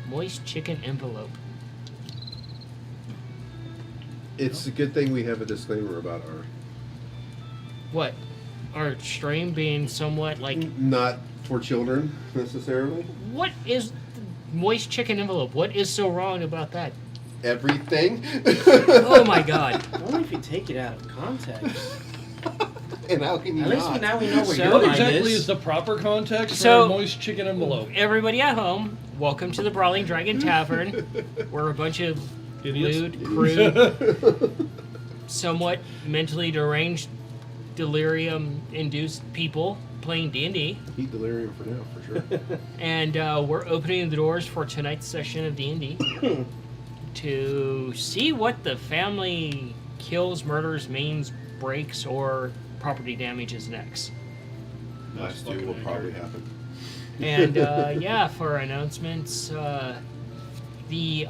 Moist chicken envelope. It's a good thing we have a disclaimer about our What? Our stream being somewhat like. not for children necessarily. What is moist chicken envelope? What is so wrong about that? Everything. Oh my god. Only if you take it out of context. And how can you At least not? now we know where So- your What mind exactly is. is the proper context So- for a moist chicken envelope? Everybody at home, welcome to the Brawling Dragon Tavern. We're a bunch of Idiots. lewd, crude, somewhat mentally deranged, delirium-induced people playing D&D. Heat delirium for now, for sure. And we're opening the doors for tonight's session of D&D to see what the family kills, murders, maims, breaks, or property damage is next. Last two will probably happen. And yeah, for announcements, the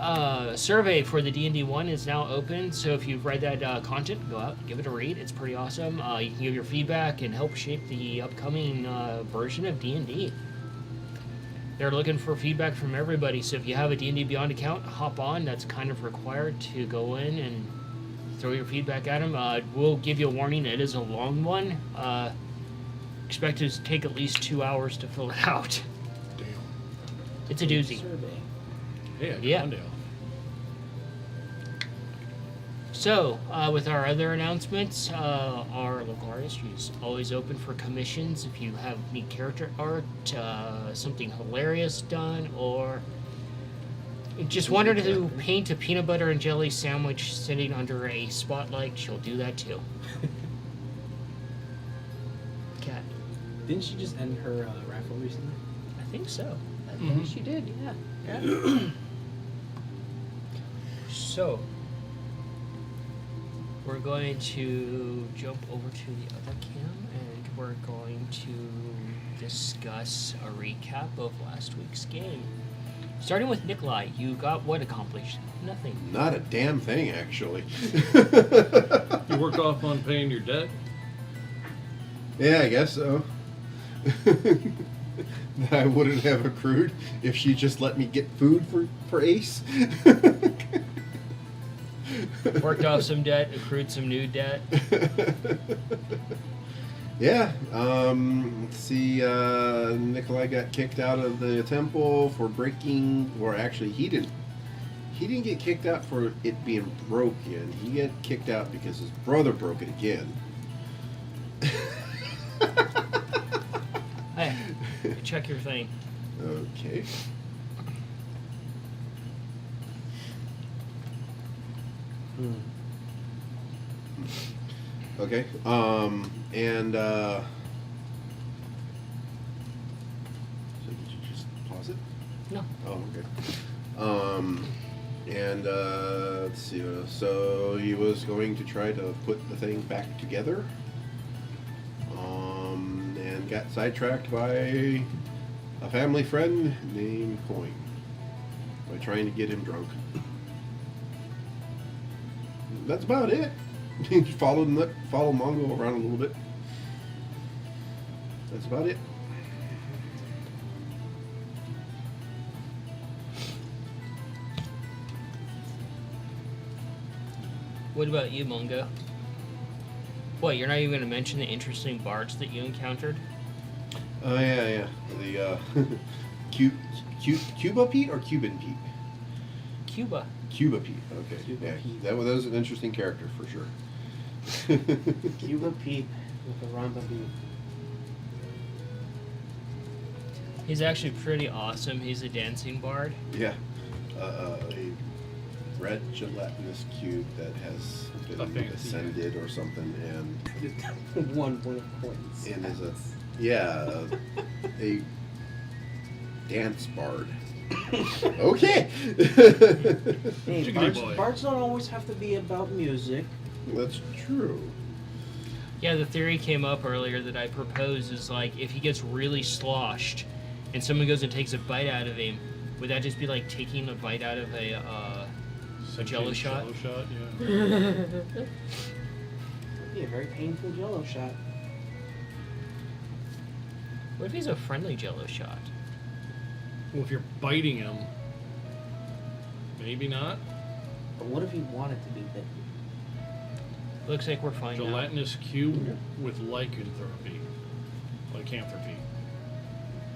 survey for the D&D 1 is now open, so if you've read that content, go out, give it a read. It's pretty awesome. You can give your feedback and help shape the upcoming version of D&D. They're looking for feedback from everybody, so if you have a D&D Beyond account, hop on. That's kind of required to go in and throw your feedback at them. We'll give you a warning, it is a long one. Expect it to take at least 2 hours to fill it out. Damn. It's a doozy. Yeah. Yeah. Glendale. So, with our other announcements, our local artistry is always open for commissions. If you have neat character art, something hilarious done, or just wanted to paint a peanut butter and jelly sandwich sitting under a spotlight, she'll do that too. Cat. Didn't she just end her raffle recently? I think so. I think she did, yeah. So, we're going to jump over to the other cam and we're going to discuss a recap of last week's game. Starting with Nikolai, you got what accomplished? Nothing. Not a damn thing, actually. You worked off on paying your debt? Yeah, I guess so. I wouldn't have accrued if she just let me get food for Ace. Worked off some debt, accrued some new debt. Yeah. Let's see. Nikolai got kicked out of the temple for breaking, or actually, he didn't. He didn't get kicked out for it being broken. He got kicked out because his brother broke it again. Hey, check your thing. Okay. Okay. And so did you just pause it? No. Oh, okay. And let's see. So he was going to try to put the thing back together. And got sidetracked by a family friend named Coin by trying to get him drunk. That's about it. He just followed Mongo around a little bit. That's about it. What about you, Mungo? What, you're not even going to mention the interesting bards that you encountered? Oh yeah. The Cuba Pete or Cuban Pete? Cuba. Cuba Pete. Okay. Cuba Yeah, Pete. that was an interesting character for sure. Cuba Pete with the Ramba beat. He's actually pretty awesome. He's a dancing bard. Yeah. A red gelatinous cube that has A been fancy. ascended or something, and 1 point of points. is a dance bard. Okay. Hey, Jiggly bards, boy. bards don't always have to be about music. That's true. Yeah, the theory came up earlier that I proposed is like if he gets really sloshed and someone goes and takes a bite out of him, would that just be like taking a bite out of a Jello shot? Jello shot, yeah. It'd be a very painful Jello shot. What if he's a friendly Jello shot? Well, if you're biting him, maybe not. But what if he wanted to be bitten? Looks like we're finding out. Gelatinous cube with lycanthropy. Lycanthropy.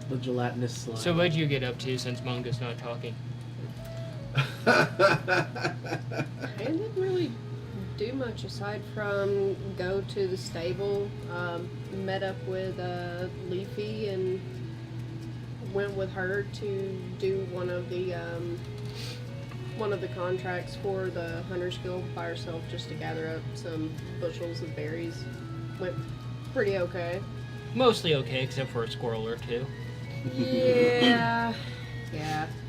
The gelatinous slime. So what'd you get up to since Mungo's not talking? I didn't really do much aside from go to the stable, met up with Leafy and went with her to do one of the contracts for the Hunters Guild by herself just to gather up some bushels of berries. Went pretty okay. Mostly okay, except for a squirrel or two. Yeah,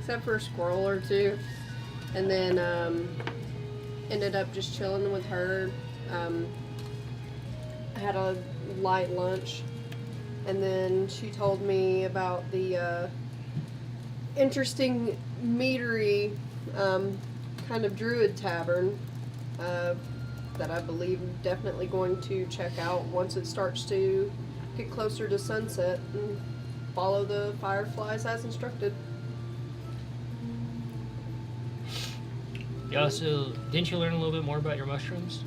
except for a squirrel or two. And then ended up just chilling with her. Had a light lunch. And then she told me about the interesting meadery kind of druid tavern that I believe I'm definitely going to check out once it starts to get closer to sunset and follow the fireflies as instructed. You also didn't you learn a little bit more about your mushrooms?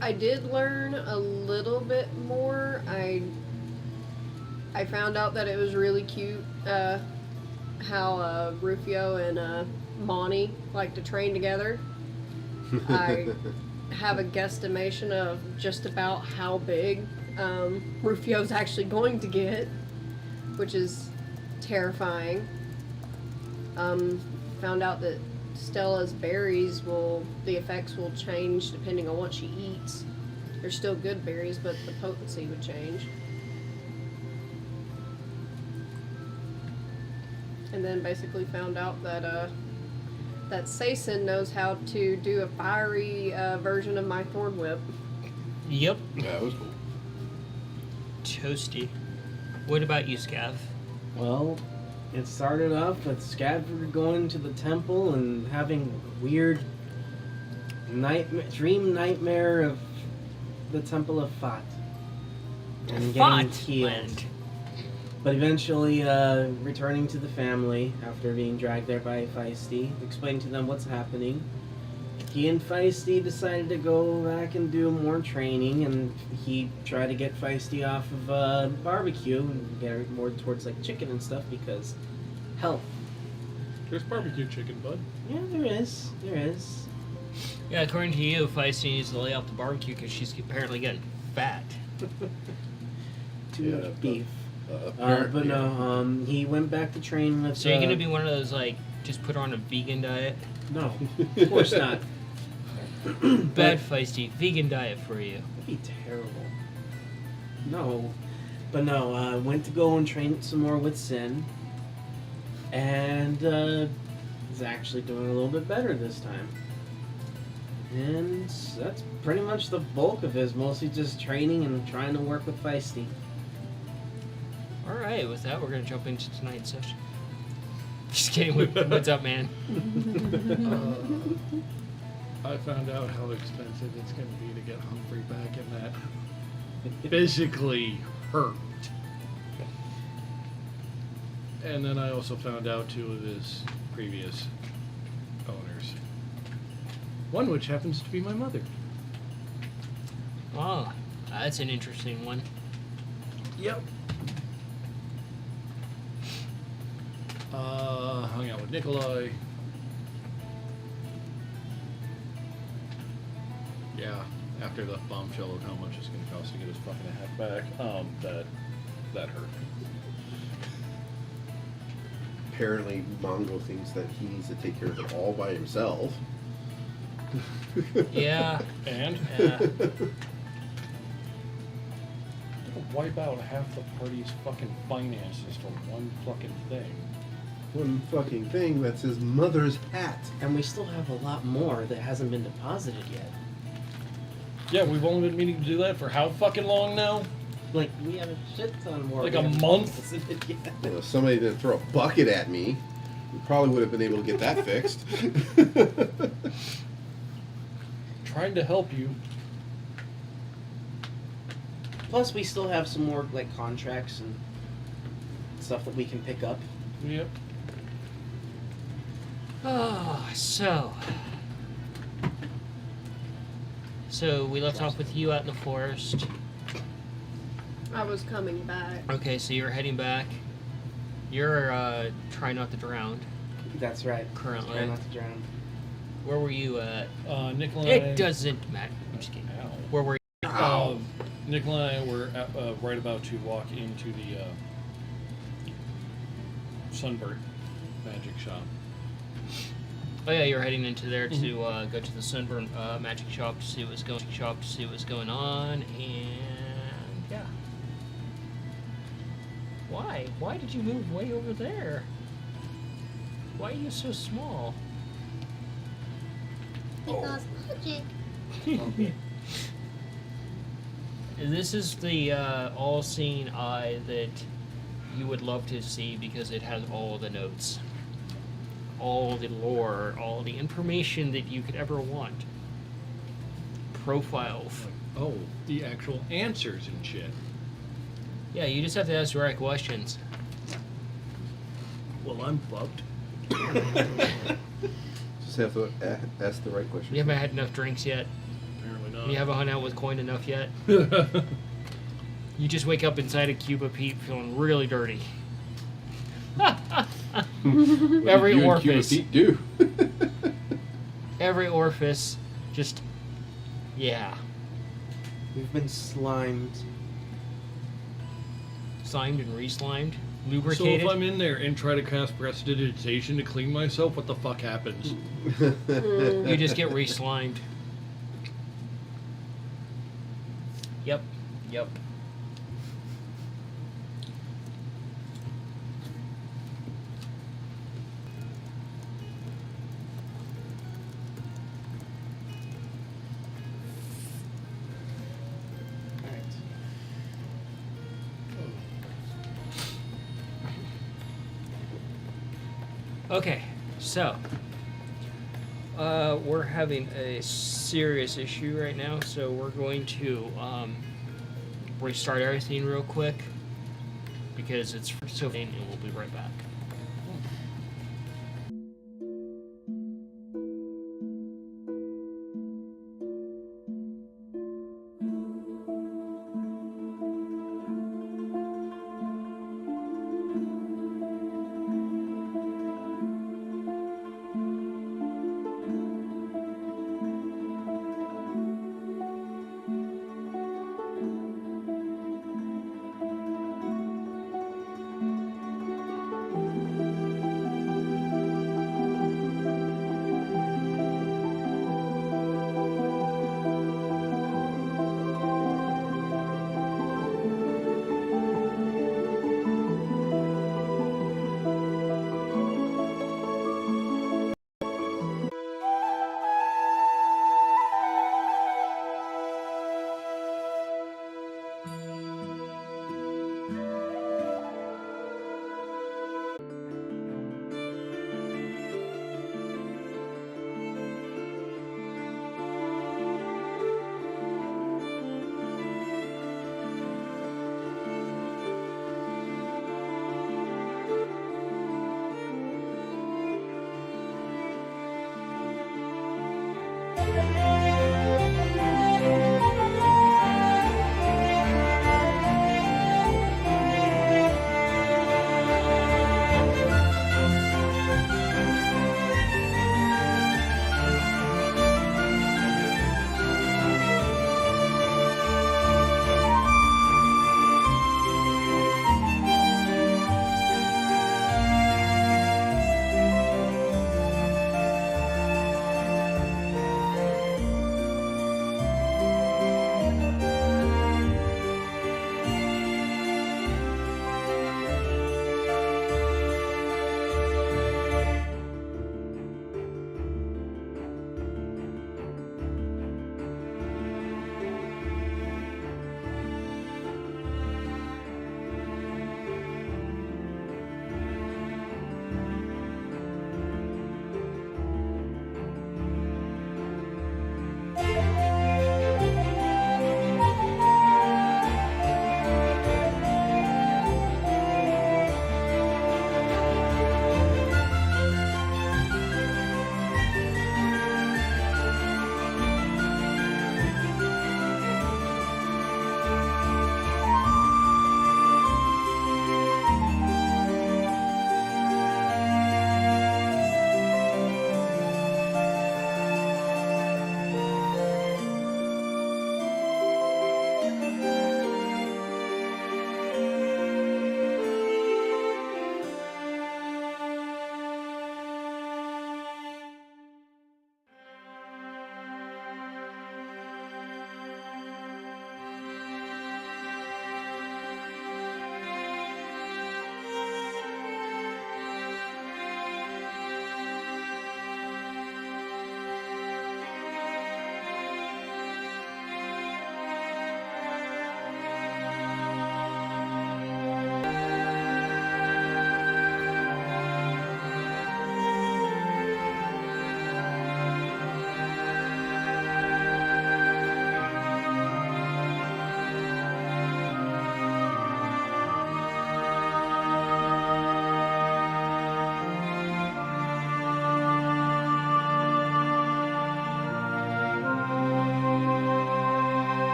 I did learn a little bit more. I found out that it was really cute how Rufio and Monty like to train together. I have a guesstimation of just about how big Rufio's actually going to get, which is terrifying. Found out that Stella's berries the effects will change depending on what she eats. They're still good berries, but the potency would change. And then basically found out that that Sason knows how to do a fiery version of my Thorn Whip. Yep. Yeah, that was cool. Toasty. What about you, Scav? Well, it started off with Scadford going to the temple and having a weird dream nightmare of the Temple of Fat. And getting healed. Land. But eventually returning to the family after being dragged there by Feisty, explaining to them what's happening. He and Feisty decided to go back and do more training, and he tried to get Feisty off of barbecue and get her more towards like chicken and stuff because health. There's barbecue chicken, bud. Yeah, there is. There is. Yeah, according to you, Feisty needs to lay off the barbecue because she's apparently getting fat. Too Yeah, much beef. Apparently, But no, he went back to train with. So you're gonna be one of those like just put her on a vegan diet? No, of course not. Bad Feisty, vegan diet for you. That'd be terrible. No, but no, went to go and train some more with Sin. and is actually doing a little bit better this time. And that's pretty much the bulk of his, mostly just training and trying to work with Feisty. All right, with that, we're gonna jump into tonight's session. Just kidding. What's up, man? I found out how expensive it's going to be to get Humphrey back in that physically hurt. And then I also found out 2 of his previous owners. One which happens to be my mother. Oh, that's an interesting one. Yep. Hung out with Nikolai. Yeah, after the bombshell of how much it's going to cost to get his fucking hat back, that hurt. Apparently, Mongo thinks that he needs to take care of it all by himself. Yeah. And Yeah. wipe out half the party's fucking finances for one fucking thing. One fucking thing, that's his mother's hat. And we still have a lot more that hasn't been deposited yet. Yeah, we've only been meaning to do that for how fucking long now? Like, we have a shit ton more. Like we a haven't month? deposited yet. Well, if somebody didn't throw a bucket at me, we probably would have been able to get that fixed. Trying to help you. Plus, we still have some more, like, contracts and stuff that we can pick up. Yep. Oh, so we left off with you out in the forest. I was coming back. Okay, so you're heading back. You're trying not to drown That's right. currently. Try not to drown. Where were you at? Nikolai. It doesn't matter. I'm just kidding. Ow. Where were you? Nikolai and I were right about to walk into the Sunbird magic shop. Oh yeah, you're heading into there to go to the Sunburn Magic Shop to see what's going on, and yeah. Why? Why did you move way over there? Why are you so small? Because magic. This is the all-seeing eye that you would love to see because it has all the notes, all the lore, all the information that you could ever want. Profiles. Oh, the actual answers and shit. Yeah, you just have to ask the right questions. Well, I'm fucked. Just have to ask the right question. You haven't had enough drinks yet. Apparently not. You haven't hung out with Coin enough yet. You just wake up inside a Cuba Pete feeling really dirty. Every You and orifice. Cuba Pete do. Every orifice, just, yeah. We've been slimed. Slimed and re-slimed. So Lubricated. if I'm in there and try to cast prestidigitation to clean myself, what the fuck happens? You just get re-slimed. Yep. Yep. Alright. Okay, so we're having a serious issue right now, so we're going to restart everything real quick because it's so and we'll be right back.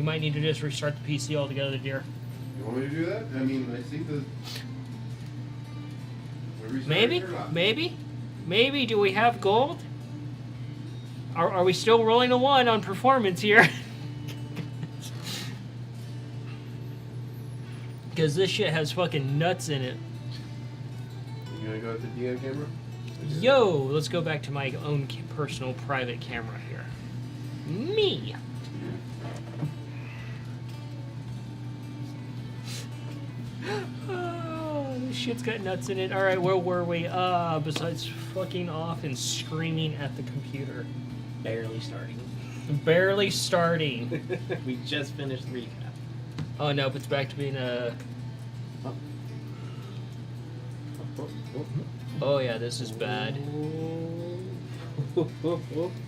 might need to just restart the PC altogether, dear. You want me to do that? I mean, I think the. Maybe. Do we have gold? Are we still rolling a 1 on performance here? Because this shit has fucking nuts in it. You gonna go with the DM camera? Yo, let's go back to my own personal private camera here. Me. Oh, this shit's got nuts in it. All right, where were we? Besides fucking off and screaming at the computer. Barely starting. Barely starting. We just finished the recap. Oh no, it's back to being a. Oh yeah, this is bad.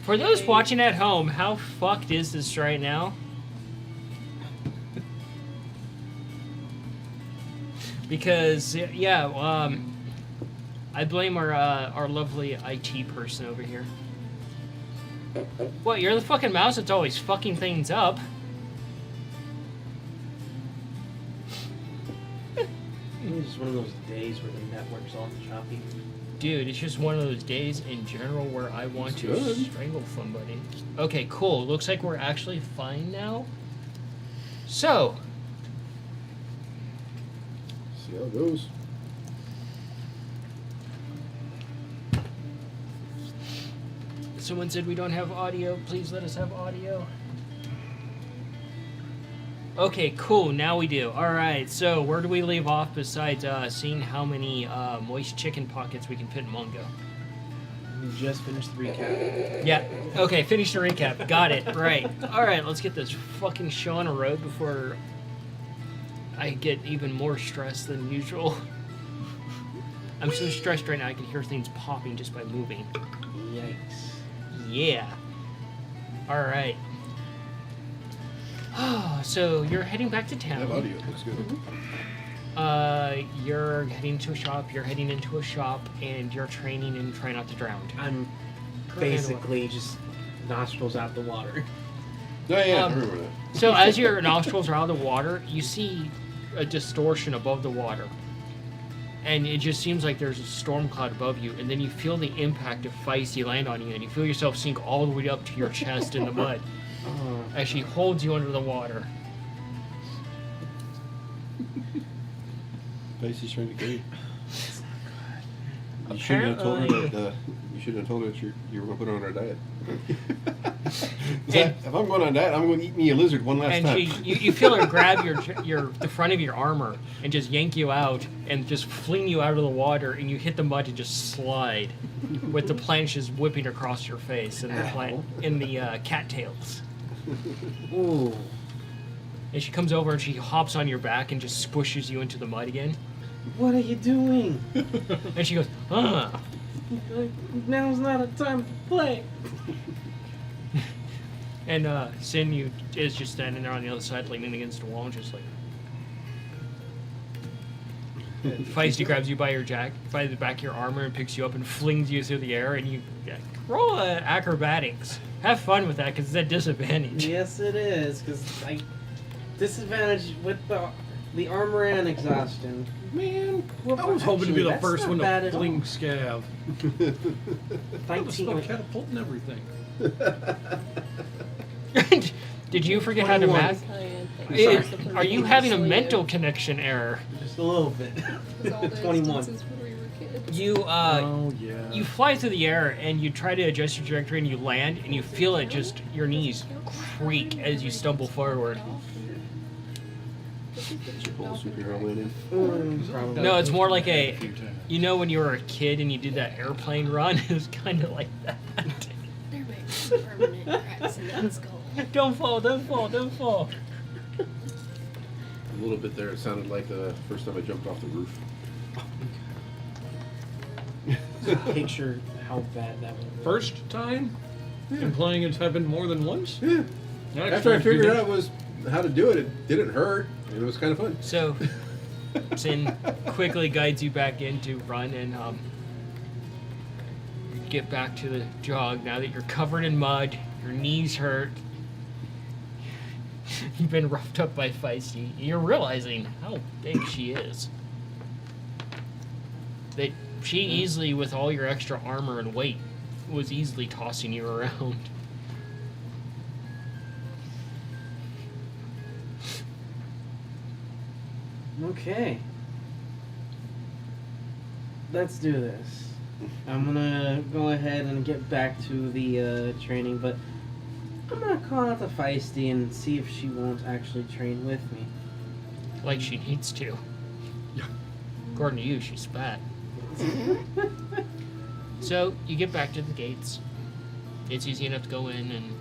For those watching at home, how fucked is this right now? Because yeah, I blame our lovely IT person over here. What? You're the fucking mouse that's always fucking things up. It's just one of those days where the network's all choppy. Dude, it's just one of those days in general where I want It's to good. strangle somebody. Okay, cool. Looks like we're actually fine now. So, See how it goes. someone said we don't have audio. Please let us have audio. Okay, cool. Now we do. All right. So, where do we leave off besides seeing how many moist chicken pockets we can fit in Mongo? We just finished the recap. Yeah. Okay, finish the recap. Got it. Right. All right, let's get this fucking show on the road before I get even more stressed than usual. I'm so stressed right now I can hear things popping just by moving. Yikes. Yeah. All right. So you're heading back to I have town. audio. Looks good. You're heading to a shop. You're heading into a shop, and you're training and try not to drown. I'm basically just nostrils out the water. Oh yeah, I Um, remember that. So as your nostrils are out of the water, you see a distortion above the water. And it just seems like there's a storm cloud above you, and then you feel the impact of Feisty land on you, and you feel yourself sink all the way up to your chest in the mud as she holds you under the water. Basically trying to kill you. You shouldn't have told her that. You shouldn't have told her that you were going to put her on her diet. If I'm going on diet, I'm going to eat me a lizard one last And time. you feel her grab the front of your armor and just yank you out and just fling you out of the water, and you hit the mud and just slide with the planches whipping across your face and the cattails. Ooh. And she comes over and she hops on your back and just squishes you into the mud again. What are you doing? And she goes, ah. Now's not a time to play. And Sin is just standing there on the other side, leaning against the wall, and just like. Feisty grabs you by the back of your armor, and picks you up and flings you through the air. And you roll acrobatics. Have fun with that, because it's at disadvantage. Yes, it is, because I disadvantage with the armor and exhaustion. Man, I was hoping to be the Actually, first one that's not bad to at all. fling scav. That was 19. no catapult and everything. Did you forget how to 21. math? Sorry. Are you having a mental connection error? Just a little bit. It's all the 21. instances when we were kids. You Oh yeah. you fly through the air and you try to adjust your trajectory and you land and you feel it just your knees creak as you stumble forward. Did you pull a superhero landing? Probably. No, it's more like a few times. you know when you were a kid and you did that airplane run. It was kind of like that. There may be permanent cracks in that skull. Don't fall! Don't fall! Don't fall! A little bit there. It sounded like the first time I jumped off the roof. Picture how bad that would be. First time? Implying it's happened more than once? Yeah. Next After I time, figured you out how to do it, it didn't hurt. It was kind of fun. So, Sin quickly guides you back in to run and get back to the jog now that you're covered in mud, your knees hurt. You've been roughed up by Feisty. You're realizing how big she is. That she easily, with all your extra armor and weight, was easily tossing you around. Okay. Let's do this. I'm gonna go ahead and get back to the training, but I'm gonna call out the Feisty and see if she won't actually train with me. Like she needs to. Yeah. According to you, she's fat. So, you get back to the gates. It's easy enough to go in and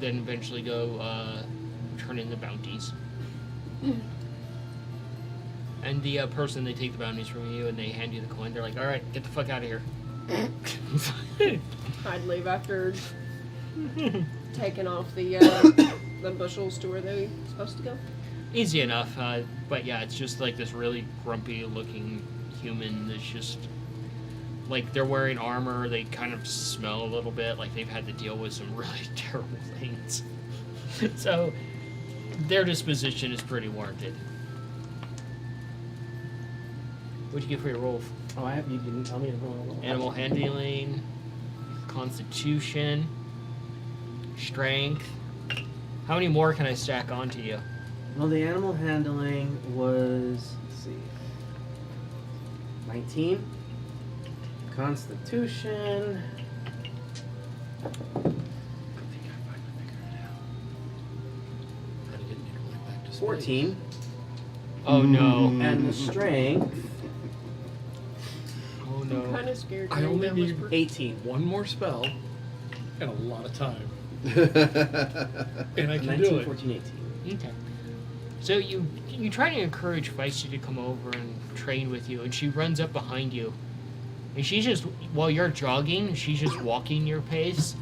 then eventually go turn in the bounties. And the person, they take the bounties from you and they hand you the coin. They're like, alright, get the fuck out of here. I'd leave after taking off the bushels to where they're supposed to go. Easy enough, but yeah, it's just like this really grumpy looking human that's just like they're wearing armor, they kind of smell a little bit like they've had to deal with some really terrible things. So their disposition is pretty warranted. What'd you get for your roll? Oh, you didn't tell me to roll. Animal handling, constitution, strength. How many more can I stack onto you? Well, the animal handling was, let's see, 19. Constitution. I think I finally figured it out. How to get Nikolai back to space. 14. Oh no. And the strength, Oh I'm no. kind of scared. I only that need- was 18. One more spell and a lot of time. And I can 19, do it. 14, 18. Okay. So you try to encourage Feisty to come over and train with you, and she runs up behind you. And she's just, while you're jogging, she's just walking your pace,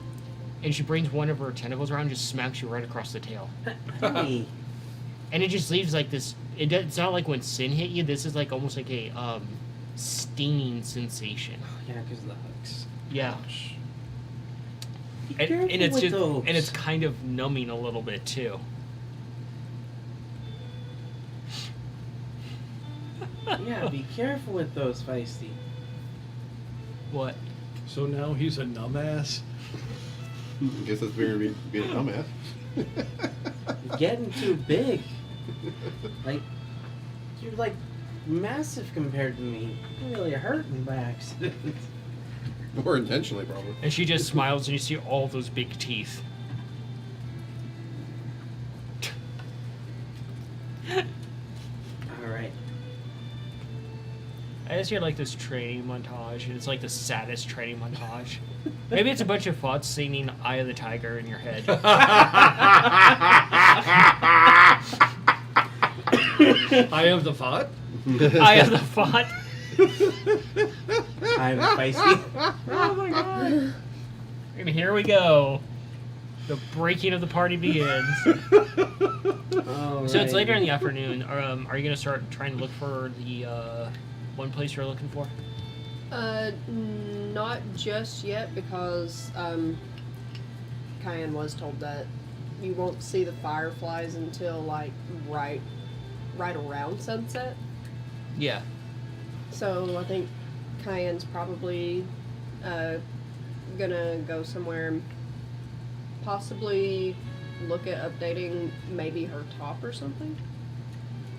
and she brings one of her tentacles around and just smacks you right across the tail. Hey. And it just leaves like this, it's not like when Sin hit you, this is like almost like a stinging sensation. Yeah, because of the hooks. Yeah. Be And careful it's with just, those. and it's kind of numbing a little bit too. Yeah, be careful with those, Feisty. What? So now he's a numbass. Guess that's being a dumbass. You're getting too big. Like, you're like massive compared to me. You're really hurting by accident. Or intentionally, probably. And she just smiles and you see all those big teeth. Alright. I just hear like this training montage, and it's like the saddest training montage. Maybe it's a bunch of thoughts singing "Eye of the Tiger" in your head. I have the thought. Eye of the Font. I'm Feisty. Oh my god! And here we go. The breaking of the party begins. So it's later in the afternoon. Are you gonna start trying to look for the one place you're looking for? Not just yet because Cayenne was told that you won't see the fireflies until like right around sunset. Yeah. So I think Cayenne's probably gonna go somewhere and possibly look at updating maybe her top or something.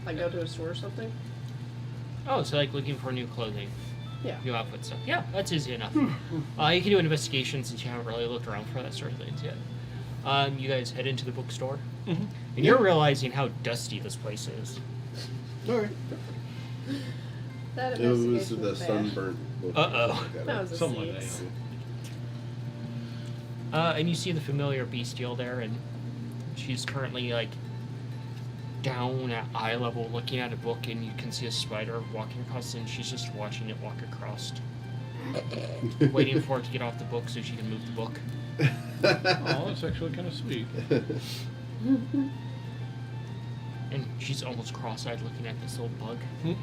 Like go to a store or something. Oh, so like looking for new clothing. Yeah. New outfit stuff. Yeah, that's easy enough. You can do an investigation since you haven't really looked around for that sort of things yet. You guys head into the bookstore, Mhm. and you're realizing how dusty this place is. Alright. That It was investigation the was bad. sunburnt book. Uh-oh. That was a Something like six. that. And you see the familiar bestial there, and she's currently like down at eye level looking at a book, and you can see a spider walking across, and she's just watching it walk across, waiting for it to get off the book so she can move the book. Oh, that's actually kind of sweet. And she's almost cross-eyed looking at this little bug. Hmm.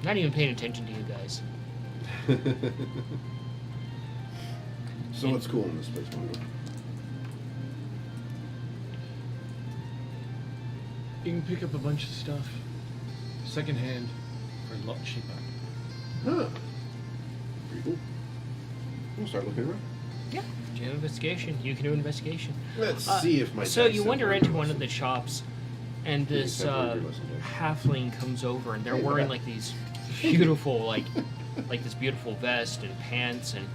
Not even paying attention to you guys. So what's cool in this place, Mongo? You can pick up a bunch of stuff, secondhand, for a lot cheaper. Huh. Pretty cool. We'll start looking around. Yeah. Do investigation. You can do investigation. Let's see if my. So dice you have wander learned into a one of lesson. the shops, and this Yes, I've learned a lesson, halfling comes over, and they're Hey, wearing Brad. like these beautiful, like this beautiful vest and pants, and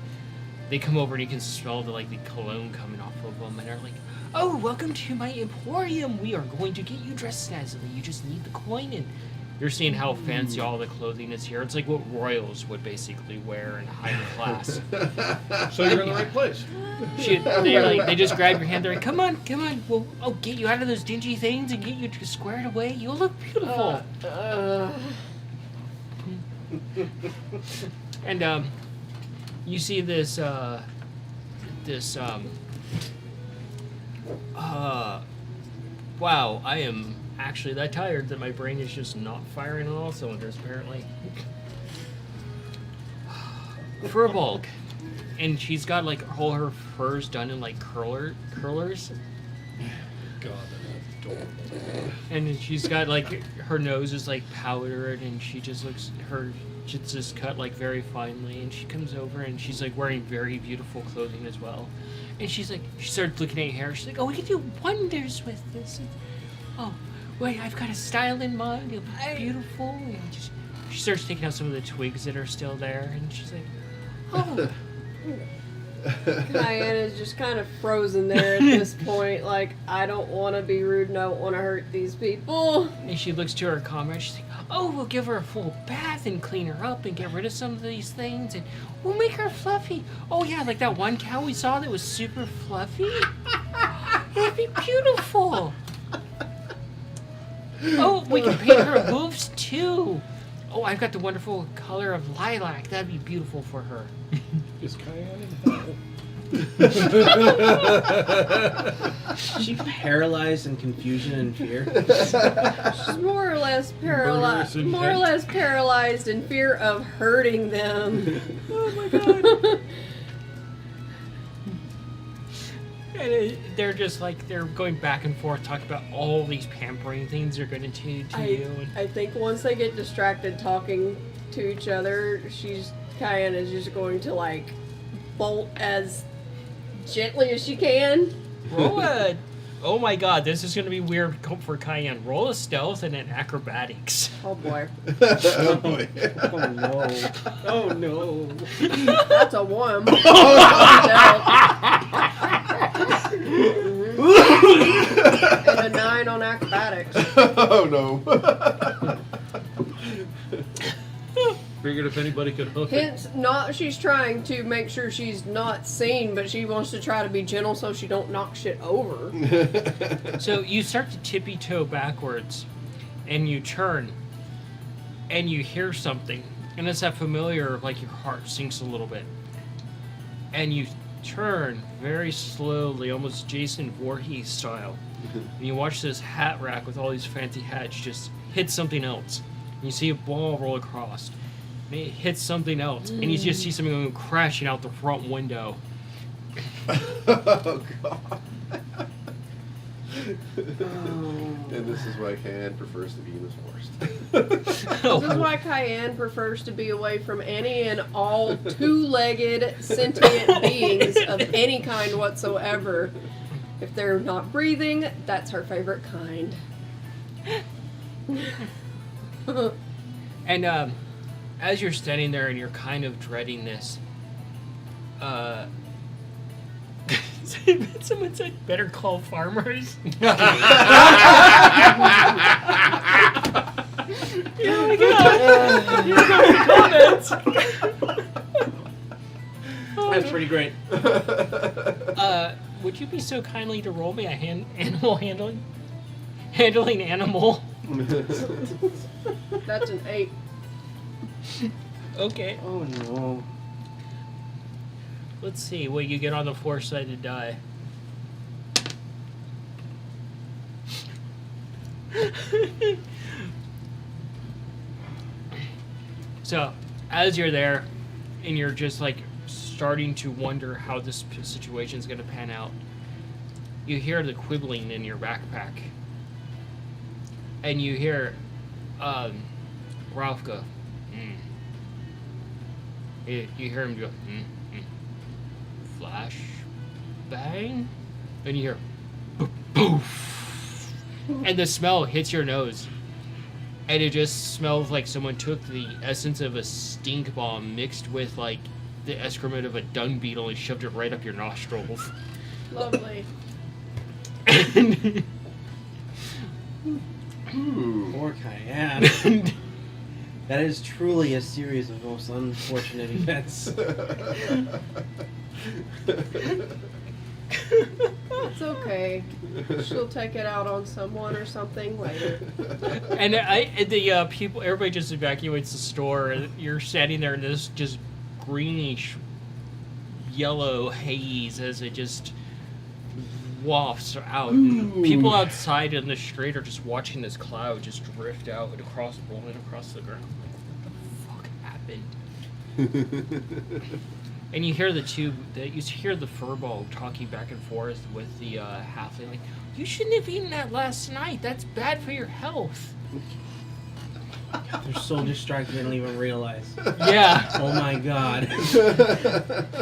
they come over and you can smell the cologne coming off of them, and they're like, "Oh, welcome to my emporium. We are going to get you dressed snazily. You just need the coin." And you're seeing how fancy all the clothing is here. It's like what royals would basically wear in higher class. So you're in the right place. They just grab your hand. They're like, "Come on, come on. I'll get you out of those dingy things and get you squared away. You'll look beautiful." And you see this wow, I am actually that tired that my brain is just not firing on all cylinders apparently. Furbolg. And she's got like all her furs done in like curlers. God, that's adorable. And she's got like her nose is like powdered, and she just looks her it's just cut like very finely. And she comes over and she's like wearing very beautiful clothing as well. And she starts looking at your hair. She's like, "Oh, we can do wonders with this. Oh, wait, I've got a style in mind. It'll be beautiful." And she starts taking out some of the twigs that are still there, and she's like, "Oh." Cayenne is just kind of frozen there at this point. Like, I don't want to be rude and I don't want to hurt these people. And she looks to her comrade. She's like, "Oh, we'll give her a full bath and clean her up and get rid of some of these things, and we'll make her fluffy. Oh yeah, like that one cow we saw that was super fluffy. It'd be beautiful. Oh, we can paint her hooves too. Oh, I've got the wonderful color of lilac. That'd be beautiful for her." Is Cayenne in hell? She's paralyzed in confusion and fear. She's more or less Murderous intent. paralyzed in fear of hurting them. Oh my god. And they're just like, they're going back and forth talking about all these pampering things they're going to do to you. And I think once they get distracted talking to each other, Cayenne is just going to like bolt as gently as she can. roll a... Oh my god, this is going to be weird for Cayenne. Roll a stealth and an acrobatics. Oh boy. Oh boy. Oh no. Oh no. That's a 1. And a 9 on acrobatics. Oh no. Figured if anybody could hook it. Hence, she's trying to make sure she's not seen, but she wants to try to be gentle so she don't knock shit over. So you start to tippy-toe backwards, and you turn, and you hear something. And it's that familiar, like your heart sinks a little bit. And you turn very slowly, almost Jason Voorhees style. And you watch this hat rack with all these fancy hats just hit something else. And you see a ball roll across. And it hits something else. And you just see something going crashing out the front window. Oh god. And this is why Cayenne prefers to be in his forest. Oh. This is why Cayenne prefers to be away from any and all two-legged sentient beings of any kind whatsoever. If they're not breathing, that's her favorite kind. And as you're standing there and you're kind of dreading this, someone said, "Better call farmers." Oh my god! Here goes the comments. That's pretty great. Would you be so kindly to roll me a animal handling animal? That's an 8. Okay. Oh no. Let's see what you get on the 4-sided die. So, as you're there, and you're just like starting to wonder how this situation is going to pan out, you hear the quibbling in your backpack. and you hear Ralph go, You hear him go, flash bang, and you hear poof, and the smell hits your nose, and it just smells like someone took the essence of a stink bomb mixed with like the excrement of a dung beetle and shoved it right up your nostrils. Lovely. And Poor Cayenne. That is truly a series of most unfortunate events. It's okay. She'll take it out on someone or something later. And the people, everybody just evacuates the store. And you're standing there in this just greenish yellow haze as it just wafts out. And people outside in the street are just watching this cloud just drift out and rolling across the ground. What the fuck happened? And you hear you hear the furball talking back and forth with the halfling, like, you shouldn't have eaten that last night. That's bad for your health. They're so distracted they don't even realize. Yeah. Oh my god.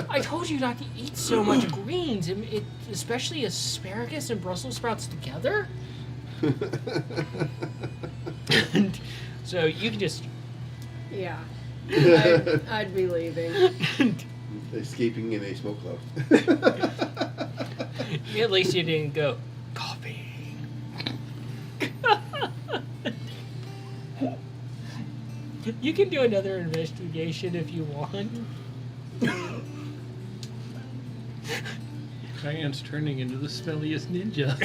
I told you not to eat so much greens, especially asparagus and Brussels sprouts together. And so you can just... Yeah. I'd be leaving. Escaping in a smoke cloud. At least you didn't go, coughing. You can do another investigation if you want. Cheyenne's turning into the smelliest ninja.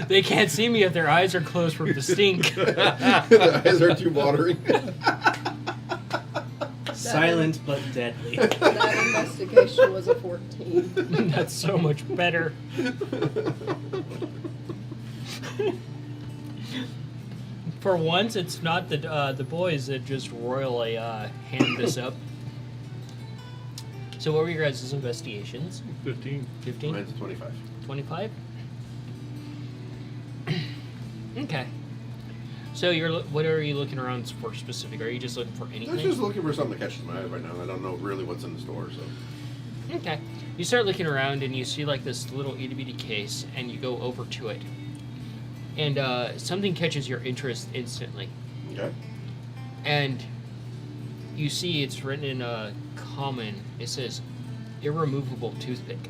They can't see me if their eyes are closed from the stink. The eyes are too watering. Silent but deadly. That investigation was a 14. That's so much better. For once, it's not the boys that just royally hand this up. So what were your guys' investigations? 15. 15? Mine's 25. 25? Okay. So what are you looking around for specific? Are you just looking for I'm anything? just looking for something that catches my eye right now. I don't know really what's in the store, so. Okay. You start looking around and you see like this little itty bitty case, and you go over to it. And something catches your interest instantly. Okay. And you see it's written in common. It says, irremovable toothpick.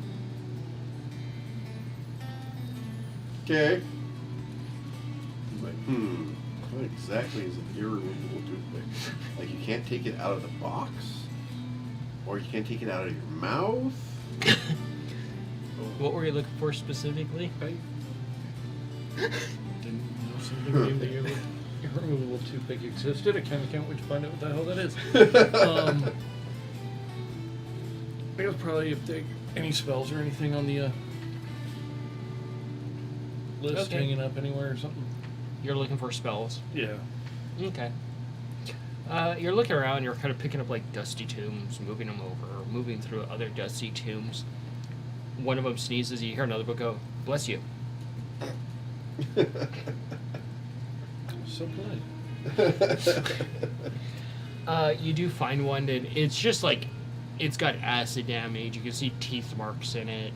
Okay. I'm like, what exactly is an irremovable toothpick? Like, you can't take it out of the box? Or you can't take it out of your mouth? What were you looking for specifically? I didn't know something named the irremovable toothpick existed. I kind of can't wait to find out what the hell that is. I guess probably if they any spells or anything on the list Okay. hanging up anywhere or something. You're looking for spells. Yeah. Okay. You're looking around, you're kind of picking up like dusty tombs, moving them over, moving through other dusty tombs. One of them sneezes, you hear another one go, bless you. So polite. You do find one that it's just like, it's got acid damage. You can see teeth marks in it.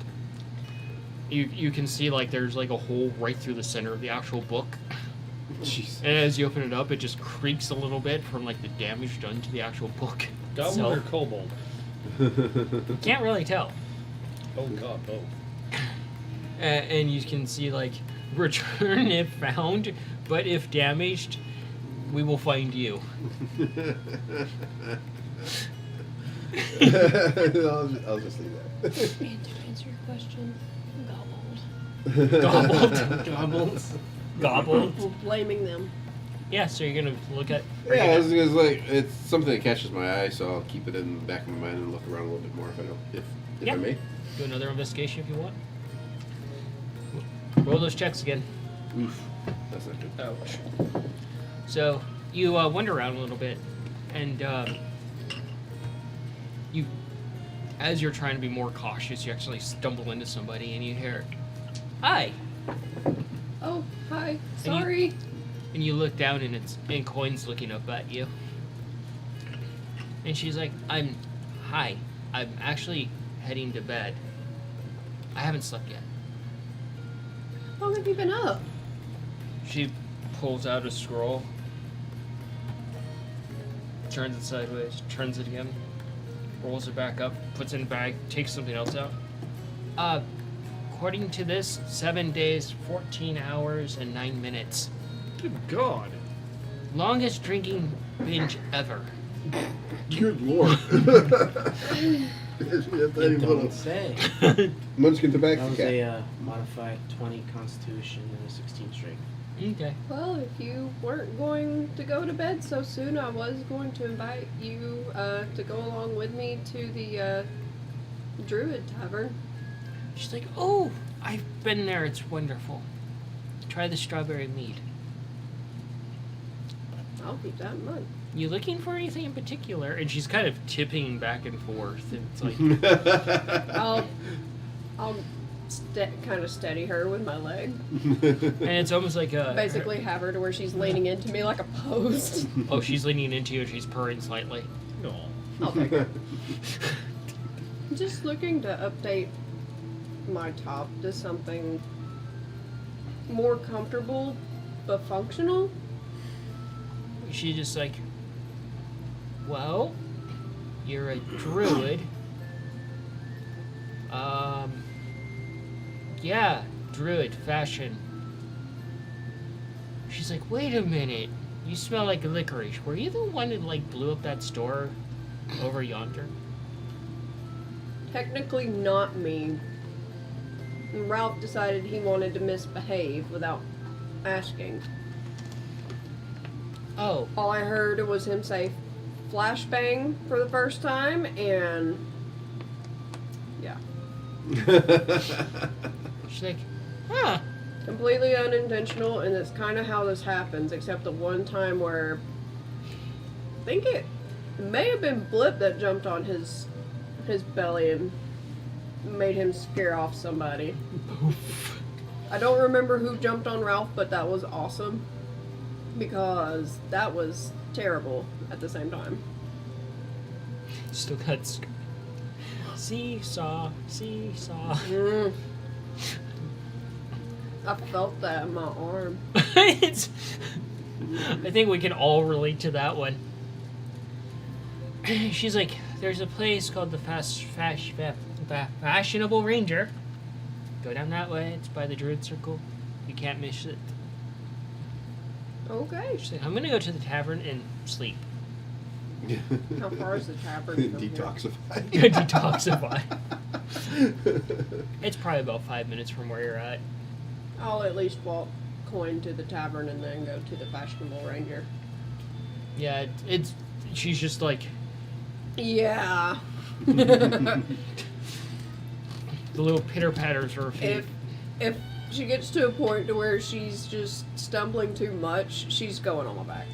You can see like there's like a hole right through the center of the actual book. Jeez. And as you open it up, it just creaks a little bit from like the damage done to the actual book. Goblin or itself. kobold? Can't really tell. Oh god, oh. And you can see like, return if found, but if damaged, we will find you. I'll just leave that. And to answer your question, Gobbled. Gobbles. Gobbled. We're blaming them. Yeah, so you're gonna look at. Yeah, it's like it's something that catches my eye, so I'll keep it in the back of my mind and look around a little bit more if I Yeah. I may. Do another investigation if you want. Roll those checks again. Oof, that's not good. Ouch. So you wander around a little bit, and you, as you're trying to be more cautious, you actually stumble into somebody, and you hear, "Hi." Oh, hi. Sorry. And you look down and Coin's looking up at you. And she's like, hi. I'm actually heading to bed. I haven't slept yet. How long have you been up? She pulls out a scroll, turns it sideways, turns it again, rolls it back up, puts it in a bag, takes something else out. According to this, 7 days, 14 hours, and 9 minutes. Good God. Longest drinking binge ever. Good lord. You don't say. Munchkin That tobacco was cat. a modified 20 Constitution and a 16 strength. Okay. Well, if you weren't going to go to bed so soon, I was going to invite you to go along with me to the Druid Tavern. She's like, oh, I've been there. It's wonderful. Try the strawberry mead. I'll keep that in mind. You looking for anything in particular? And she's kind of tipping back and forth. And it's like, I'll kind of steady her with my leg. and it's almost like a. Basically, have her to where she's leaning into me like a post. Oh, she's leaning into you and she's purring slightly. No. I'll take her. Just looking to update my top to something more comfortable but functional. She just like, well, you're a druid. Yeah, druid fashion. She's like, wait a minute. You smell like licorice. Were you the one that like blew up that store over yonder? Technically not me. Ralph decided he wanted to misbehave without asking. Oh, All I heard was him say flashbang for the first time, and yeah. she's like, huh. Completely unintentional, and it's kind of how this happens, except the one time where I think it may have been Blip that jumped on his belly and made him scare off somebody. I don't remember who jumped on Ralph, but that was awesome because that was terrible at the same time. Still got seesaw. Mm. I felt that in my arm. I think we can all relate to that one. She's like, there's a place called the Fashionable Ranger. Go down that way. It's by the Druid Circle. You can't miss it. Okay. She's like, I'm gonna go to the tavern and sleep. How far is the tavern from here? Detoxify. Detoxify. It's probably about 5 minutes from where you're at. I'll at least walk Coin to the tavern and then go to the Fashionable Ranger. Yeah, it's. She's just like Yeah. the little pitter patters of her feet. If she gets to a point to where she's just stumbling too much, she's going on my back.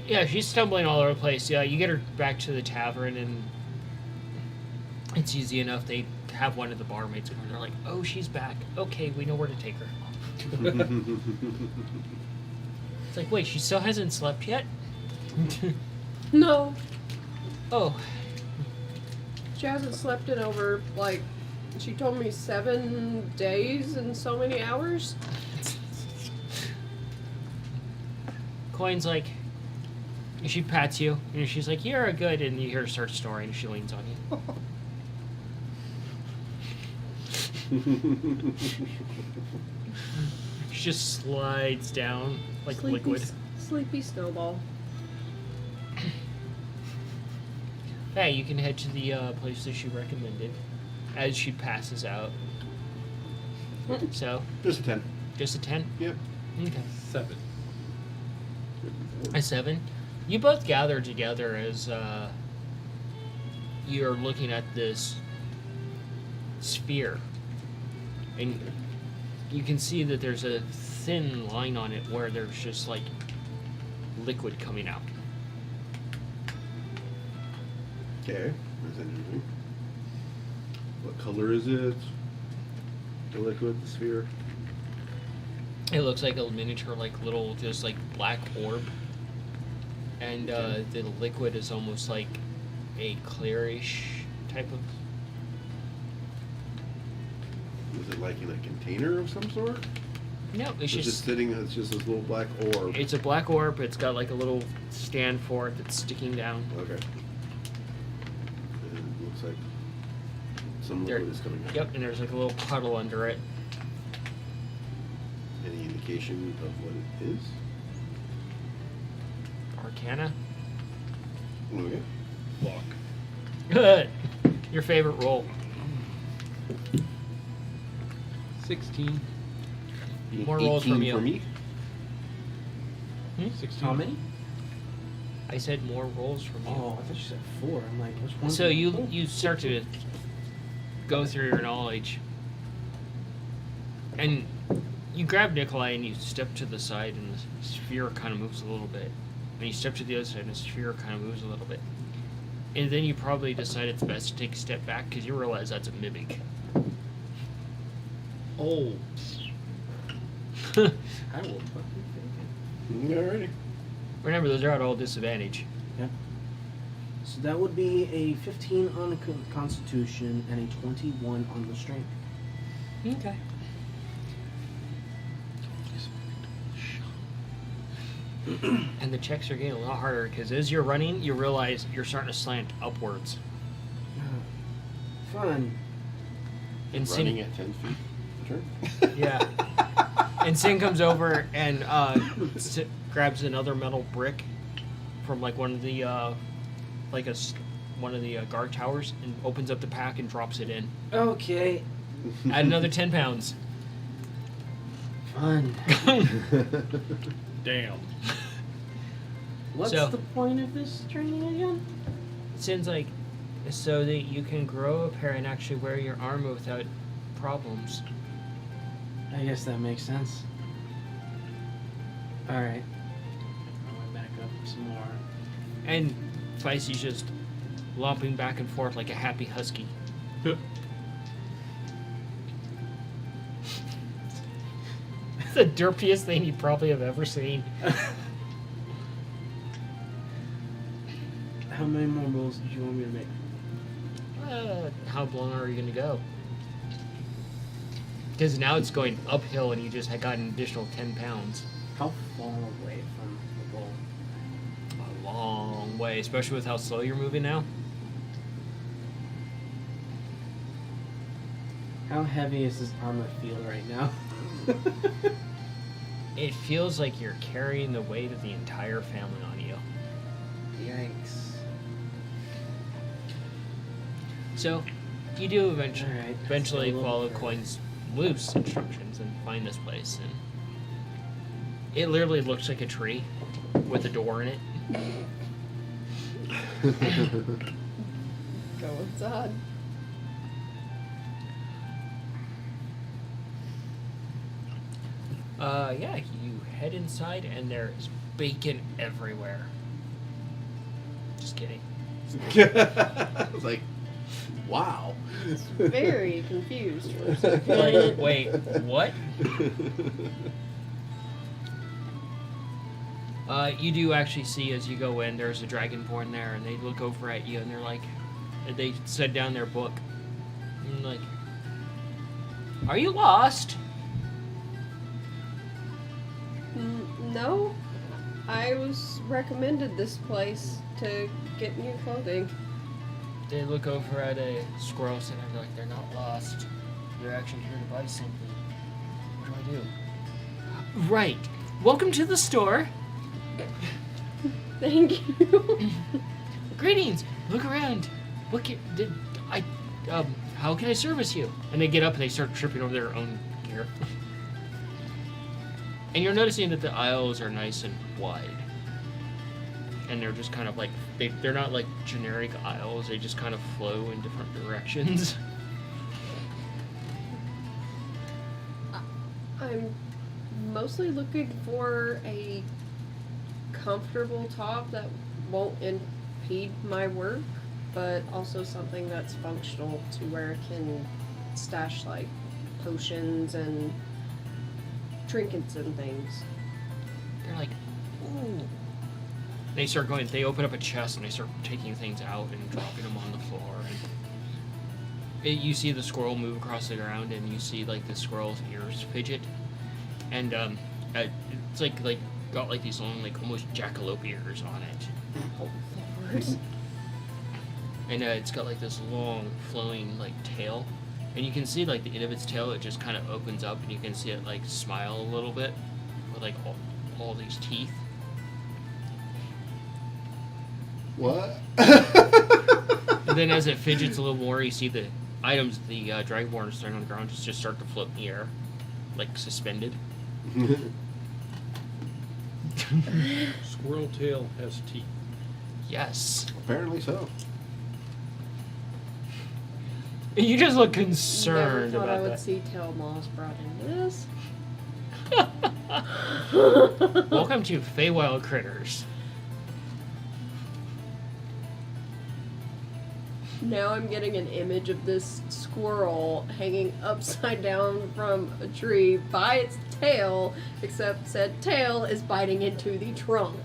Yeah, she's stumbling all over the place. Yeah, you get her back to the tavern, and it's easy enough. They have one of the barmaids come, and they're like, "Oh, she's back. Okay, we know where to take her." It's like, wait, she still hasn't slept yet? No, Oh, she hasn't slept in over, like, she told me 7 days and so many hours. Coin's like, she pats you, and she's like, "You're a good," and you hear her start snoring, and she leans on you. She just slides down like liquid. Sleepy snowball. Hey, you can head to the place that she recommended as she passes out. So, Just a 10. just a 10? Yep. Okay. 7. A 7? You both gather together as you're looking at this sphere. And you can see that there's a thin line on it where there's just like liquid coming out. Okay. That's interesting. What color is it? The liquid, the sphere. It looks like a miniature, like little, just like black orb, and the liquid is almost like a clearish type of. Is it like in a container of some sort? No, it's It's just sitting. It's just this little black orb. It's a black orb. It's got like a little stand for it that's sticking down. Okay. And it looks like some There- liquid is coming out. Yep, and there's like a little puddle under it. Any indication of what it is? Arcana. Okay. Lock. Good. Your favorite roll. 16. More rolls from 18 you. For me. 16. How many? I said more rolls from you. Oh, I thought you said 4. I'm like, which one? So you start to go through your knowledge, and you grab Nikolai and you step to the side, and the sphere kind of moves a little bit. And you step to the other side, and the sphere kind of moves a little bit. And then you probably decide it's best to take a step back because you realize that's a mimic. Oh. I will fucking take it. Alrighty. Remember, those are at all disadvantage. So that would be a 15 on the Constitution and a 21 on the Strength. Okay. And the checks are getting a lot harder because as you're running, you realize you're starting to slant upwards. Fun. And Running Sin, at 10 feet. Turn. yeah. And Sin comes over and grabs another metal brick from like one of the one of the guard towers and opens up the pack and drops it in. Okay. Add another 10 pounds. Fun. Damn. What's So- the point of this training again? Sin's like, so that you can grow a pair and actually wear your armor without problems. I guess that makes sense. Alright. I went back up some more. And Feisty's just lomping back and forth like a happy husky. It's the derpiest thing you probably have ever seen. How many more rolls did you want me to make? How long are you going to go? Because now it's going uphill and you just got an additional 10 pounds. How far away from the goal? A long way, especially with how slow you're moving now. How heavy is this armor feel right now? It feels like you're carrying the weight of the entire family on you. Yikes. So, you do eventually, Alright, let's eventually go a little follow further. Coin's loose instructions and find this place. And it literally looks like a tree with a door in it. Go inside. Yeah, you head inside and there's bacon everywhere. Just kidding. I was like, wow. Very confused for a second. Like, wait, what? You do actually see as you go in, there's a dragonborn there, and they look over at you, and they're like, they set down their book, and like, are you lost? No, I was recommended this place to get new clothing. They look over at a squirrel, and they're like, they're not lost. They're actually here to buy something. What do I do? Right. Welcome to the store. Thank you. Greetings. Look around. How can I service you? And they get up and they start tripping over their own gear. And you're noticing that the aisles are nice and wide. And they're just kind of like, they're not like generic aisles, they just kind of flow in different directions. I'm mostly looking for a comfortable top that won't impede my work, but also something that's functional to where it can stash like potions and trinkets and things. They're like, ooh. They start going. They open up a chest and they start taking things out and dropping them on the floor. And you see the squirrel move across the ground, and you see like the squirrel's ears fidget, and it's like got like these long, like almost jackalope ears on it, Oh, Lord. and it's got like this long flowing like tail, and you can see like the end of its tail. It just kind of opens up, and you can see it like smile a little bit with like all these teeth. What? And then as it fidgets a little more, you see the items the Dragonborn is throwing on the ground just start to float in the air, like suspended. Squirrel tail has teeth. Yes. Apparently so. You just look Never concerned thought I about would that. see Tail Moss brought into this. Welcome to Feywild Critters. Now I'm getting an image of this squirrel hanging upside down from a tree by its tail, except said tail is biting into the trunk.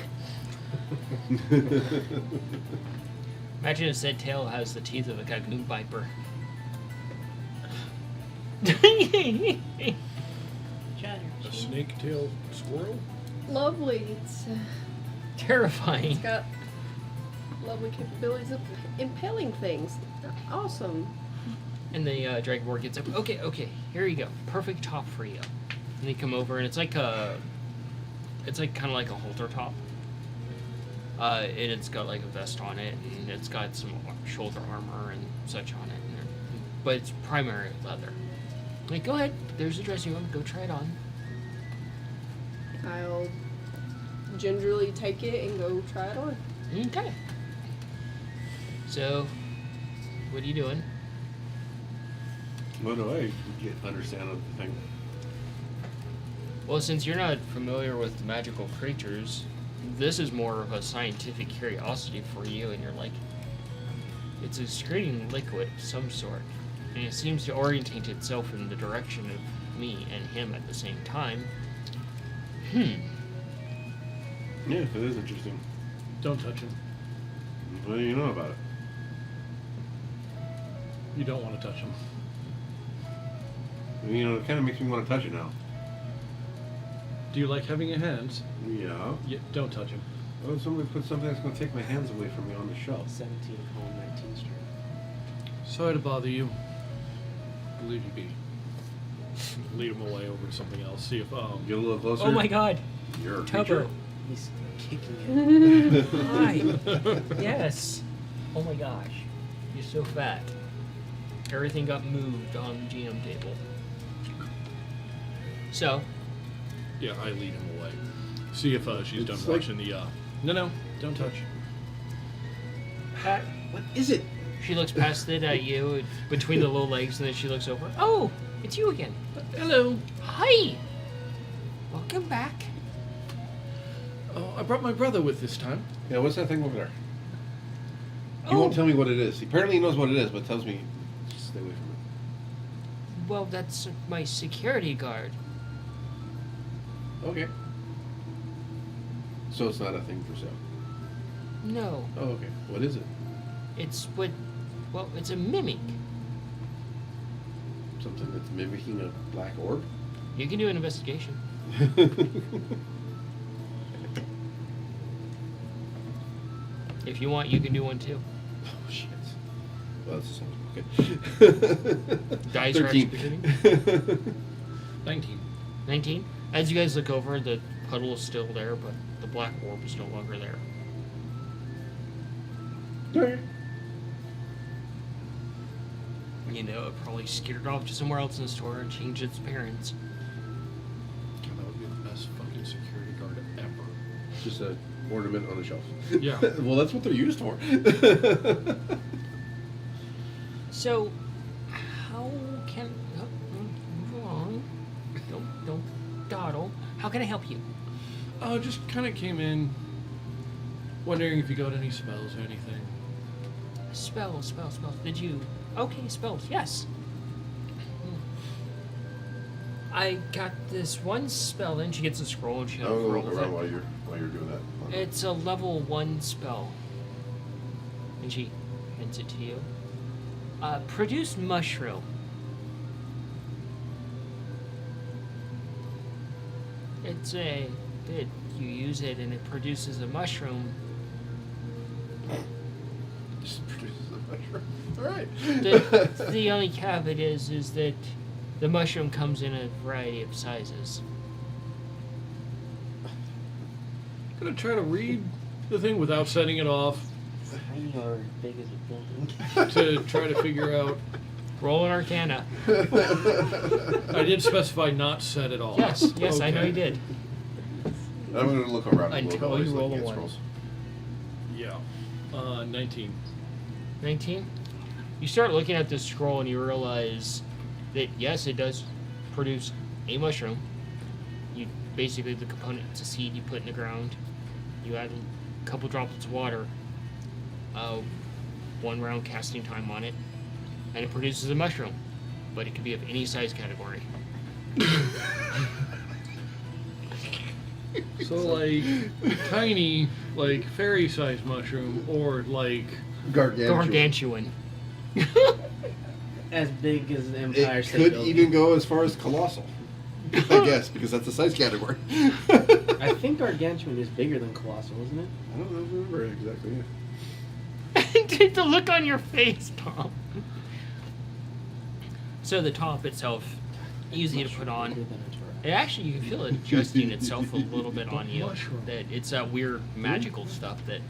Imagine if said tail has the teeth of a Gagoon viper. A snake-tailed squirrel? Lovely. It's Terrifying. got lovely capabilities of impaling things. Awesome. And the Dragonborn gets up. Okay, here you go. Perfect top for you. And they come over, and it's like kind of like a halter top. And it's got like a vest on it, and it's got some shoulder armor and such on it. But it's primary leather. Like, go ahead. There's a dressing room. Go try it on. I'll gingerly take it and go try it on. Okay. So, what are you doing? What do I understand of the thing? Well, since you're not familiar with magical creatures, this is more of a scientific curiosity for you, and you're like, it's a secreting liquid of some sort, and it seems to orientate itself in the direction of me and him at the same time. Yeah, it is interesting. Don't touch him. What do you know about it? You don't want to touch him. You know, it kind of makes me want to touch it now. Do you like having your hands? Yeah. Yeah, don't touch him. Oh, somebody put something that's going to take my hands away from me on the shelf. 17 home, 19 straight. Sorry to bother you. Leave you be. Lead him away over to something else. See if Get a little closer. Oh my god! You're a Tubber! creature. He's kicking it. Hi! Yes! Oh my gosh. You're so fat. Everything got moved on the GM table. So, yeah, I lead him away. See if she's done It's like- watching the. No, don't touch. Pat, What is it? she looks past it at you between the low legs, and then she looks over. Oh, it's you again. Hello. Hi! Welcome back. Oh, I brought my brother with this time. Yeah, what's that thing over there? He Oh. won't tell me what it is. Apparently he knows what it is, but tells me just stay away from it. Well, that's my security guard. Okay. So it's not a thing for sale. No, Oh, okay. What is it? it's what. Well, it's a mimic. Something that's mimicking a black orb? You can do an investigation. If you want, you can do one too. Oh, shit. Well, that's okay. Dice are 13. actually 19. 19. As you guys look over, the puddle is still there, but the black orb is no longer there. Okay. You know, it probably skidded off to somewhere else in the store and changed its appearance. God, that would be the best fucking security guard ever. Just a ornament on a shelf. Yeah. Well, that's what they're used for. So, how can move along? Don't dawdle. How can I help you? Just kind of came in, wondering if you got any spells or anything. Spells. Did you? Okay, spells. Yes. I got this one spell. Then she gets a scroll and she I'm goes gonna roll look with around it. while you're doing that. It's a level 1 spell. And she hands it to you. Produce mushroom. It's you use it and it produces a mushroom. Just produces a mushroom. All right. The only caveat is that the mushroom comes in a variety of sizes. Gonna try to read the thing without setting it off Tiny or big as a building. to try to figure out. Roll an Arcana. I did specify not set it off. Yes, I know Okay. you did. I'm gonna look around a little Until bit while you he's roll looking a at one. scrolls. Yeah. 19. 19. You start looking at this scroll and you realize that yes, it does produce a mushroom. You basically the component, it's a seed you put in the ground. You add a couple droplets of water, 1 round casting time on it, and it produces a mushroom. But it can be of any size category. So like tiny, like fairy-sized mushroom, or like Gargantuan. Gargantuan. As big as the Empire It State could Building. even go as far as colossal. I guess, because that's the size category. I think Gargantuan is bigger than Colossal, isn't it? I don't remember exactly. The look on your face, Tom. So the top itself, easy to put Bigger on. than a giraffe. It actually, you can feel it adjusting itself a little bit on you. Mushroom. That it's that weird magical stuff that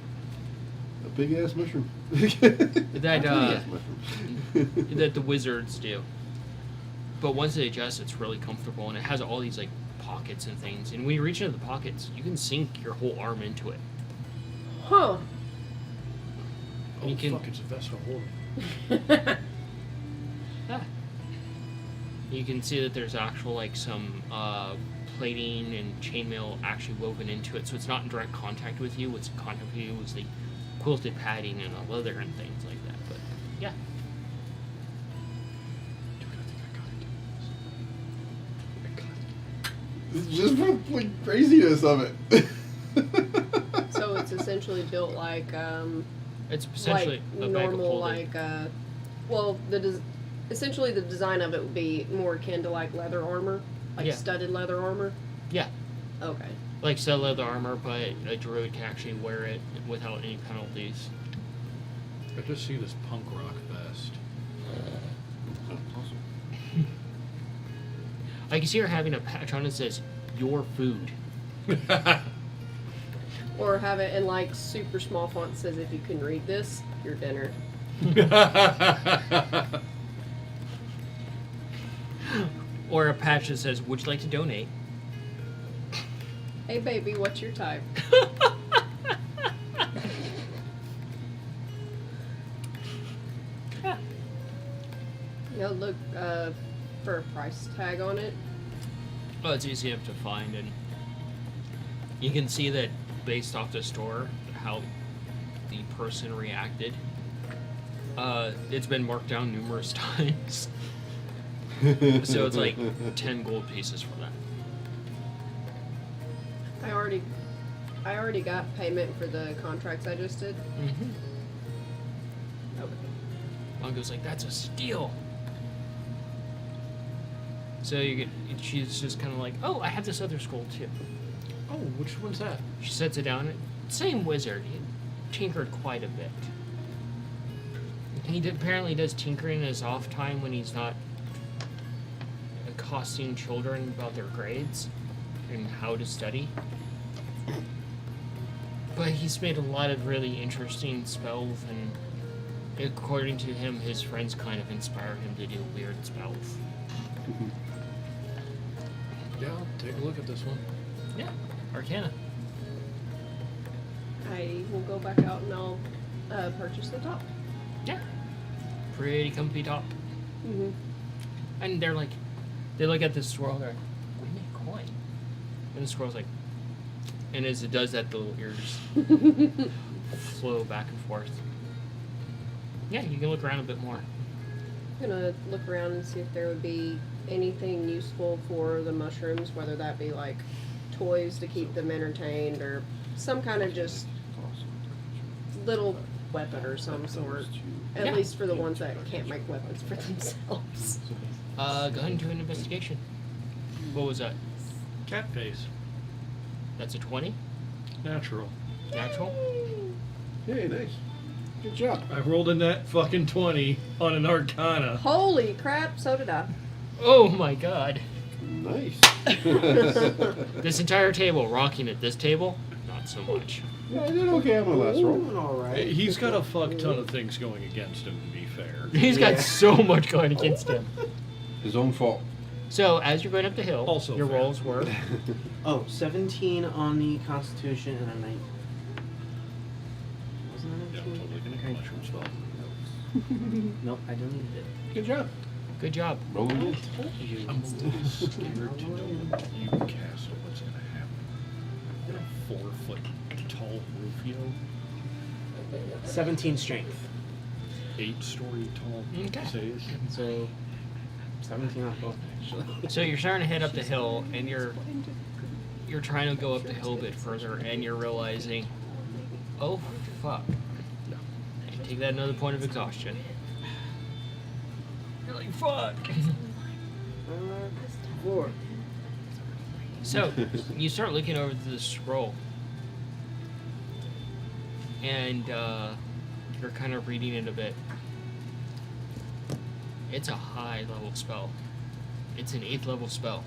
A big ass mushroom. that mushroom. that the wizards do. But once it adjusts, it's really comfortable, and it has all these like pockets and things. And when you reach into the pockets, you can sink your whole arm into it. Huh. oh You can- fuck, it's a vest of holding. Ah. You can see that there's actual like some plating and chainmail actually woven into it, so it's not in direct contact with you. What's in contact with you is the quilted padding and the leather and things like that. But yeah, Dude, I think I got it. It's just from like craziness of it. So it's essentially built like it's essentially a bag of normal, holding. like well, essentially the design of it would be more akin to like leather armor, like Yeah. studded leather armor. Yeah, Okay. like said leather armor, but a druid can actually wear it without any penalties. I just see this punk rock vest. I can see her having a patch on it that says "Your food." Or have it in like super small font that says if you can read this, your dinner. Or a patch that says, "Would you like to donate?" Hey baby, what's your type? Yeah. You'll look for a price tag on it. Well, it's easy enough to find, and you can see that based off the store, how the person reacted. It's been marked down numerous times. So it's like 10 gold pieces for that. I already got payment for the contracts I just did. Mm-hmm. Okay. Mongo's like, that's a steal. So she's just kind of like, oh, I have this other scroll too. Oh, which one's that? She sets it down. Same wizard. He tinkered quite a bit. He apparently does tinkering in his off time when he's not accosting children about their grades and how to study. But he's made a lot of really interesting spells, and according to him, his friends kind of inspire him to do weird spells. Yeah, I'll take a look at this one. Yeah, Arcana. I will go back out and I'll purchase the top. Yeah. Pretty comfy top. Mm-hmm. And they're like, they look at this swirl, they're like, we make coin. And the swirl's like, and as it does that, the little ears flow back and forth. Yeah, you can look around a bit more. I'm gonna look around and see if there would be anything useful for the mushrooms, whether that be like toys to keep them entertained or some kind of just little weapon or some sort. At Yeah. least for the ones that can't make weapons for themselves. Go ahead and do an investigation. What was that? Cat face. That's a 20? Natural. Natural? Hey, nice. Good job. I rolled a net fucking 20 on an Arcana. Holy crap, so did I. Oh my god. Nice. This entire table, rocking at this table, not so much. Yeah, I did okay on my last roll. Doing all right. He's got a fuck ton of things going against him, to be fair. He's got so much going against him. His own fault. So, as you're going up the hill, Also your fair. rolls were. Oh, 17 on the Constitution and a 9. Wasn't Yeah, that I'm a 19? totally gonna mushroom spell. Nope, I deleted it. Good job. Good job. Rolling good. I'm a little scared to know when you castle what's gonna happen. A 4-foot tall Rufio, 17 strength. 8-story tall Okay. Sais. So, 17 on both, actually. So you're starting to head up the hill, and you're trying to go up the hill a bit further, and you're realizing, oh fuck. And take that another point of exhaustion. You're like, fuck. 4. So you start looking over the scroll, and you're kind of reading it a bit. It's a high level spell. It's an 8th level spell.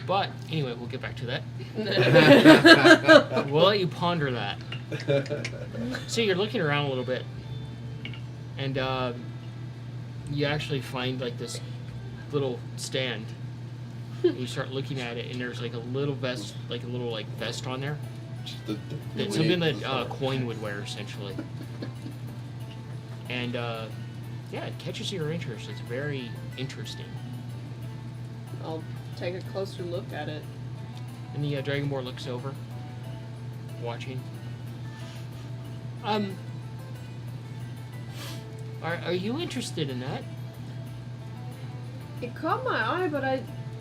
But anyway, we'll get back to that. We'll let you ponder that. So you're looking around a little bit, and you actually find like this little stand. And you start looking at it, and there's like a little vest, like a little like vest on there. Just the It's something that Coin would wear essentially. And yeah, it catches your interest. It's very interesting. I'll take a closer look at it. And the Dragonborn looks over, watching. Are you interested in that? It caught my eye, but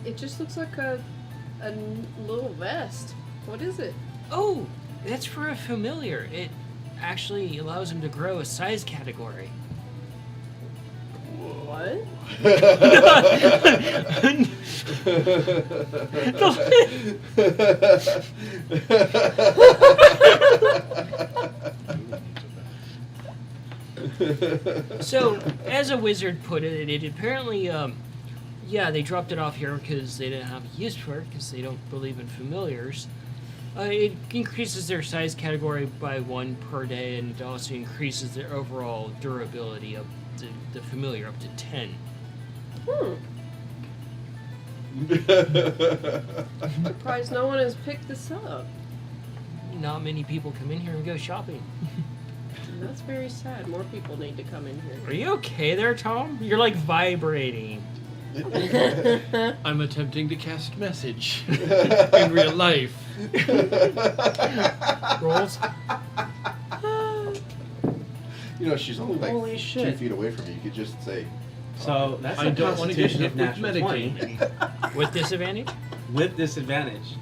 it just looks like a little vest. What is it? Oh, that's for a familiar. It actually allows him to grow a size category. What? So, as a wizard put it, it apparently, yeah, they dropped it off here because they didn't have a use for it because they don't believe in familiars. It increases their size category by 1 per day, and it also increases their overall durability of the familiar up to 10. Surprised no one has picked this up. Not many people come in here and go shopping. That's very sad. More people need to come in Are you okay there, Tom? You're like vibrating. here. I'm attempting to cast message in real life. Rolls. You know, she's only like Holy 2 shit. feet away from you. You could just say, So, that's I a don't want to get Constitution hit of with natural 20 metagame. With disadvantage? with disadvantage.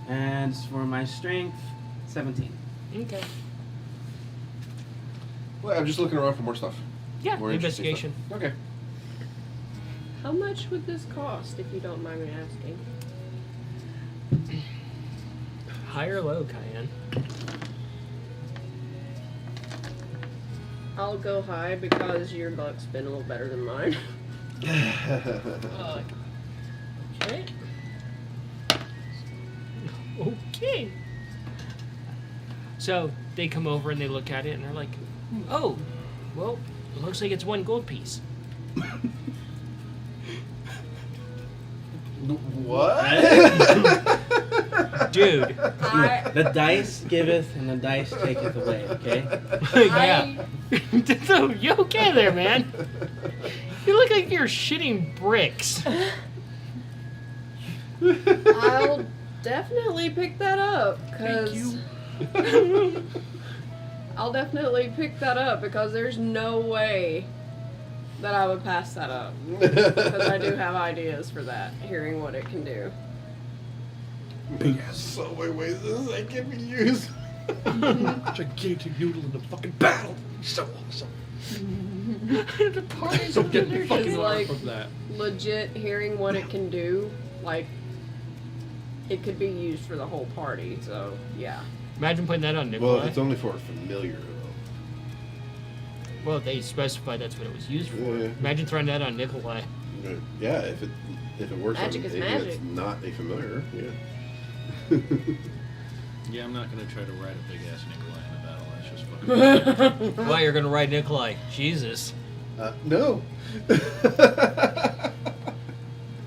And for my strength, 17. Okay. well, I'm just looking around for more stuff. Yeah, More interesting investigation. stuff. Okay. How much would this cost, if you don't mind me asking? High or low, Cayenne? I'll go high because your luck's been a little better than mine. Okay. Okay. So they come over and they look at it and they're like, "Oh, well, it looks like it's 1 gold piece." What? Dude. The dice giveth and the dice taketh away, okay? Yeah. So, you okay there, man? You look like you're shitting bricks. I'll definitely pick that up, because I'll definitely pick that up because there's no way that I would pass that up. Because I do have ideas for that, hearing what it can do. Big ass subway ways that can be used. Gigantic noodle in the fucking battle. So awesome. The party's So get the fucking It's arm like- from that. Legit hearing what it can do, like, it could be used for the whole party, so, yeah. Imagine putting that on Well, Nikolai. if it's only for a familiar, though. Well, they specified that's what it was used for. Yeah. Imagine throwing that on Nikolai. Yeah, if it works Magic on is anything magic. that's not a familiar, yeah. Yeah, I'm not gonna try to ride a big ass Nikolai in a battle. That's just fucking. Why you're gonna ride Nikolai? Jesus. No.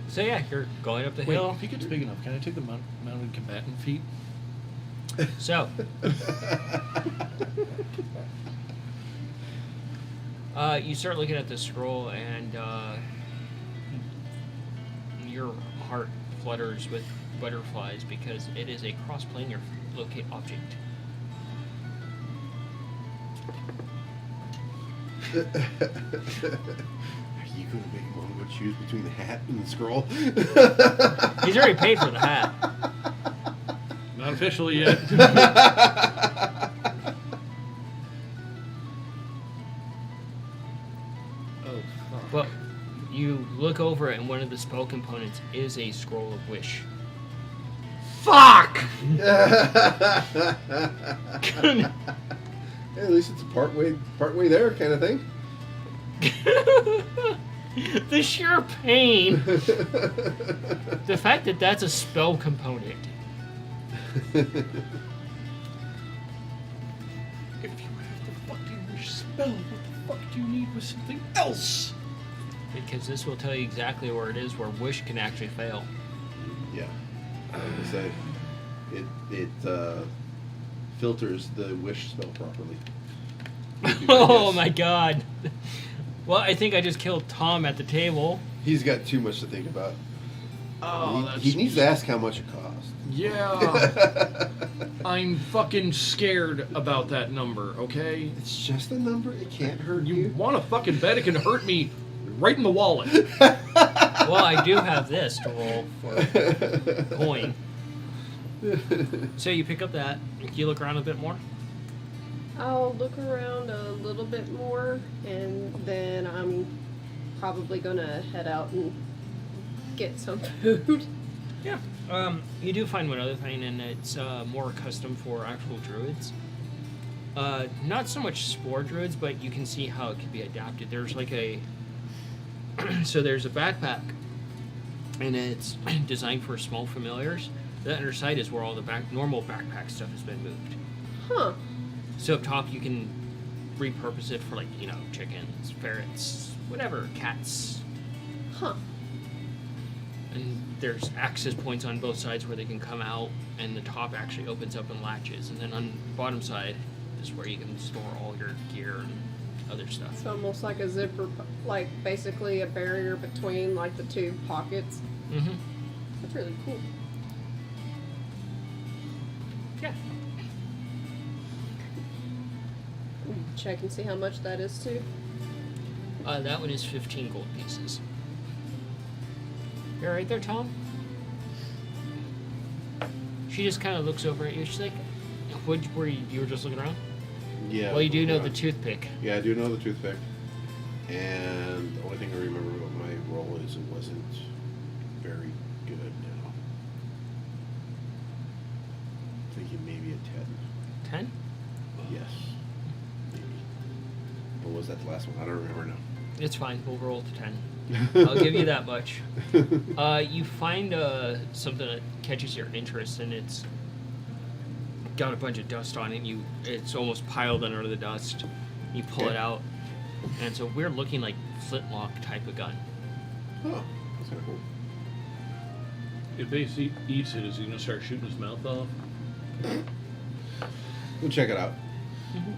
So yeah, you're going up the Wait, hill. if he gets big enough, can I take the mounted combatant feat? So. You start looking at the scroll, and your heart flutters with butterflies because it is a cross-planar locate object. Are you going to make Mom go choose between the hat and the scroll? He's already paid for the hat. Not officially yet. Oh, fuck. Well, you look over it, and one of the spell components is a scroll of wish. Fuck! At least it's a part way there kind of thing. The sheer pain. The fact that that's a spell component. If you have the fucking wish spell, what the fuck do you need with something else? Because this will tell you exactly where it is where wish can actually fail. Yeah. Like I said, it filters the wish spell properly. Oh Yes. my god. Well, I think I just killed Tom at the table. He's got too much to think about. Oh, He needs to ask how much it costs. Yeah. I'm fucking scared about that number, okay? It's just a number. It can't hurt You you. want to fucking bet it can hurt me right in the wallet. Well, I do have this to roll for coin. So you pick up that. You look around a bit more. I'll look around a little bit more, and then I'm probably gonna head out and get some food. Yeah. You do find one other thing, and it's more custom for actual druids. Not so much spore druids, but you can see how it can be adapted. There's like a so there's a backpack, and it's designed for small familiars. The underside is where all the normal backpack stuff has been moved. Huh. So up top you can repurpose it for, like, you know, chickens, ferrets, whatever, cats. Huh. And there's access points on both sides where they can come out, and the top actually opens up and latches. And then on the bottom side is where you can store all your gear and other stuff. It's almost like a zipper, like basically a barrier between like the two pockets. Mm-hmm. That's really cool. Yeah. Check and see how much that is too. That one is 15 gold pieces. You're right there, Tom? She just kind of looks over at you. She's like, "What? Were you were just looking around?" Yeah. Well, you do know yeah. the toothpick. Yeah, I do know the toothpick. And the only thing I remember what my roll is, it wasn't very good now. Thinking maybe a 10. 10? Yes. Maybe. Or was that the last one? I don't remember now. It's fine. We'll roll to 10. I'll give you that much. You find something that catches your interest, and it's got a bunch of dust on it. It's almost piled under the dust. You pull it out, and it's a weird looking, like, flintlock type of gun. Oh, that's kind of cool. If Base eats it, is he gonna start shooting his mouth off? We'll check it out. Mhm.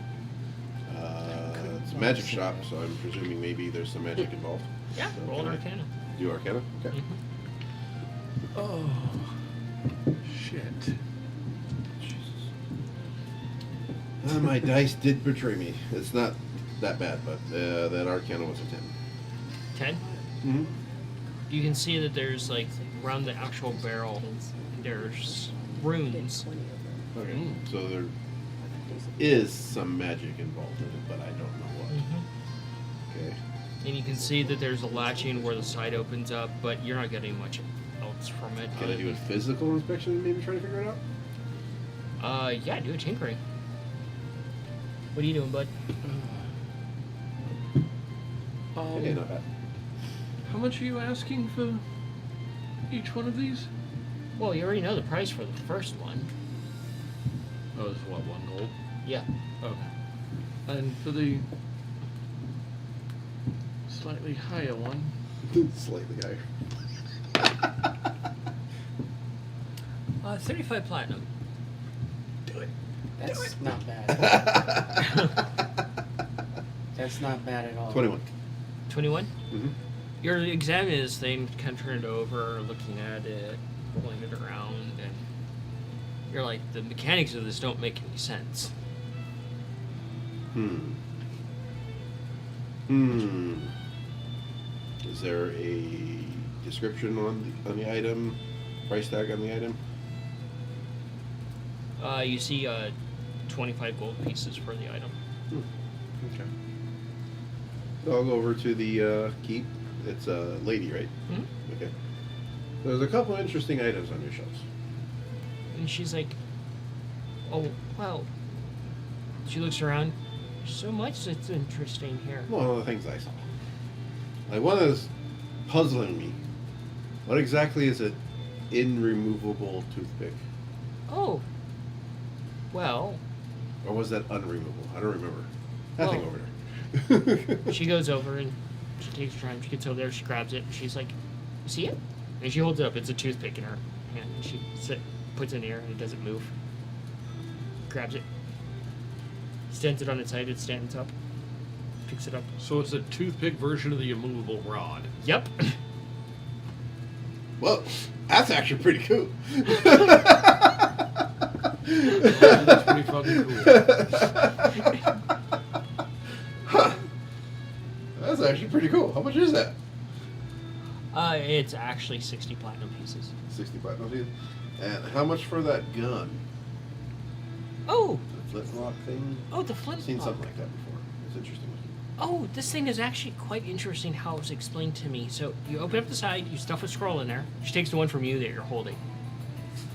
It's a magic shop, so I'm presuming maybe there's some magic involved. Yeah, So roll an can I Arcana. Do Arcana? Okay. Mhm. Oh, shit. Jesus. My dice did betray me. It's not that bad, but that Arcana was a 10. 10. Mm-hmm. You can see that there's like around the actual barrel, there's runes. Okay. So there is some magic involved in it, but I don't know what. Okay. And you can see that there's a latching where the side opens up, but you're not getting much else from it. Can I do a physical inspection and maybe try to figure it out? Yeah, do a tinkering. What are you doing, bud? Okay, not bad. How much are you asking for each one of these? Well, you already know the price for the first one. Oh, it's what, 1 gold? Yeah. Okay. And for the slightly higher one, Slightly higher. 35 platinum. Do it. That's not bad. That's not bad at all. 21. 21? Mm-hmm. You're examining this thing, kind of turn it over, looking at it, rolling it around, and you're like, the mechanics of this don't make any sense. Is there a description on the item? Price tag on the item? You see 25 gold pieces for the item. Okay. So I'll go over to the keep. It's a lady, right? Mm-hmm. Okay. There's a couple interesting items on your shelves. And she's like, oh, well. She looks around. There's so much that's interesting here. One of the things I saw. Like, one is puzzling me. What exactly is an irremovable toothpick? Oh. Well, Or was that unremovable? I don't remember. That thing Well- over there. she goes over and she takes her time. She gets over there, she grabs it, and she's like, you see it? And she holds it up. It's a toothpick in her hand. And she puts it in the air, and it doesn't move. Grabs it. Stands it on its side. It stands up. Picks it up. so it's a toothpick version of the immovable rod. Yep. Well, that's actually pretty cool. That's pretty fucking cool. That's actually pretty cool. How much is that? It's actually 60 platinum pieces. 65. And how much for that gun? Oh! The flintlock thing? Oh, the I've flint. seen something like that before. It's interesting looking. Oh, this thing is actually quite interesting how it was explained to me. So you open up the side, you stuff a scroll in there. She takes the one from you that you're holding.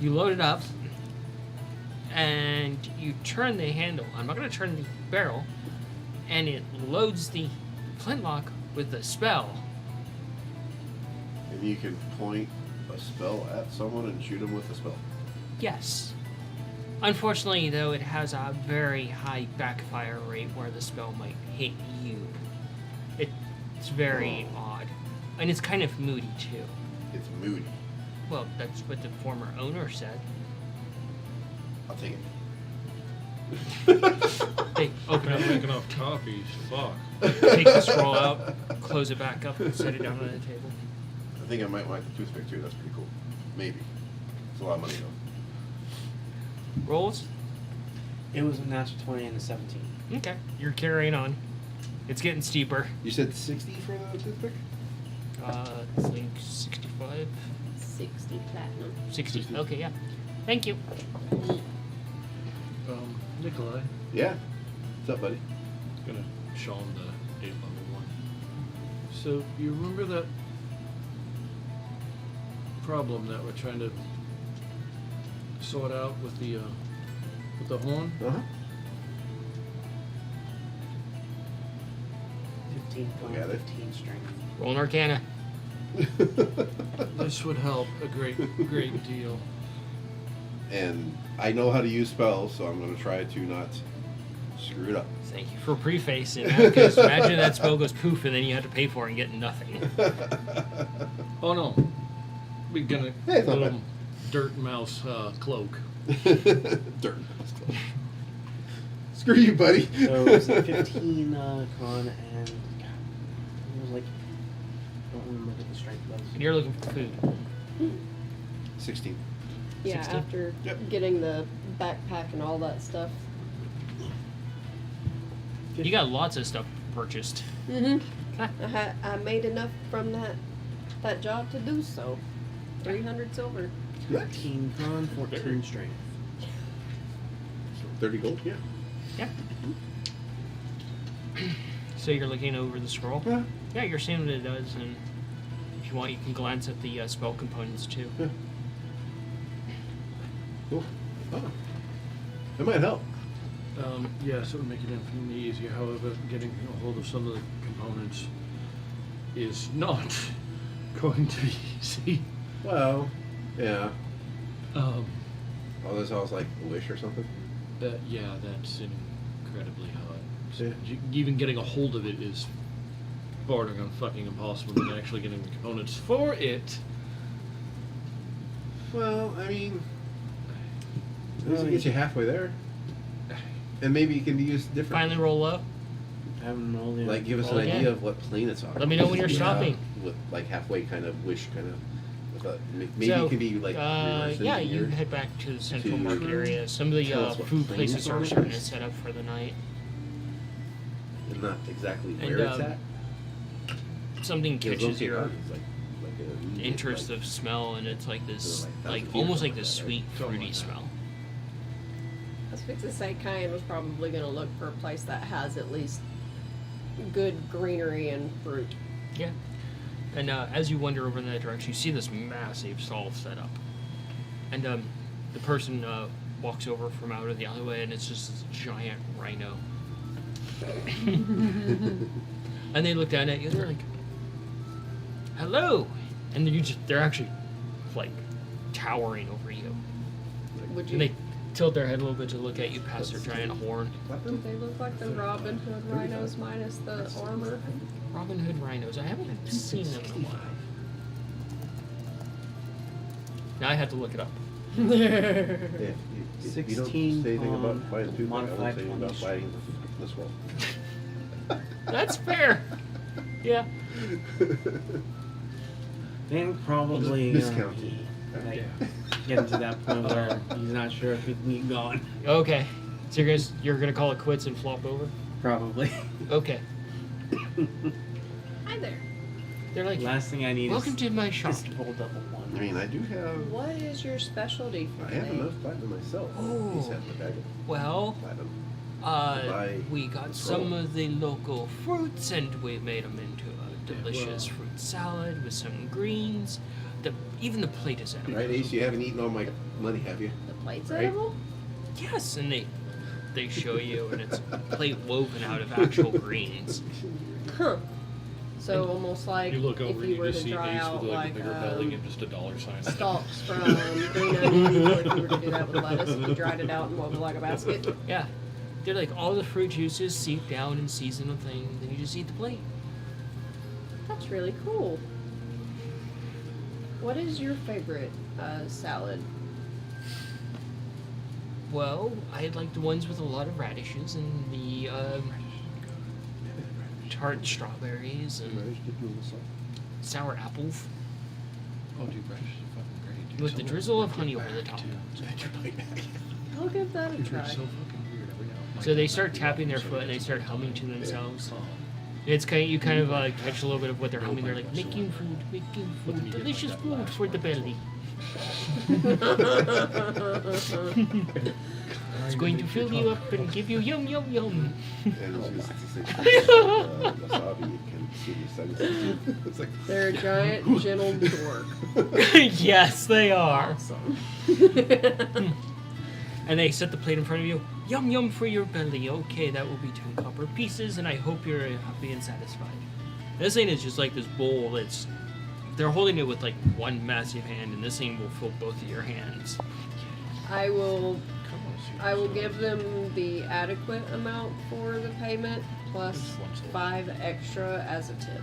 You load it up, and you turn the handle. I'm not going to turn the barrel, and it loads the flintlock with the spell. And you can point a spell at someone and shoot them with a spell. Yes. Unfortunately, though, it has a very high backfire rate where the spell might hit you. It's very odd. And it's kind of moody, too. It's moody. Well, that's what the former owner said. I'll take it. They open I'm up, making enough copies. Fuck. take the scroll out, close it back up, and set it down on the table. I think I might want the toothpick too. That's pretty cool. Maybe. It's a lot of money though. Rolls? It was a natural 20 and a 17. Okay. You're carrying on. It's getting steeper. You said 60 for the toothpick? It's like 65, 60 platinum. 60. Okay, yeah. Thank you. Nikolai, Yeah. What's up, buddy? gonna show him the 8 level one. So you remember that problem that we're trying to sort out with the horn? Uh-huh. 15 Look at it. 15 strength. Roll an Arcana. This would help a great deal. And I know how to use spells, so I'm going to try to not screw it up. Thank you for prefacing that, because imagine that spell goes poof and then you have to pay for it and get nothing. Oh no, we're gonna Hey, it's not little bad. dirt mouse cloak. Dirt. Screw you, buddy. So it was a 15 con and God, it was like, I don't remember what the strength was. And you're looking for food. 16. Yeah, 16? after Yep. getting the backpack and all that stuff. You got lots of stuff purchased. I made enough from that job to do so. 300 silver. 13 con, 14 strength. 30 gold, yeah. Yeah. So you're looking over the scroll? Yeah. Yeah, you're seeing what it does, and if you want, you can glance at the spell components too. Yeah. Cool. Oh. That might help. Yes, it would make it infinitely easier. However, getting a hold of some of the components is not going to be easy. Well, yeah. Um, Oh, this all like a wish or something? yeah, that's incredibly hard. So Yeah. even getting a hold of it is bordering on fucking impossible, than actually getting the components for it. Well, I mean, Well, this will get you halfway there. And maybe it can be used differently. Finally roll low. I haven't rolled yet. Like, give us an Roll again. idea of what plane it's on. Let me know when you're Yeah. stopping. With like halfway kind of wish kind of. Maybe So, it could be like. reverse yeah, you engineered. head back to the central to market area. Some of the tell us what food plane places it's are on. starting to set up for the night. And not exactly And, where it's at. Something Because catches those your are like a interest like, of smell, and it's like this, Like, like that's almost beautiful like this like that, sweet, Something fruity like that. smell. I was fixing to say Kyan was probably going to look for a place that has at least good greenery and fruit. Yeah. And as you wander over in that direction, you see this massive stall set up. And the person walks over from out of the alleyway, and it's just this giant rhino. And they look down at you. They're like, "Hello!" And they're actually like towering over you. Would And you? they tilt their head a little bit to look at you past their giant horn. Do they look like the Robin Hood rhinos minus the armor? Robin Hood rhinos. I haven't seen them in a while. Now I have to look it up. Yeah, if you don't 16 say anything on about fighting too, I won't modified say anything about 20. fighting this world. That's fair. Yeah. I think probably Discounted. like, getting to that point where he's not sure if he can keep going. Okay. So you're gonna call it quits and flop over? Probably. Okay. Hi there. They're like, Last thing I need welcome is to my shop. this double one. I mean, I do have. What is your specialty for I have today? enough platinum myself. Oh. He's had the bag of Well, platinum. Buy we got this some roll. of the local fruits, and we made them into a delicious well- fruit salad with some greens. Even the plate is edible. Right, Ace, you haven't eaten all my money, have you? The plate's Right. edible? Yes, and they show you, and it's a plate woven out of actual greens. Huh. So almost like You look over if and you you were just to see dry Ace out with like a like bigger belly and just a dollar sign. stalks from green onions, or if you were to do that with lettuce, if you dried it out and wove it like a basket. Yeah. They're like all the fruit juices seep down and season a thing, then you just eat the plate. That's really cool. What is your favorite salad? Well, I like the ones with a lot of radishes and the tart strawberries and sour apples Oh, dude, radish is fucking great, dude. with the Someone drizzle of get honey over back the top. I'll give that a Dude, you're try. so fucking weird. Every now and So they then, start like, tapping their so foot and they it's start like- humming to themselves. Oh. It's kind of catch a little bit of what they're humming. They're like making food, delicious food for the belly. It's going to fill you up and give you yum yum yum. And wasabi can give you sense. It's like They're a giant, gentle dork. Yes, they are. Awesome. And they set the plate in front of you. Yum yum for your belly. Okay, that will be 10 copper pieces, and I hope you're happy and satisfied. This thing is just like this bowl that's. They're holding it with like one massive hand, and this thing will fill both of your hands. I will Come on, see I will so- give them the adequate amount for the payment plus Just one soul. 5 extra as a tip.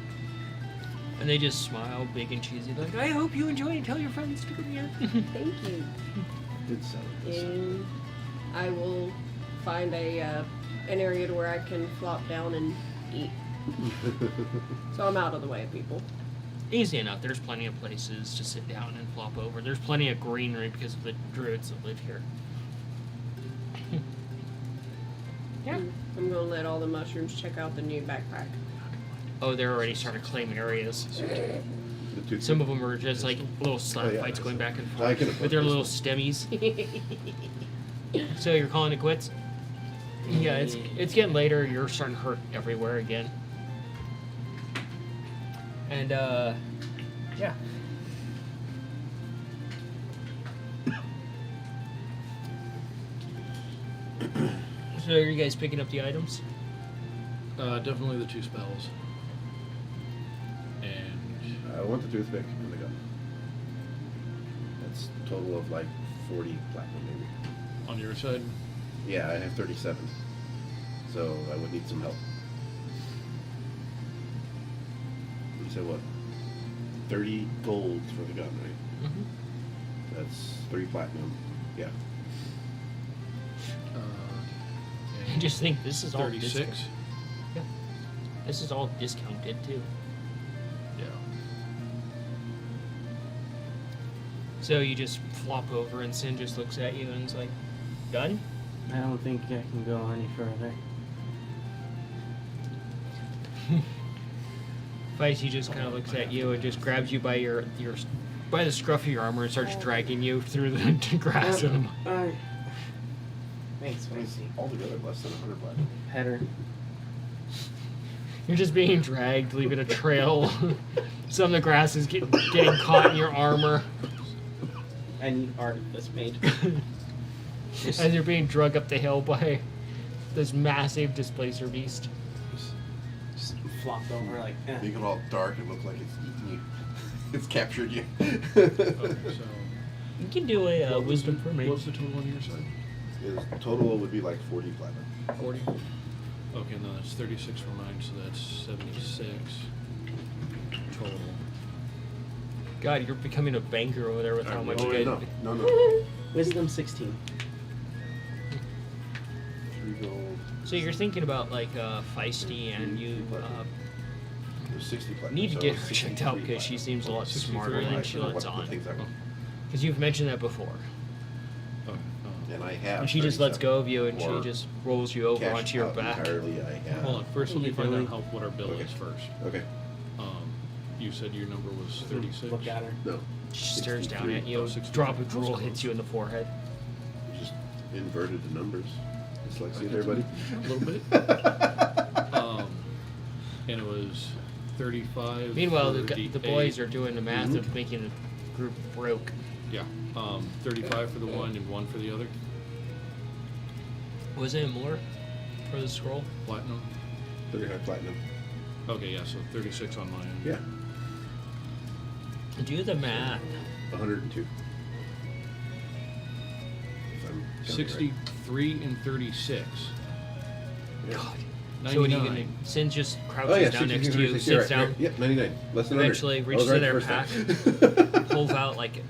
And they just smile big and cheesy, like, I hope you enjoy it. Tell your friends to come here. Thank you. good salad. Good salad. And I will find a an area to where I can flop down and eat. So I'm out of the way, people. Easy enough. There's plenty of places to sit down and flop over. There's plenty of greenery because of the druids that live here. Yeah. I'm gonna let all the mushrooms check out the new backpack. Oh, they're already starting to claim areas. The toothpick. Some of them are just like little slap Oh, yeah, fights that's going it. back and I forth can afford with their this little one. stemmies. So you're calling it quits? Yeah, it's getting later. You're starting to hurt everywhere again. And yeah. So are you guys picking up the items? Definitely the 2 spells. And I want the toothpick and the gun. That's a total of like 40 platinum, maybe. on your side, Yeah, I have 37. So I would need some help. You said what? 30 gold for the gun, right? Mm-hmm. That's 3 platinum. Yeah. I just think this is all 36. discounted. This is all discounted too. Yeah. So you just flop over and Sin just looks at you and is like, done? I don't think I can go any further. Feisty just kind of looks at you and just grabs you by your by the scruff of your armor and starts dragging you through the grass. And Thanks, Fancy. Altogether less than 100 platinum. Header. you're just being dragged, leaving a trail. Some of the grass is getting caught in your armor I need art of this made. as you're being dragged up the hill by this massive displacer beast. Just flopped over like, eh. Make it all dark and look like it's eating you. It's captured you. Okay, so You can do a what was wisdom the- for me. What's the total on your side? The total would be like 40 platinum. 40. Okay, no, that's 36 for mine, so that's 76 total. God, you're becoming a banker over there with how much Oh, good. no. Wisdom 16. 3 gold. So you're thinking about like Feisty, and you There's 60 platinum. need to so get her 63 checked out because she platinum. seems a lot 63. smarter I than don't she know lets what on. things I want. Because you've mentioned that before. Okay. And I have. And she just lets 37. go of you and she Or just rolls you over cashed onto your out back. Entirely, I have. Hold on. First, let me You find doing? out what our bill Okay. is first. Okay. You said your number was 36. Look at her. No. She stares down 63. at you. Oh, 63. Drop of drool hits you in the forehead. Just inverted the numbers. Dyslexia Okay. there, buddy. A little bit. And it was 35. Meanwhile, for the boys are doing the math Mhm. of making the group broke. Yeah. 35 for the one and 1 for the other. Wasn't it more for the scroll? Platinum. 35 platinum. Okay, yeah, so 36 on mine. Yeah. Do the math. 102. If I'm counting right. 63 and 36. God. So what are you 99. gonna? Sin just crouches Oh yeah, down 60, next to you, 60, sits right, down, right. Yep, 99. Less than 100. Eventually I was reaches right in the their first time. pulls out like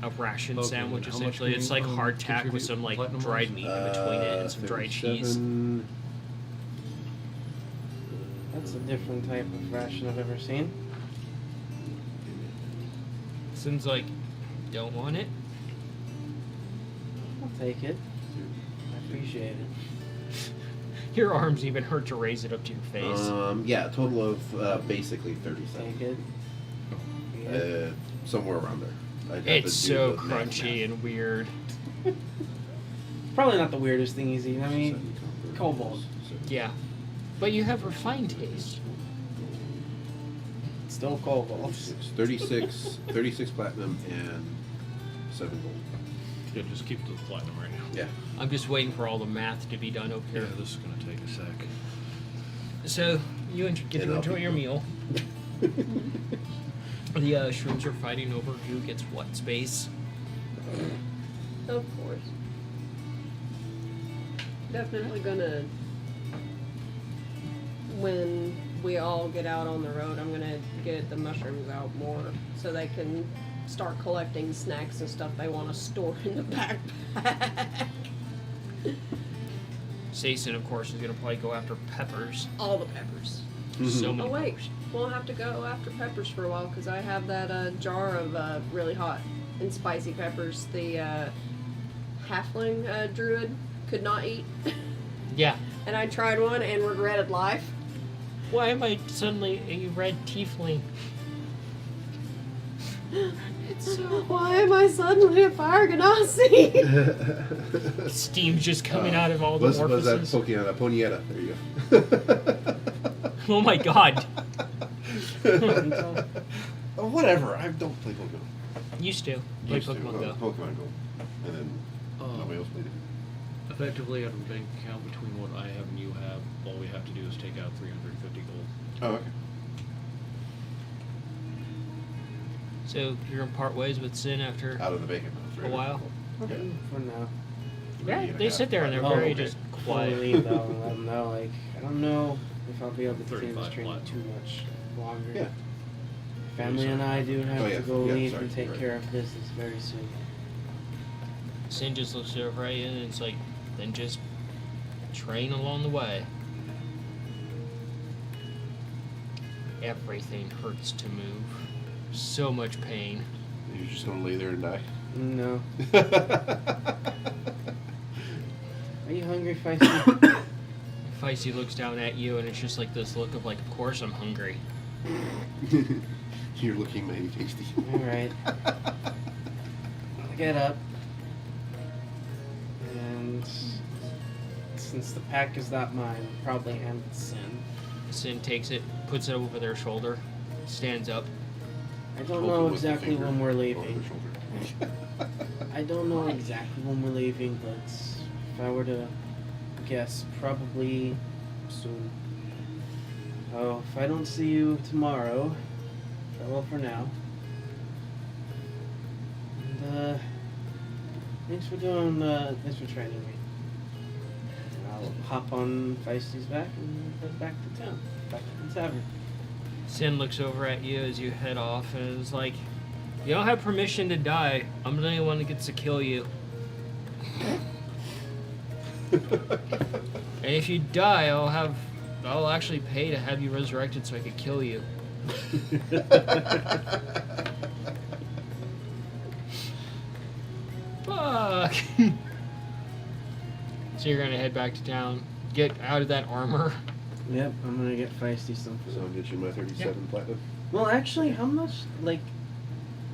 a ration Okay, sandwich. how much Essentially, can it's you, like hardtack with contribute some like platinum-wise? dried meat in between it and some dried cheese. 37. That's a different type of ration I've ever seen. Sin's like, don't want it. I'll take it. I appreciate it. Your arms even hurt to raise it up to your face. Yeah, a total of basically Take 37. it. Yeah. Somewhere around there. I'd have It's to do so the math. crunchy and weird. Probably not the weirdest thing he's eaten. I mean, 7 cobalt. Yeah. But you have refined taste. it's still cobalt. 36 platinum and 7 gold. Yeah, just keep the platinum right now. Yeah. I'm just waiting for all the math to be done over Yeah, here. this is going to take a sec. So, you get And to I'll enjoy be your broke. meal. The shrooms are fighting over who gets what space. Of course. Definitely gonna. When we all get out on the road, I'm gonna get the mushrooms out more so they can start collecting snacks and stuff they want to store in the backpack. Sason, of course, is going to probably go after peppers. All the peppers. So Oh many wait, peppers. we'll have to go after peppers for a while because I have that jar of really hot and spicy peppers. The halfling druid could not eat. Yeah. and I tried one and regretted life. Why am I suddenly a red tiefling? It's so Why am I suddenly a fire ganassi? steam's just coming out of all the was that orifices. Ponietta? There you go. Oh my god. Oh, whatever. I don't play Pokemon. Used to play Used to. Pokemon Oh, Go. Pokemon Go. And then nobody else played it. Effectively, out of the bank account between what I have and you have, all we have to do is take out 350 gold. Oh, okay. So you're gonna part ways with Sin after Out of the bank account. a while? Yeah. For now. Yeah, they sit there and they're Oh, very okay. just Before we quiet. leave, though, and let them know, like, I don't know if I'll be able to continue this 35 training flat. too much longer. Yeah. Family and I do have Oh, yeah. to go Yeah, leave sorry, and take you're right. care of business very soon. Sin just looks over at you and it's like, then just train along the way. Everything hurts to move. So much pain. You're just gonna lay there and die. No. Are you hungry, Feisty? Feisty looks down at you and it's just like this look of like, of course I'm hungry. You're looking mighty tasty. Alright. I'll get up. And since the pack is not mine, I'll probably hand it to Sin. Sin takes it, puts it over their shoulder, stands up. I don't Open know with the exactly finger when we're over leaving. the shoulder. I don't know exactly when we're leaving, but if I were to guess, probably soon. Oh, if I don't see you tomorrow, farewell for now. And, thanks for training me. And I'll hop on Feisty's back and head back to town, back to the tavern. Sin looks over at you as you head off and is like, you don't have permission to die. I'm the only one that gets to kill you. And if you die, I'll actually pay to have you resurrected so I could kill you. Fuck. So you're gonna head back to town, get out of that armor. Yep, I'm gonna get Feisty something. So I'll get you my 37 platinum. Well, actually, how much, like,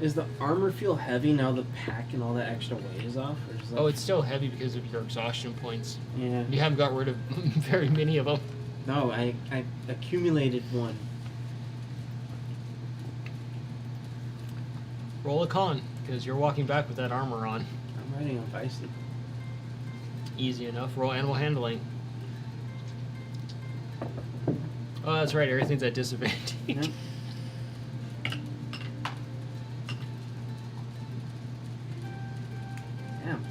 is the armor feel heavy now the pack and all that extra weight is off? Or is that... Oh, it's still heavy because of your exhaustion points. Yeah. You haven't got rid of very many of them. No, I accumulated one. Roll a con, because you're walking back with that armor on. I'm riding on Feisty. Easy enough. Roll animal handling. Oh, that's right. Everything's at disadvantage. Yep. Damn.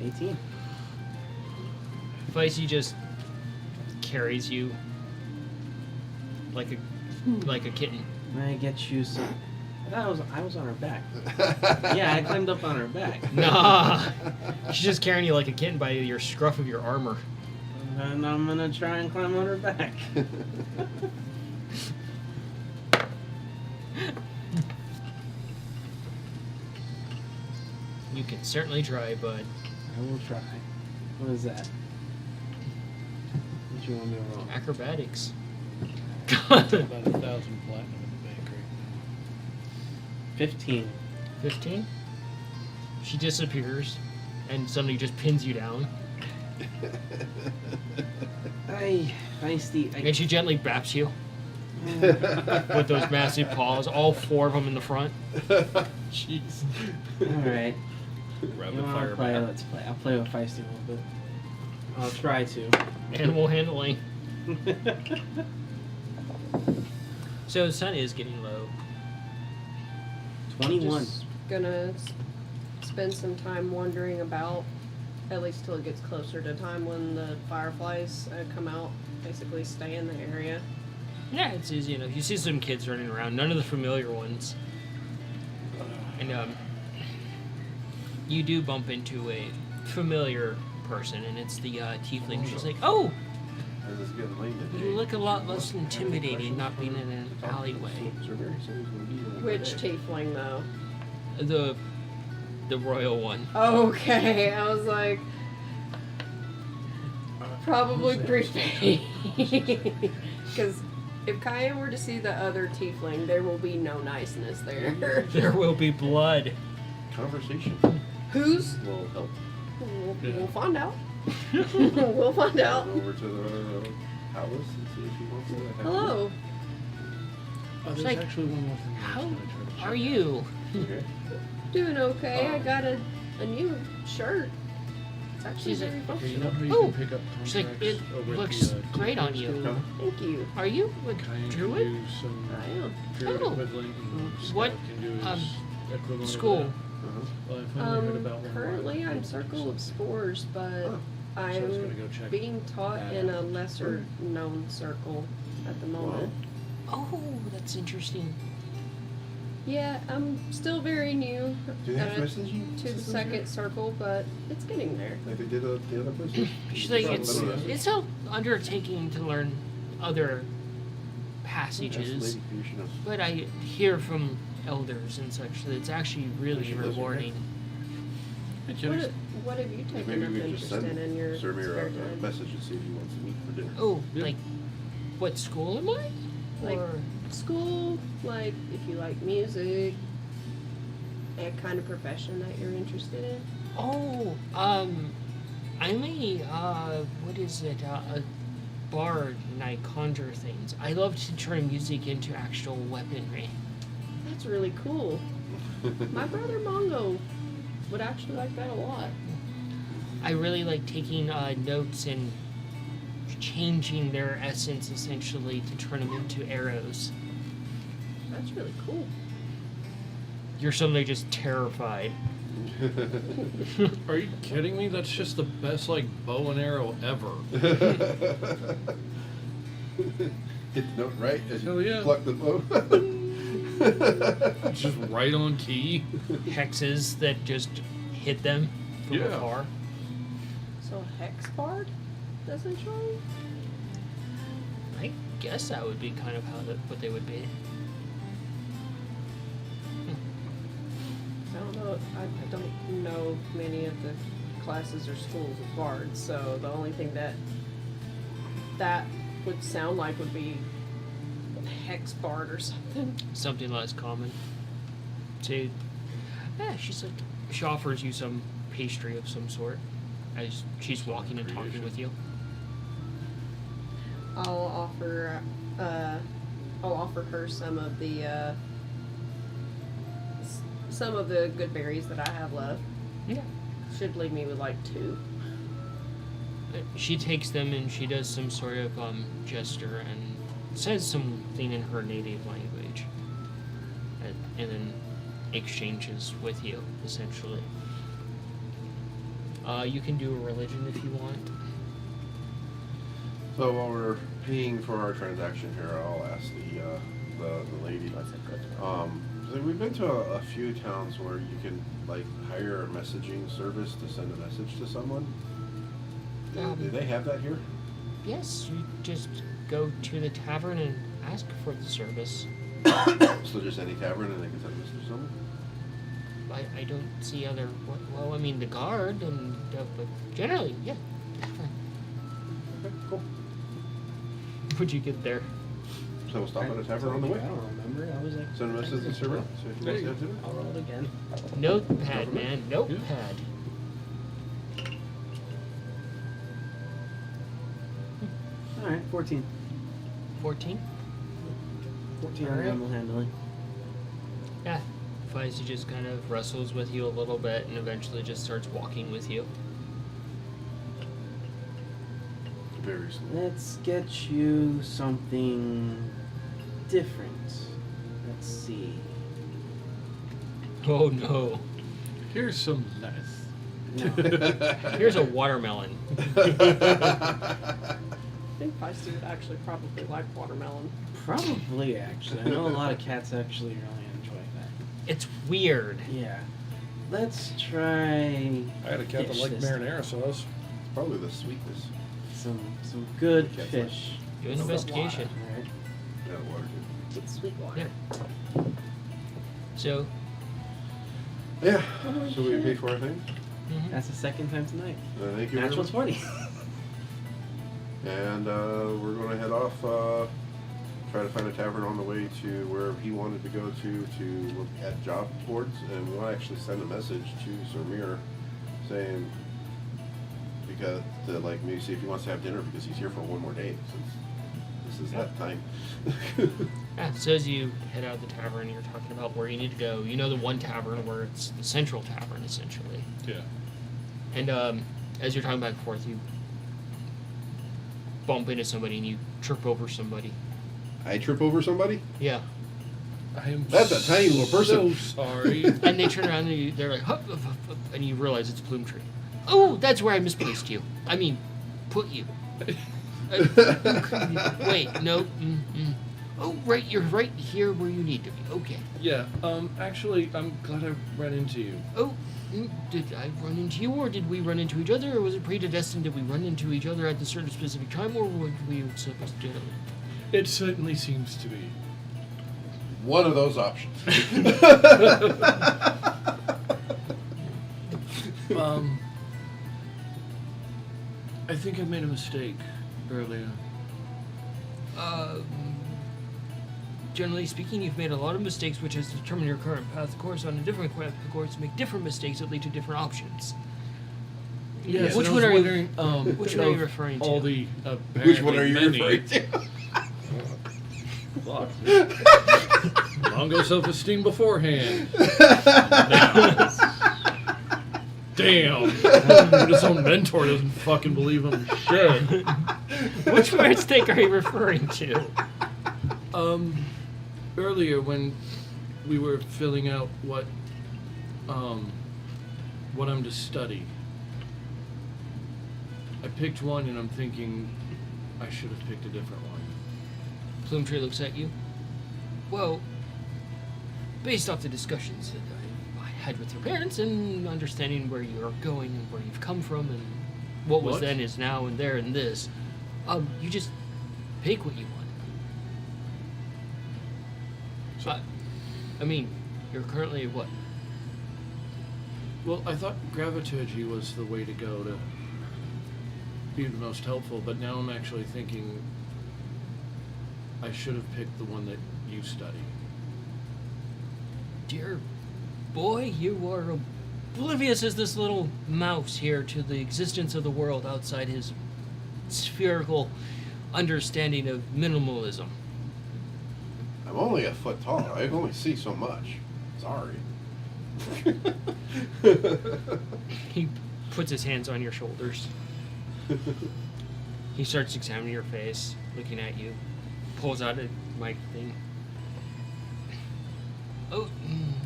18. Feisty just carries you like a kitten. I get you some. I was on her back. Yeah, I climbed up on her back. Nah. She's just carrying you like a kitten by your scruff of your armor. And I'm gonna try and climb on her back. You can certainly try, bud. I will try. What is that? What you want me to roll? Acrobatics. About 1,000 platinum in the bank right 15. 15. She disappears and suddenly just pins you down. Feisty. And she gently baps you with those massive paws, all four of them in the front. Jeez. Alright. Rapid You know, fire I'll play, back. let's play. I'll play with Feisty a little bit. I'll try to. Animal handling. So the sun is getting low. 21. Just gonna spend some time wandering about, at least till it gets closer to time when the fireflies come out. Basically, stay in the area. Yeah, it's easy enough. You see some kids running around, none of the familiar ones. And you do bump into a familiar person, and it's the tiefling. She's like, "Oh, you look a lot less intimidating not being in an alleyway." Which tiefling, though? The royal one. Okay, I was like, Probably briefly. Because if Cayenne were to see the other tiefling, there will be no niceness there. There will be blood. Conversation Who's? will help. We'll find out. We'll find out. Go over to the Alice and see if she wants to. have Hello. Oh, there's like, actually one more thing. I was How gonna try to check. are you? dinner. Okay. Doing okay. I got a new shirt. It's actually She's very Okay, you know functional. how you Oh, can pick up she's like, contracts it over at looks the, great on you. School? Thank you. Are you a Cayenne druid? can do some I am. druid Oh. equivalent, and Scout What, can do his equivalent of school? that. Uh-huh. Well, I finally heard about one. Currently I'm Circle of Spores, but Oh. So I was gonna I'm go check. being taught that in a out. lesser known circle at the moment. Oh, that's interesting. Yeah, I'm still very new Do they have to messaging the systems second here? circle, but it's getting there. Like they did at the other places? She's like, Probably it's better than it's an undertaking to learn other Ask passages, Lady Fusion. but I hear from elders and such that it's actually really She lives here. rewarding. Hey, What, kiddies. what have you taken Maybe up we can just interest send in your Sermir spare a time? message and see if he wants to meet for dinner. Oh, Yeah. like, what school am I? Like- Or School, like if you like music, a kind of profession that you're interested in. oh, I'm a what is it? A bard, and I conjure things. I love to turn music into actual weaponry. That's really cool. My brother Mongo would actually like that a lot. I really like taking notes and changing their essence essentially to turn them into arrows. That's really cool. You're suddenly just terrified. Are you kidding me? That's just the best like bow and arrow ever. Hit the note right as Hell you yeah. pluck the bow. It's just right on key. Hexes that just hit them from Yeah. afar. So Hex Bard, essentially? I guess that would be kind of what they would be. I don't know. I don't know many of the classes or schools of bards, so the only thing that would sound like would be Hex Bard or something. Something less common. So, yeah, she's like, she offers you some pastry of some sort as she's walking and talking with you. I'll offer her some of the good berries that I have left. Yeah. Should leave me with like 2. She takes them and she does some sort of gesture and says something in her native language, and then exchanges with you essentially. You can do a religion if you want. So while we're paying for our transaction here, I'll ask the lady. So we've been to a few towns where you can like hire a messaging service to send a message to someone. Do they have that here? Yes, you just go to the tavern and ask for the service. So just any tavern and they can send a message to someone? I don't see other. Well, I mean the guard and but generally, yeah. Tavern. Okay, cool. Would you get there? So we'll stop at a tavern on the way. I don't remember. I was like, Send a message to the server. See if he wants to have dinner. I'll roll it again. Notepad, Government? man. Notepad. All right, 14. 14. 14 All right. animal handling. Yeah. Faisy just kind of wrestles with you a little bit and eventually just starts walking with you. Very slow. Let's get you something different. Let's see. Oh no. Here's some lettuce. No. Here's a watermelon. I think Feisty would actually probably like watermelon. Probably, actually. I know a lot of cats actually really enjoy that. It's weird. Yeah. Let's try I had a cat that fish liked this marinara sauce. Probably the sweetness. some good Cats fish. Do an investigation. All right. Yeah, water too. It's sweet water. Yeah. So, Yeah. So we pay for our things. mhm. That's the second time tonight. Thank you very Natural much. 20. And we're going to head off, try to find a tavern on the way to where he wanted to go to look at job boards. And we'll actually send a message to Zormir saying, because to like maybe see if he wants to have dinner because he's here for one more day since this is that time. Yeah, so as you head out of the tavern, you're talking about where you need to go. You know the one tavern where it's the central tavern, essentially. Yeah. And as you're talking back and forth, you bump into somebody and you trip over somebody. I trip over somebody? Yeah. I am That's a tiny little person. So sorry. And they turn around and they're like, hup, hup, hup, hup, and you realize it's Plume Tree. Oh, that's where I misplaced you. I mean, put you. Wait, no. Oh, right, you're right here where you need to be. Okay. Yeah. Actually, I'm glad I ran into you. Oh, did I run into you, or did we run into each other, or was it predestined? Did we run into each other at a certain specific time, or were we supposed to? It certainly seems to be. One of those options. I think I made a mistake earlier. Generally speaking, you've made a lot of mistakes, which has determined your current path. Of course, on a different path, of course, make different mistakes that lead to different options. Yes, Which and I one was are you? wondering, Which one are you referring to? All the Which one are you apparently referring to? Fuck. Longo self-esteem beforehand. Now. Damn. His own mentor doesn't fucking believe him. Shit. Which mistake are you referring to? Earlier when we were filling out what I'm to study, I picked one and I'm thinking I should have picked a different one. Plume Tree looks at you. Well, based off the discussions that I had with your parents and understanding where you're going and where you've come from and what was What? then is now and there and this, you just pick what you want. I mean, you're currently what? Well, I thought Graviturgy was the way to go to be the most helpful, but now I'm actually thinking I should have picked the one that you study. Dear boy, you are oblivious as this little mouse here to the existence of the world outside his spherical understanding of minimalism. I'm only a foot tall. I can only see so much. Sorry. He puts his hands on your shoulders. He starts examining your face, looking at you, pulls out a mic thing. Oh,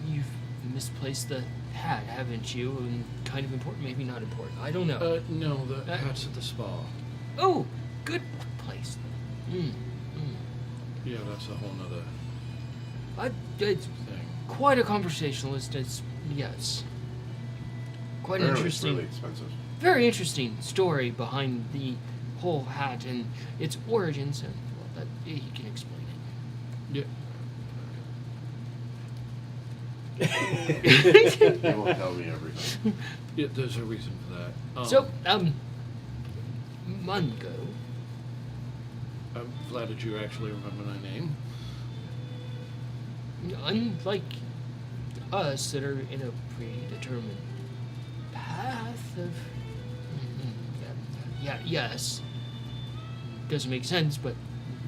you've misplaced the hat, haven't you? And kind of important, maybe not important. I don't know. No, the hat's at the spa. Oh, good place. Yeah, that's a whole nother It's thing. quite a conversationalist. It's yes, quite an Apparently interesting, It's really expensive. very interesting story behind the whole hat and its origins, and well, that he can explain it. Yeah. They won't tell me everything. Yeah, there's a reason for that. So, Mungo. I'm glad that you actually remember my name. Unlike us that are in a predetermined path of yes, doesn't make sense, but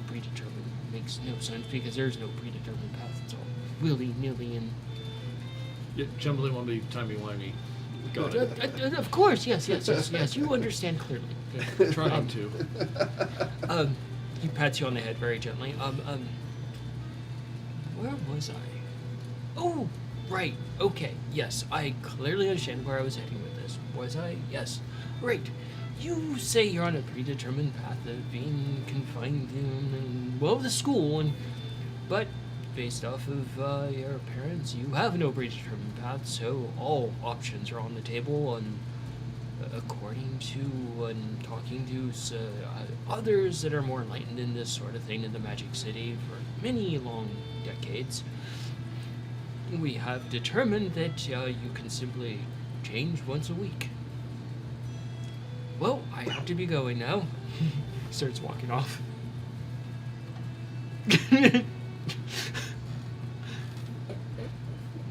predetermined makes no sense because there's no predetermined path. It's all willy-nilly and Yeah, Jumbly won't be timey-wimey. Got it. of course, yes, you understand clearly. Yeah, trying to. He pats you on the head very gently. Where was I? Oh, right. Okay. Yes, I clearly understand where I was heading with this. Was I? Yes. Right. You say you're on a predetermined path of being confined in, well, the school, but based off of your parents, you have no predetermined path, so all options are on the table, and according to talking to others that are more enlightened in this sort of thing in the Magic City for many long decades, we have determined that you can simply change once a week. Well, I have to be going now. Starts walking off.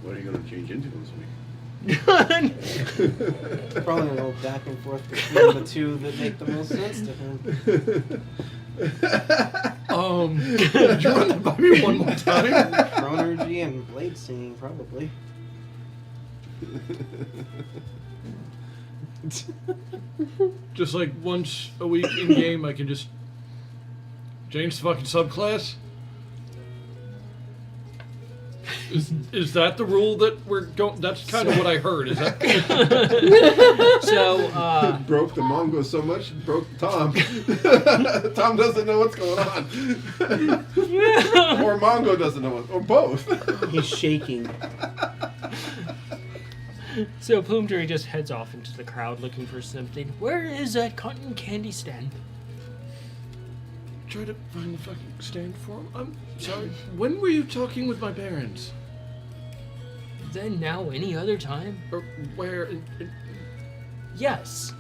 What are you going to change into this week? Probably go back and forth between the two that make the most sense to him. Could you run that by me one more time? Chronergy and blade singing, probably. Just like once a week in game, I can just change the fucking subclass. Is that the rule that we're going? That's kind of what I heard. Is that? So, Broke the Mongo so much, it broke Tom. Tom doesn't know what's going on. Or Mongo doesn't know what, or both. He's shaking. so Plumetree just heads off into the crowd looking for something. Where is that cotton candy stand? Try to find the fucking stand for him. I'm sorry. When were you talking with my parents? Then, now, any other time? Or where? Yes.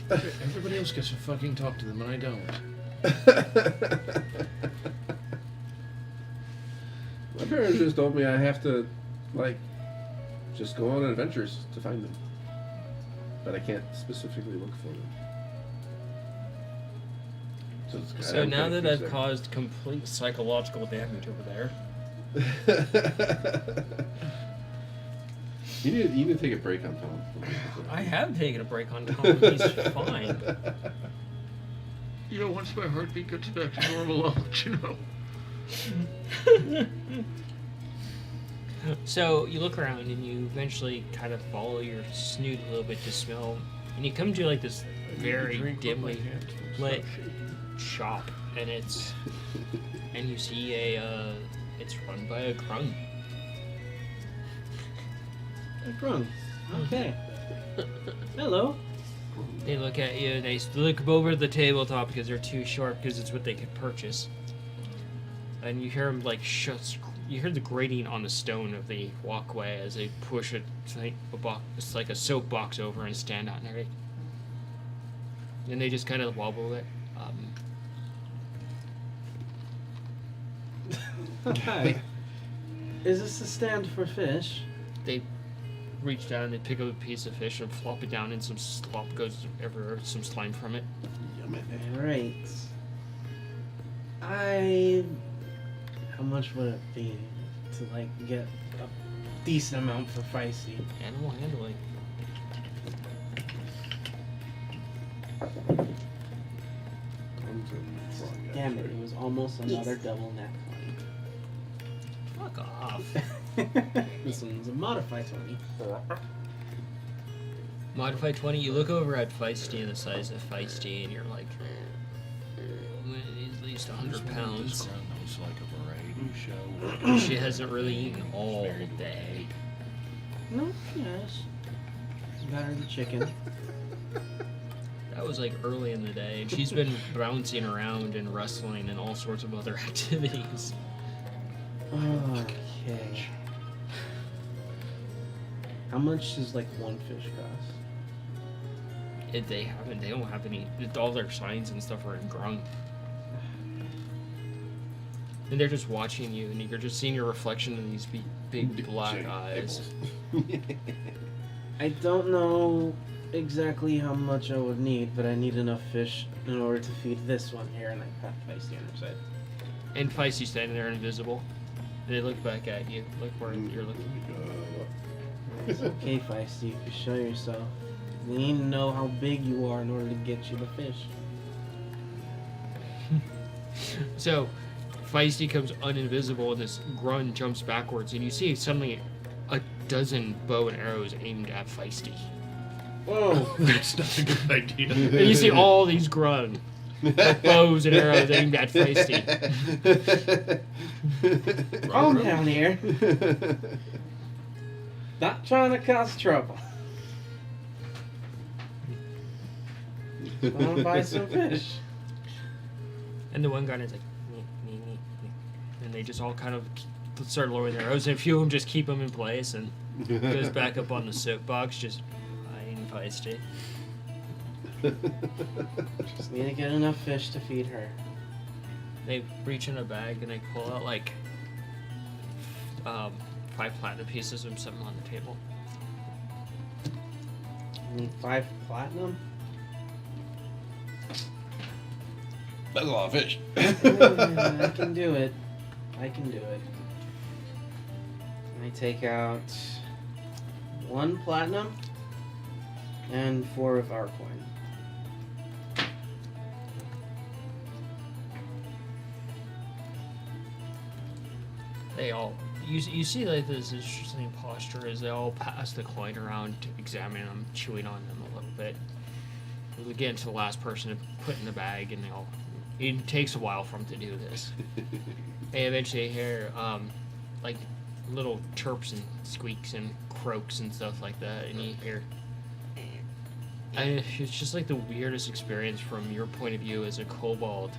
Everybody else gets to fucking talk to them, and I don't. My parents just told me I have to, like, just go on adventures to find them. But I can't specifically look for them. So now that I've caused complete psychological damage over there, you need to take a break on Tom. I have taken a break on Tom. And he's fine. You know, once my heartbeat gets back to normal, I'll let you know. So you look around and you eventually kind of follow your snoot a little bit to smell, and you come to like this very dimly lit shop, and you see it's run by a grung. Grung. Okay. Hello. They look at you, and they look over the tabletop because they're too short because it's what they could purchase. And you hear them like you hear the grating on the stone of the walkway as they push it's like a soap box over and stand out and everything. And they just kind of wobble it. Hi. Is this a stand for fish? They reach down and they pick up a piece of fish and flop it down, and some slop goes everywhere, some slime from it. Yummy. Alright. How much would it be to, like, get a decent amount for Feisty? Animal handling. Damn it, it was almost another double nat Fuck off. 20. This one's a modified 20. Modify 20, you look over at Feisty and the size of Feisty, and you're like, at least 100 pounds. It's like a variety show. She hasn't really eaten all day. No, yes. Got her the chicken. That was like early in the day, and she's been bouncing around and wrestling and all sorts of other activities. Okay. How much does, like, one fish cost? They don't have any, all their signs and stuff are in grung. And they're just watching you, and you're just seeing your reflection in these big black eyes. I don't know exactly how much I would need, but I need enough fish in order to feed this one here, and I pat Feisty on her side. And Feisty's standing there invisible. And they look back at you, look where you're looking. It's okay, Feisty, you can show yourself. We need to know how big you are in order to get you the fish. So, Feisty comes uninvisible, and this grun jumps backwards, and you see suddenly a dozen bow and arrows aimed at Feisty. Whoa! That's not a good idea. And you see all these grun with bows and arrows aimed at Feisty. Calm down here. Not trying to cause trouble. Wanna buy some fish? And the one gun is like, "Nee, nee, nee, nee." And they just all kind of start lowering their arrows, and a few of them just keep them in place, and goes back up on the soapbox, just eyeing Feisty. Just need to get enough fish to feed her. They reach in a bag and they pull out like 5 platinum pieces and something on the table. Need 5 platinum. That's a lot of fish. I can do it. I can do it. I take out 1 platinum and 4 of our coin. They all you see like this interesting posture as they all pass the coin around, examining them, chewing on them a little bit. We get into the last person to put in the bag, and they all. It takes a while for them to do this. They eventually hear like little chirps and squeaks and croaks and stuff like that, and you hear. It's just like the weirdest experience from your point of view as a kobold,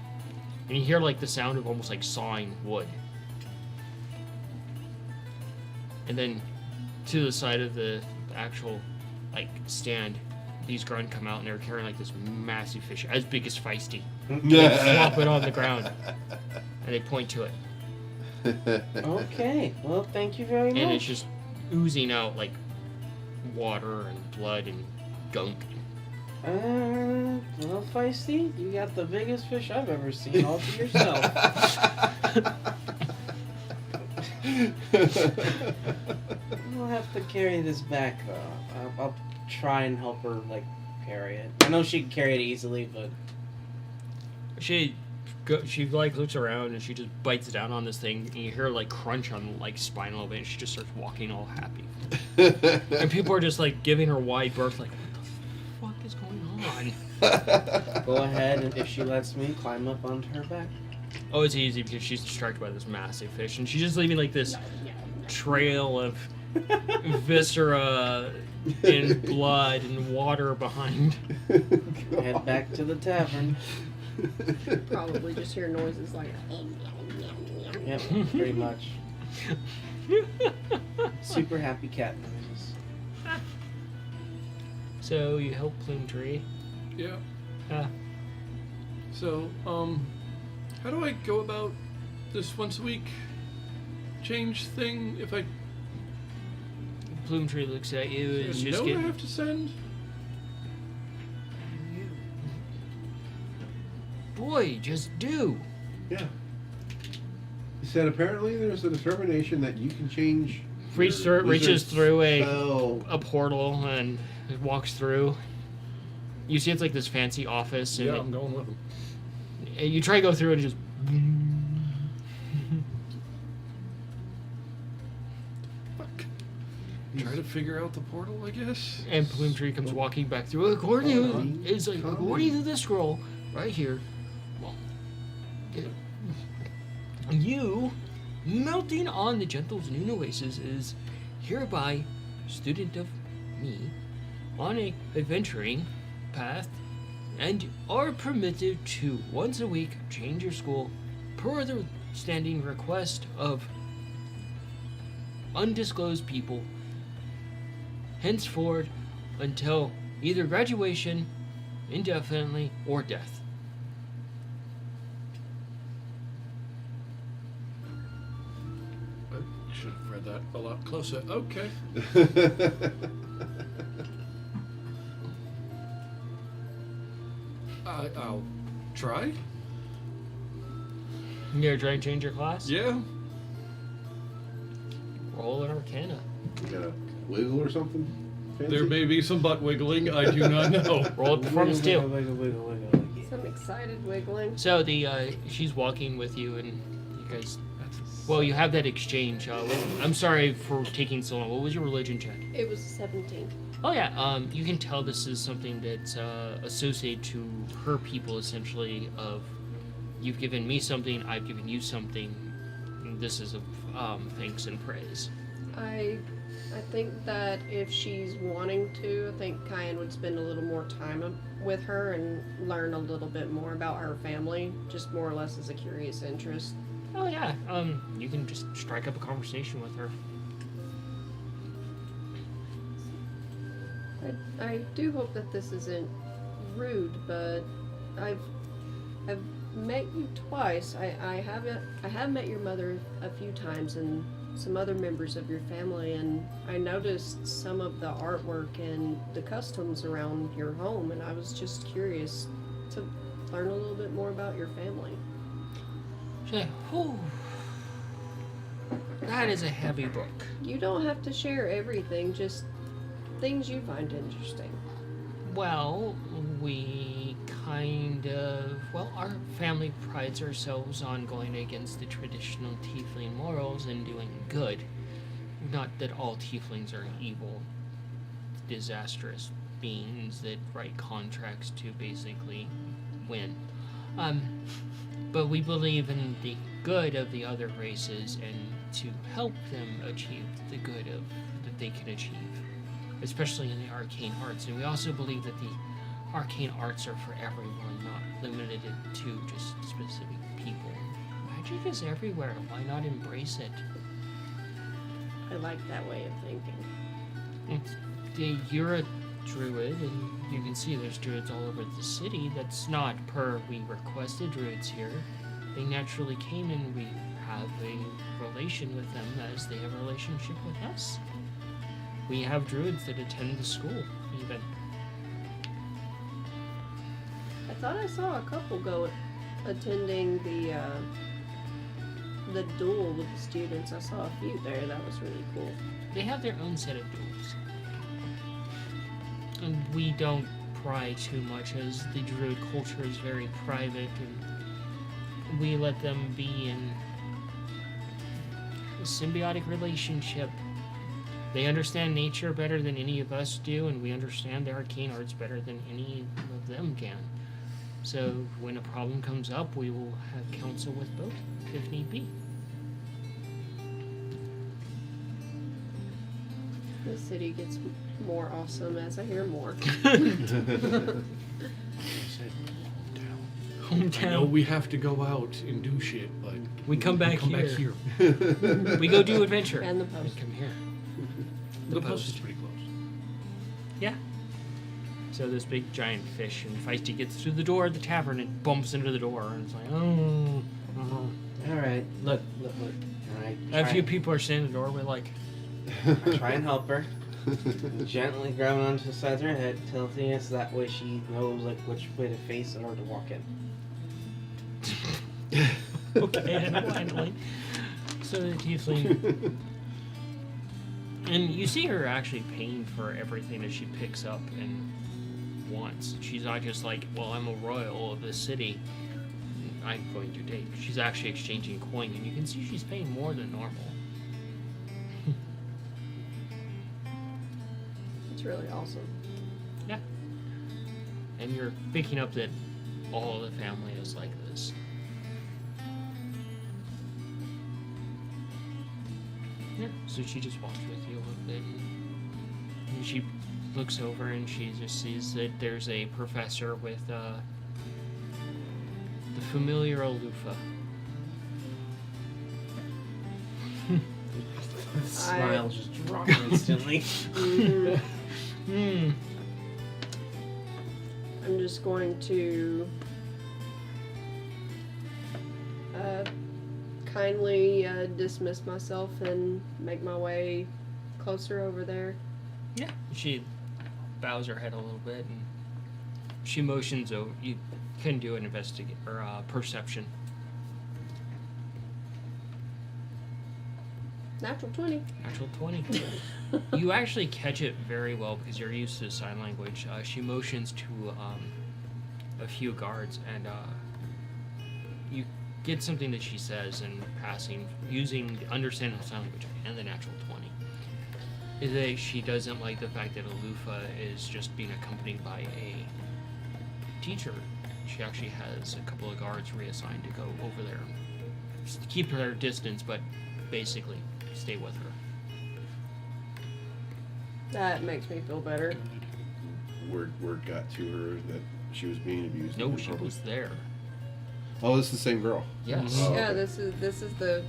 and you hear like the sound of almost like sawing wood. And then to the side of the actual like stand, these grunt come out and they're carrying like this massive fish, as big as Feisty. They flop it on the ground and they point to it. Okay. Well, thank you very much. And it's just oozing out like water and blood and gunk. Well, Feisty, you got the biggest fish I've ever seen all to yourself. I'll have to carry this back though. I'll try and help her like carry it. I know she can carry it easily, but She like looks around and she just bites down on this thing, and you hear like crunch on like spine a little bit, and she just starts walking all happy. And people are just like giving her wide berth, like, what the fuck is going on? go ahead and if she lets me, climb up onto her back. Oh, it's easy because she's distracted by this massive fish, and she's just leaving like this trail of viscera and blood and water behind. Head back to the tavern. Probably just hear noises like. Yep, pretty much. Super happy cat noises. So you help Plume Tree. Yeah. Uh, So, how do I go about this once a week change thing? If I Plume Tree looks at you and is just note I get. have to send? Boy, just do. Yeah. He said apparently there's a determination that you can change. Reaches your reaches wizard's through spell. a portal and it walks through. You see, it's like this fancy office, and Yeah, I'm going with them. you try to go through it and just. Fuck. Try to figure out the portal, I guess. And Plume Tree comes walking back through. According to the scroll right here, well, you melting on the Gentle's Noon Oasis is hereby student of me on a adventuring path, and are permitted to once a week change your school per the standing request of undisclosed people henceforward until either graduation, indefinitely, or death. I should have read that a lot closer. Okay. I'll try. You gonna try and change your class? Yeah. Roll an Arcana. You got a wiggle or something? Fancy? There may be some butt wiggling. I do not know. Roll a performance too. Wiggle, wiggle, wiggle, wiggle. Some excited wiggling. So the she's walking with you, and you guys. Well, you have that exchange. I'm sorry for taking so long. What was your religion check? It was 17. Oh yeah. You can tell this is something that's associated to her people, essentially. Of you've given me something, I've given you something. And this is of thanks and praise. I think that if she's wanting to, I think Kyan would spend a little more time with her and learn a little bit more about her family, just more or less as a curious interest. Oh yeah. You can just strike up a conversation with her. I do hope that this isn't rude, but I've met you twice. I have met your mother a few times and some other members of your family, and I noticed some of the artwork and the customs around your home, and I was just curious to learn a little bit more about your family. Say, whew. That is a heavy book. You don't have to share everything, just things you find interesting. Well, we our family prides ourselves on going against the traditional tiefling morals and doing good. Not that all tieflings are evil, disastrous beings that write contracts to basically win. But we believe in the good of the other races and to help them achieve the good that they can achieve, especially in the arcane arts. And we also believe that the arcane arts are for everyone, not limited to just specific people. Magic is everywhere. Why not embrace it? I like that way of thinking. You're a druid, and you can see there's druids all over the city. That's not per we requested druids here. They naturally came, and we have a relation with them as they have a relationship with us. We have druids that attend the school, even. I thought I saw a couple go attending the duel with the students. I saw a few there. That was really cool. They have their own set of duels. And we don't pry too much, as the druid culture is very private, and we let them be in a symbiotic relationship. They understand nature better than any of us do, and we understand the arcane arts better than any of them can. So when a problem comes up, we will have counsel with both, if need be. The city gets more awesome as I hear more. I know Hometown. we have to go out and do shit, but We come back come back here. here. We go do adventure. And the post. And come here. The post is pretty close. Yeah. So this big giant fish, and Feisty gets through the door of the tavern and bumps into the door, and it's like, oh. All right, look. All right, A few people are standing at the door. We're like, try and help her. Gently grabbing onto the sides of her head, tilting it so that way she knows like which way to face in order to walk in. okay, and finally. So the tiefling. And you see her actually paying for everything that she picks up and wants. She's not just like, well, I'm a royal of this city, I'm going to take. She's actually exchanging coin, and you can see she's paying more than normal. It's really awesome. Yeah. And you're picking up that all the family is like this. Yeah. So she just walks with you a little bit, and she looks over and she just sees that there's a professor with the familiar Olufa. The smile just dropped instantly. Hmm. I'm just going to kindly dismiss myself and make my way closer over there. Yeah. She bows her head a little bit and she motions over. You can do an investigate or perception. Natural 20. Natural 20. You actually catch it very well because you're used to sign language. She motions to a few guards, and you get something that she says in passing, using understanding sign language and the natural 20. Is that she doesn't like the fact that Olufa is just being accompanied by a teacher. She actually has a couple of guards reassigned to go over there, just keep her distance, but basically stay with her. That makes me feel better. Word got to her that she was being abused. No, in she public. was there. Oh, this is the same girl. Yes. Oh, Yeah, okay. this is the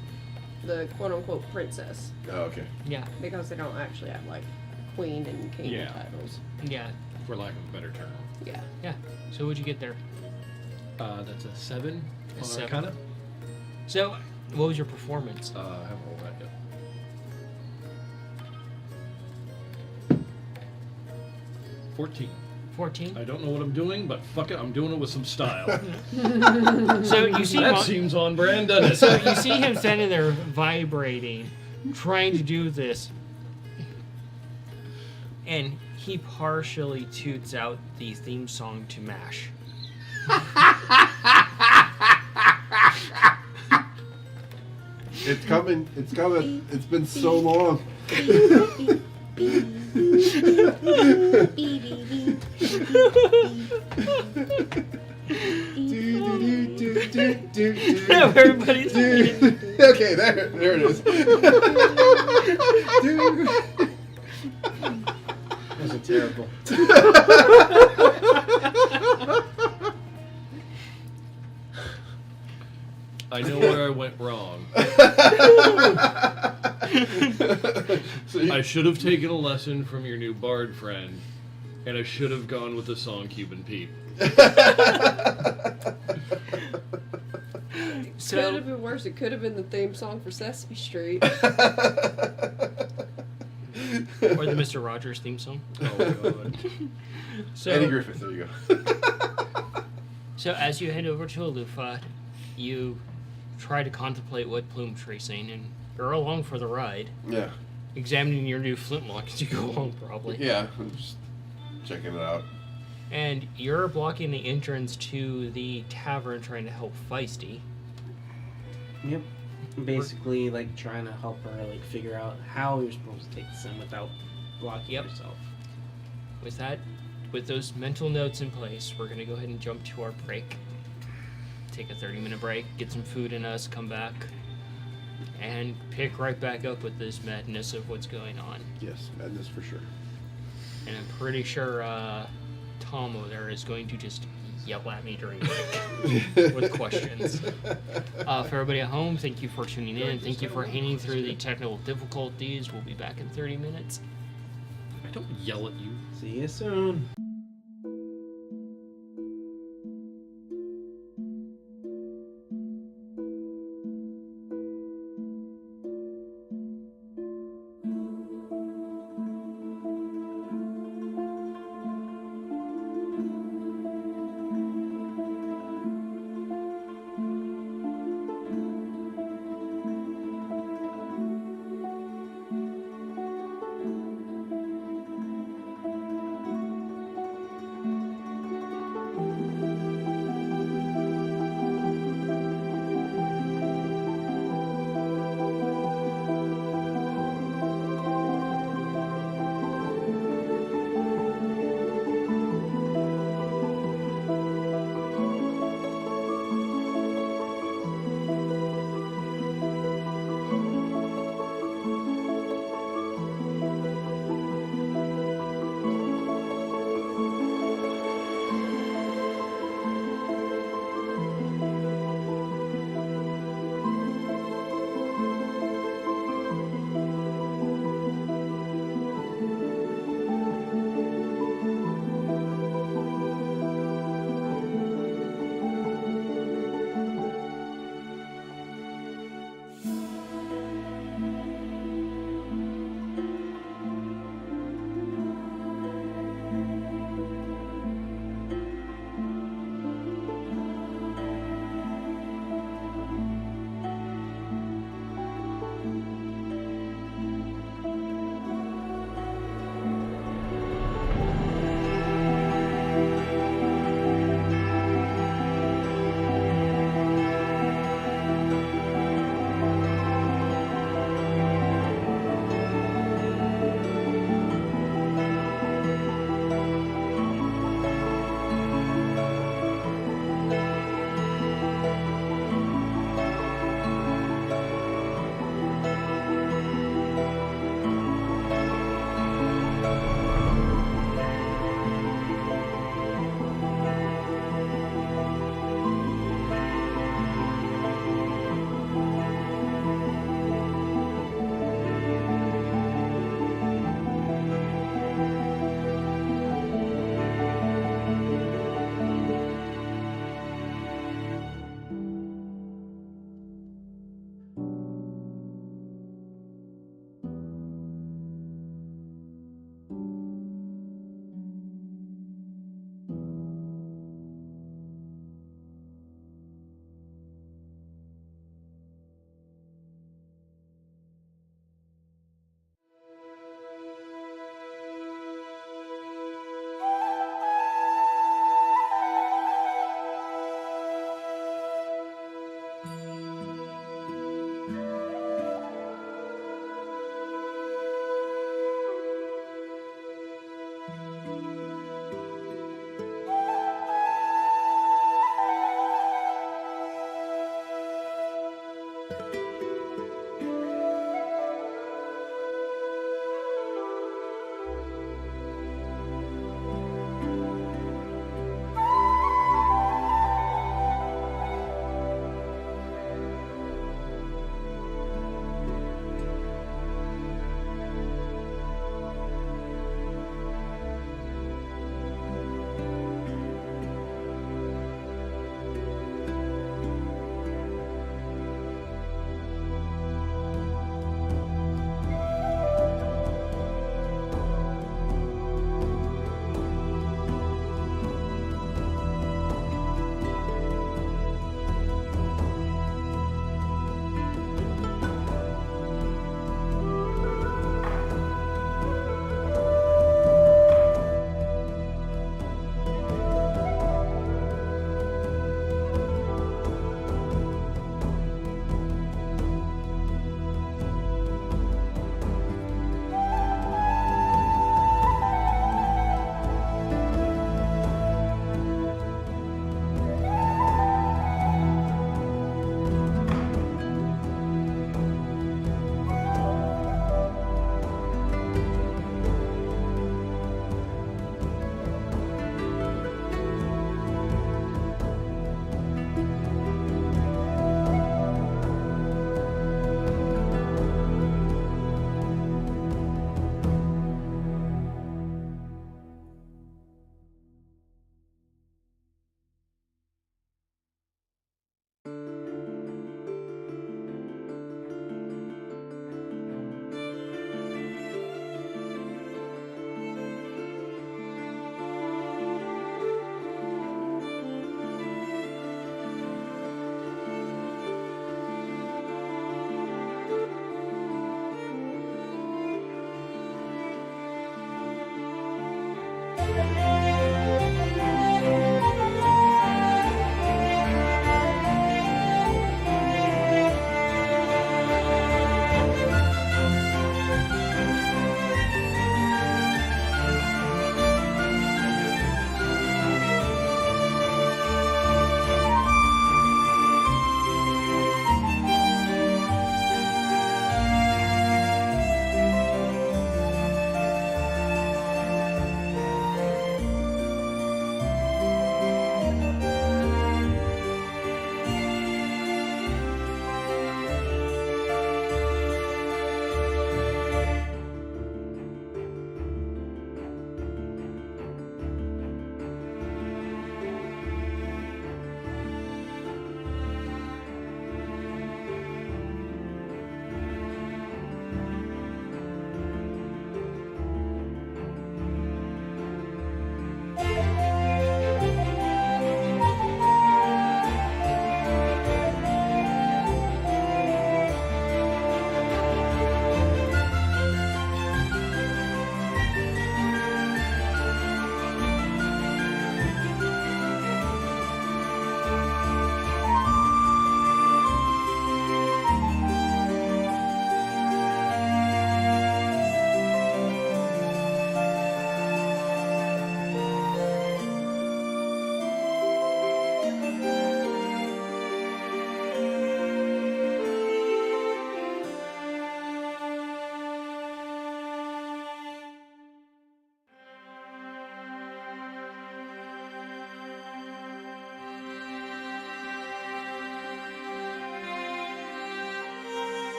quote unquote princess, Oh, okay. Yeah. because they don't actually have like queen and king Yeah. titles. Yeah. for lack of a better term. Yeah. Yeah. So what'd you get there? That's a 7 A on 7. Arcana. So, what was your performance? I haven't rolled that yet. 14. 14. I don't know what I'm doing, but fuck it, I'm doing it with some style. So you see, That seems on brand, doesn't it? so you see him standing there vibrating, trying to do this, and he partially toots out the theme song to MASH. It's coming. It's coming. It's been so long. Everybody's Okay, there it is. Those are terrible. I know where I went wrong. I should have taken a lesson from your new bard friend, and I should have gone with the song Cuban Pete. So, Could have been worse. It could have been the theme song for Sesame Street. or the Mr. Rogers theme song. Oh, God. So, Eddie Griffith, there you go. So as you head over to Alufa, you try to contemplate what plume tracing, and you're along for the ride, Yeah. examining your new flintlock as you go along, probably. Yeah, I'm just checking it out. And you're blocking the entrance to the tavern, trying to help Feisty. Yep. Basically, like trying to help her like figure out how you're supposed to take this in without blocking Yep. yourself. With that, with those mental notes in place, we're gonna go ahead and jump to our break. Take a 30-minute break, get some food in us, come back, and pick right back up with this madness of what's going on. Yes, madness for sure. And I'm pretty sure Tom over there is going to just yell at me during break with questions. For everybody at home, thank you for tuning in. Thank you for hanging through the technical difficulties. We'll be back in 30 minutes. I don't yell at you. See you soon.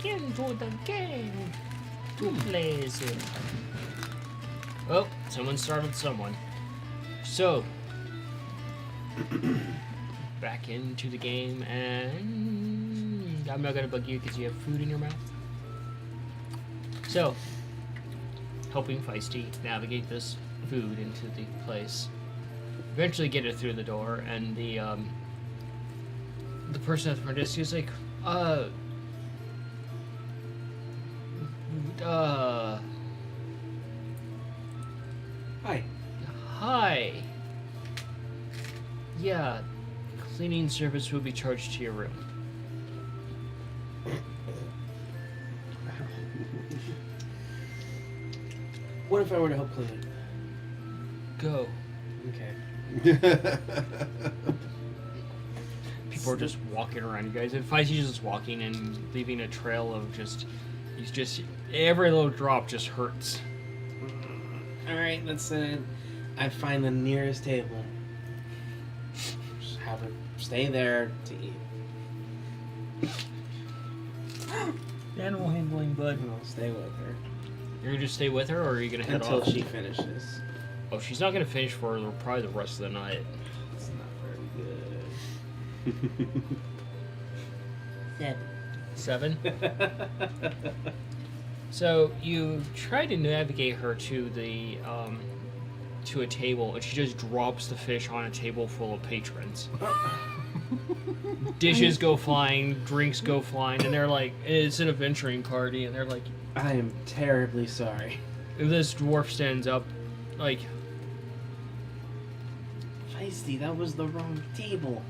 into the game to play it. Oh, someone started someone. So, back into the game, and I'm not gonna bug you because you have food in your mouth. So, helping Feisty navigate this food into the place. Eventually get it through the door, and the person at the front desk is like, Hi. hi. Yeah, cleaning service will be charged to your room. What if I were to help clean it? Go. Okay. People are just walking around you guys, and Feisty's just walking and leaving a trail of he's just, every little drop just hurts. Alright, let's I find the nearest table. Just have her stay there to eat. Animal handling, bud. And I'll stay with her. You're gonna just stay with her, or are you gonna head Until off? she finishes. Oh, she's not gonna finish for probably the rest of the night. It's not very good. 7? So you try to navigate her to the to a table, and she just drops the fish on a table full of patrons. Dishes go flying, drinks go flying, and they're like, it's an adventuring party, and they're like, I am terribly sorry. this dwarf stands up, like, Feisty, that was the wrong table.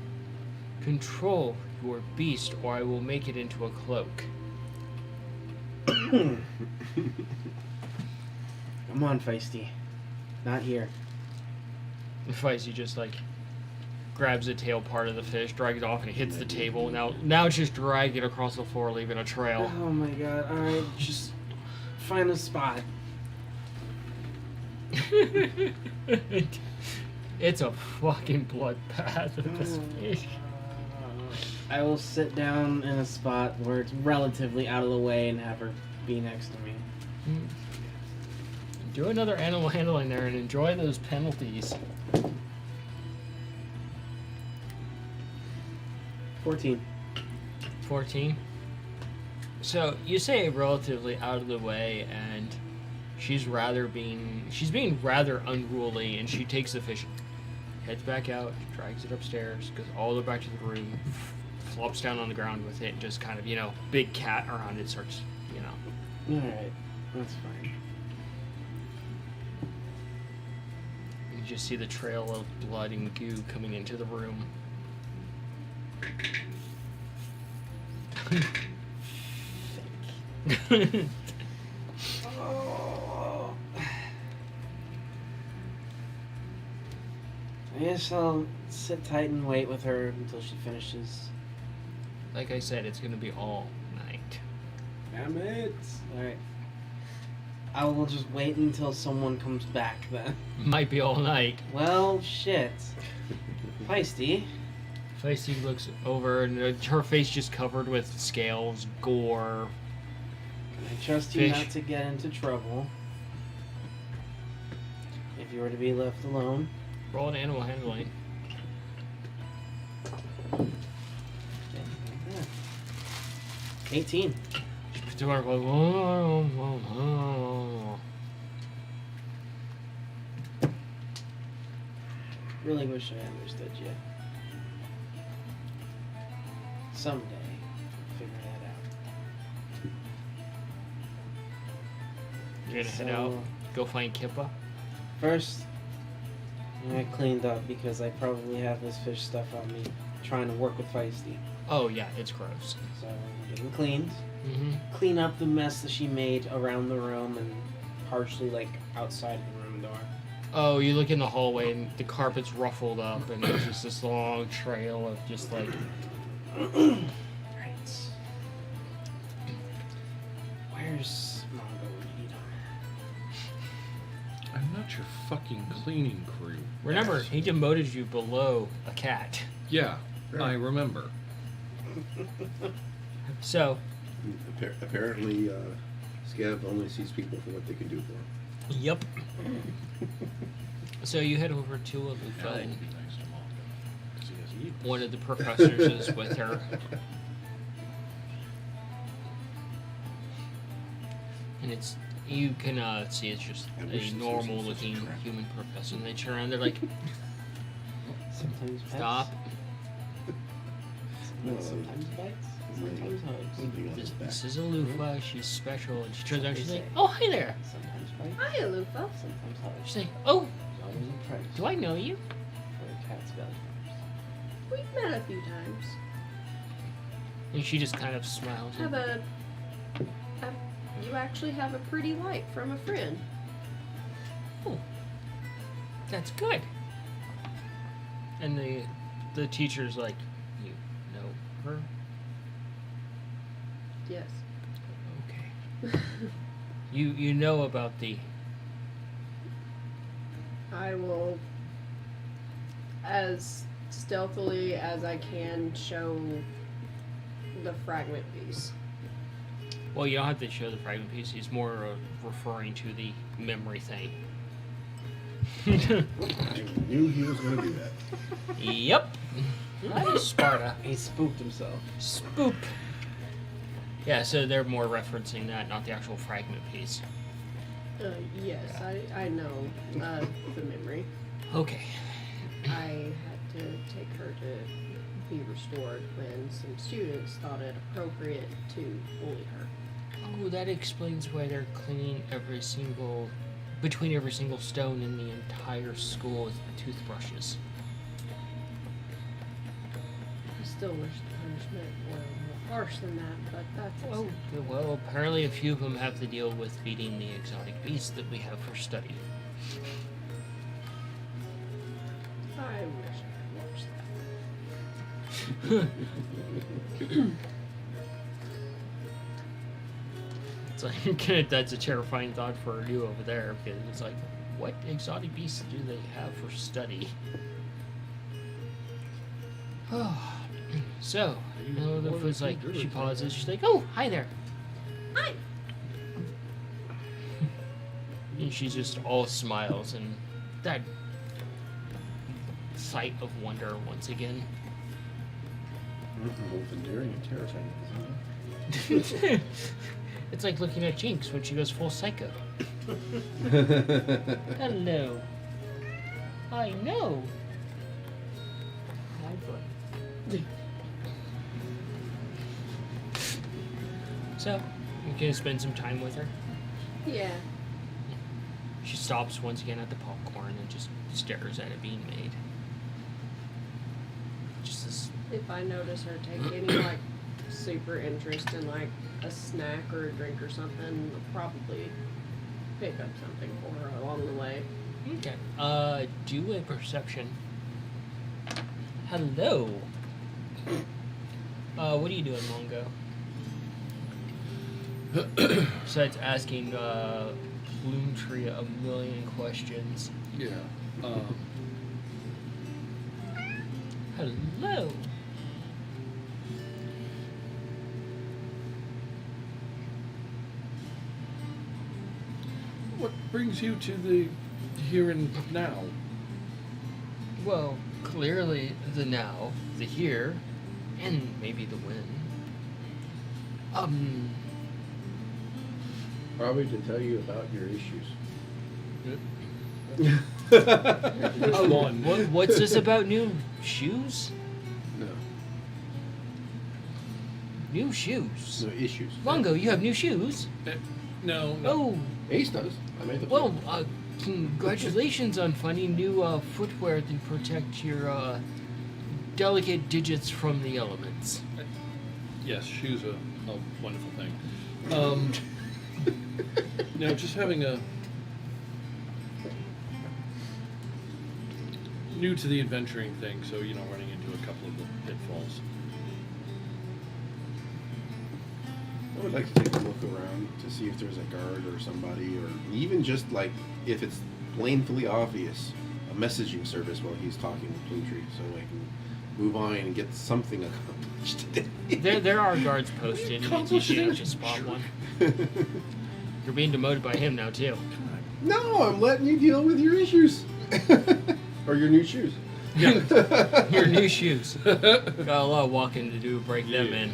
control your beast, or I will make it into a cloak. Come on, Feisty. Not here. Feisty just like grabs the tail part of the fish, drags it off, and it hits the table. Now it's just dragging it across the floor, leaving a trail. Oh my god, alright, just find a spot. It's a fucking bloodbath with this fish. I will sit down in a spot where it's relatively out of the way and have her be next to me. Do another animal handling there and enjoy those penalties. 14. 14. So you say relatively out of the way, and she's being rather unruly, and she takes the fish, heads back out, drags it upstairs, goes all the way back to the room, flops down on the ground with it, and just kind of, big cat around it starts, Alright, that's fine. You just see the trail of blood and goo coming into the room. Oh. I guess I'll sit tight and wait with her until she finishes. Like I said, it's gonna be all night. Damn it! Alright. I will just wait until someone comes back then. Might be all night. Well, shit. Feisty. Feisty looks over, and her face just covered with scales, gore. I trust you Fish. not to get into trouble. If you were to be left alone. Roll an animal handling. 18. She puts her arm like, "Whoa, whoa, whoa." Really wish I understood you. Someday, I'll figure that out. You're gonna head out, go find Kippa. First, I cleaned up because I probably have this fish stuff on me trying to work with Feisty. Oh yeah, it's gross. So I'm getting cleaned. Mm-hmm. Clean up the mess that she made around the room and partially like outside the room door. Oh, you look in the hallway and the carpet's ruffled up, and there's just this long trail of just like. Right. Where's Margarita? I'm not your fucking cleaning crew. Remember, he demoted you below a cat. Yeah, I remember. So, Apparently, Scav only sees people for what they can do for him. Yep. So you head over to Yeah, Alufa, that and would be nice to Mongo. 'Cause he has eaten. one of the professors is with her. And it's, you can see it's just I wish a this wasn't normal such a looking trap. human professor. And they turn around, they're like, Sometimes pets, stop. Sometimes bites. Sometimes hugs. Something on This, his back. this is Alufa, she's special. And she turns around, she's They like, say. oh, hi there. Sometimes bites. Hi, Alufa. Sometimes hugs. She's like, oh, There's always a price do I know you? for a cat's belly. We've met a few times. And she just kind of smiles. Have a you actually have a pretty light from a friend. Oh, that's good. And the teacher's like, you know her? Yes. Okay. You know about the. I will, as stealthily as I can, show the fragment piece. Well, you don't have to show the fragment piece. He's more referring to the memory thing. I knew he was going to do that. Yep. That is Sparta. He spooked himself. Spoop. Yeah, so they're more referencing that, not the actual fragment piece. Yes, I know the memory. Okay. I had to take her to be restored when some students thought it appropriate to bully her. Oh, that explains why they're cleaning between every single stone in the entire school with toothbrushes. I still wish the punishment were more harsh than that, but that's Oh, well, apparently a few of them have to deal with feeding the exotic beasts that we have for study. I wish I could watch that. It's like, that's a terrifying thought for you over there, because it's like, what exotic beasts do they have for study? So, Elizabeth was like, she pauses, she's like, oh, hi there. Hi. And she's just all smiles and that sight of wonder once again. Both endearing and terrifying. It's like looking at Jinx when she goes full psycho. Hello. I know. Hi, bud. So, you can spend some time with her. Yeah. She stops once again at the popcorn and just stares at it being made. Just this. If I notice her take any like super interest in like a snack or a drink or something, I'll probably pick up something for her along the way. Okay. Do a perception. Hello. What are you doing, Mongo? Besides asking Plume Tree a million questions. Yeah. Hello. What brings you to the here and now? Well, clearly the now, the here, and maybe the when. Probably to tell you about your issues. What's this about new shoes? No. New shoes? No issues. Mongo, you have new shoes? No. Oh, Ace does. I made the well, congratulations on finding new footwear to protect your delicate digits from the elements. Yes, shoes are a wonderful thing. No, just having a new to the adventuring thing, so running into a couple of the pitfalls. I would like to take a look around to see if there's a guard or somebody, or even just like if it's plainly obvious, a messaging service while he's talking with Plume Tree, so I can move on and get something accomplished today. There are guards posted, and it's usually just spot one. You're being demoted by him now too. No, I'm letting you deal with your issues. Or your new shoes. Your new shoes. Got a lot of walking to do. Break them in.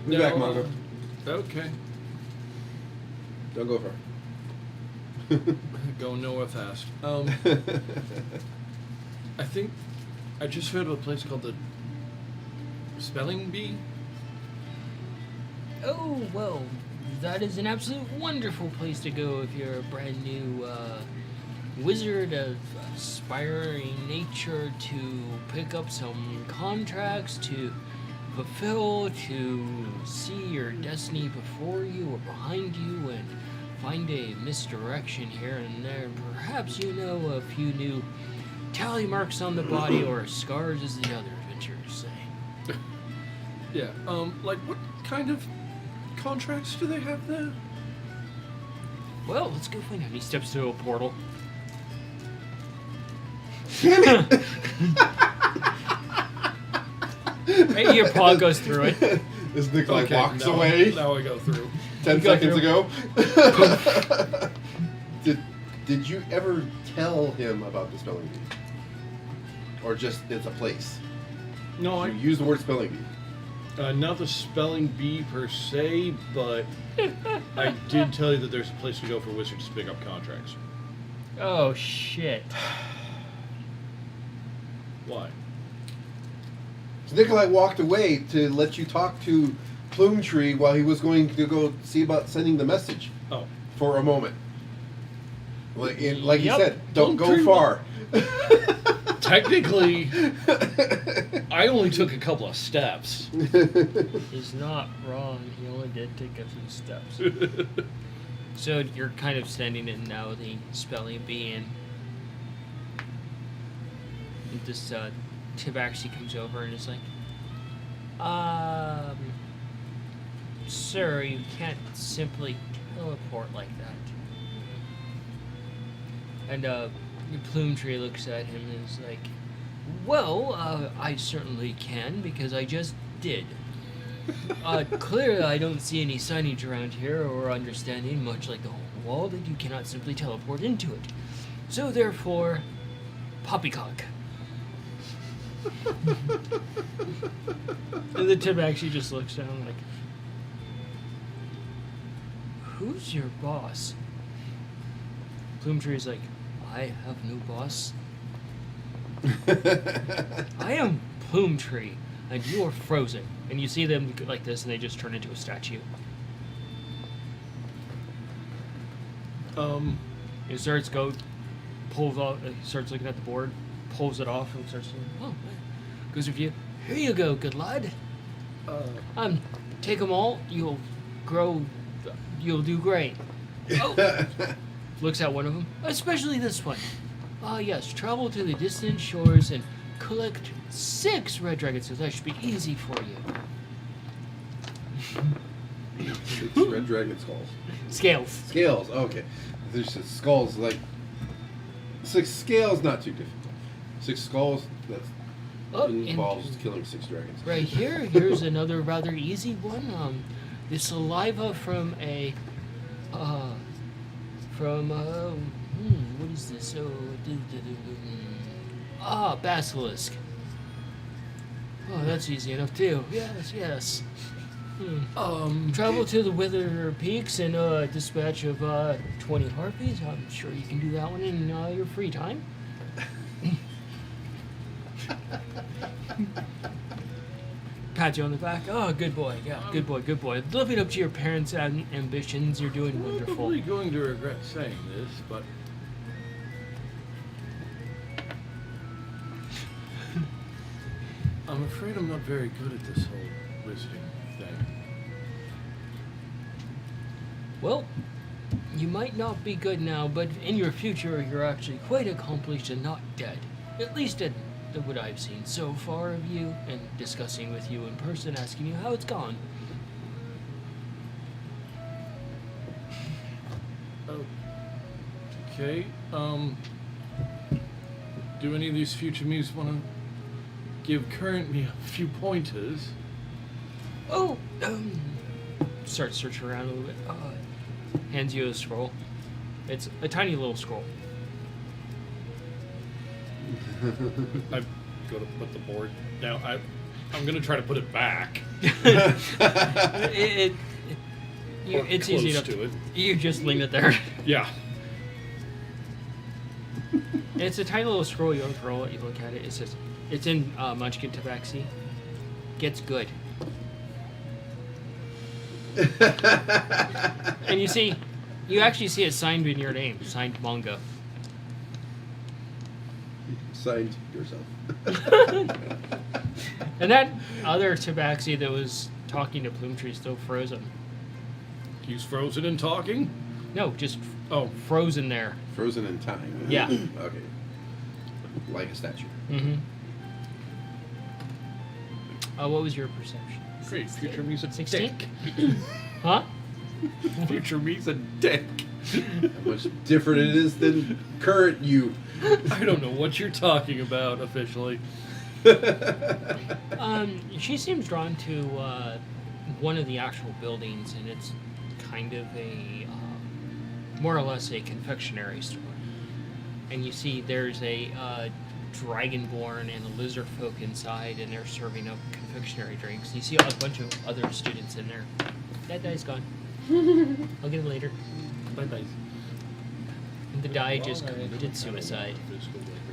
Be back, Mongo. Okay. Don't go far. Going nowhere fast. I think I just heard of a place called the Spelling Bee. Oh, well, that is an absolute wonderful place to go if you're a brand new wizard of aspiring nature to pick up some contracts, to fulfill, to see your destiny before you or behind you, and find a misdirection here and there. Perhaps you know a few new tally marks on the body, or scars, as the other adventurers say. Yeah. Like what kind of contracts do they have there? Well, let's go find out. He steps to a portal. Damn it! Right, your paw goes through it. This Nick like Okay, walks now- away Now I go through. 10 You go seconds through. ago. Did you ever tell him about the spelling bee? Or just it's a place? No, You use the word spelling bee. not the spelling bee per se, but I did tell you that there's a place to go for wizards to pick up contracts. Oh, shit. Why? So Nikolai walked away to let you talk to Plume Tree while he was going to go see about sending the message Oh, for a moment. Like he Yep. said, don't Plum go Tree far. technically, I only took a couple of steps. He's not wrong. He only did take a few steps. So you're kind of standing in now, the spelling bee, and this Tabaxi comes over and is like, sir, you can't simply teleport like that. And your Plume Tree looks at him and is like, well, I certainly can, because I just did. Clearly, I don't see any signage around here or understanding, much like the whole wall, that you cannot simply teleport into it. So therefore, poppycock. And the tip actually just looks down like, who's your boss? Plume Tree's like, I have no boss. I am Plume Tree, and you are frozen. And you see them like this, and they just turn into a statue. He starts pulls off. He starts looking at the board, pulls it off, and starts saying, "Oh, man." Goes with you. Here you go, good lad. Take them all. You'll grow. You'll do great. Oh, looks at one of them, especially this one. Ah, yes. Travel to the distant shores and collect 6 red dragon scales. That should be easy for you. 6 red dragon skulls. Scales. Scales, okay. There's just skulls, like 6 scales, not too difficult. 6 skulls, that Oh, involves and killing 6 dragons. right here, here's another rather easy one. The saliva from a, what is this? Basilisk. Oh, that's easy enough too. Yes. Travel to the Wither Peaks and dispatch of 20 harpies. I'm sure you can do that one in your free time. Pat you on the back. Oh, good boy. Yeah, good boy. Living up to your parents' ambitions. You're doing wonderful. Probably going to regret saying this, but I'm afraid I'm not very good at this whole wizarding thing. Well, you might not be good now, but in your future, you're actually quite accomplished and not dead. At least at what I've seen so far of you, and discussing with you in person, asking you how it's gone. Okay. Do any of these future me's want to give Current me a few pointers. Oh, start searching around a little bit. Hands you a scroll. It's a tiny little scroll. I go to put the board down. I'm gonna try to put it back. It's Close easy enough to it. You just leave it there. Yeah. It's a tiny little scroll. You unfurl it. You look at it. It says it's in Munchkin Tabaxi. Gets good. And you actually see it signed in your name, signed Manga. Signed yourself. And that other Tabaxi that was talking to Plumetree is still frozen. He's frozen and talking. No, just Oh, frozen there. Frozen in time. Yeah. Okay. Like a statue. Mm-hmm. What was your perception? great. Future me's a 16? dick. Huh? Future me's a dick. How much different it is than current you. I don't know what you're talking about officially. She seems drawn to one of the actual buildings, and it's kind of a more or less a confectionery store. And you see there's a dragonborn and a lizard folk inside, and they're serving up confectionery drinks. You see a bunch of other students in there. That guy's gone. I'll get him later. Bye-bye. The guy just committed suicide.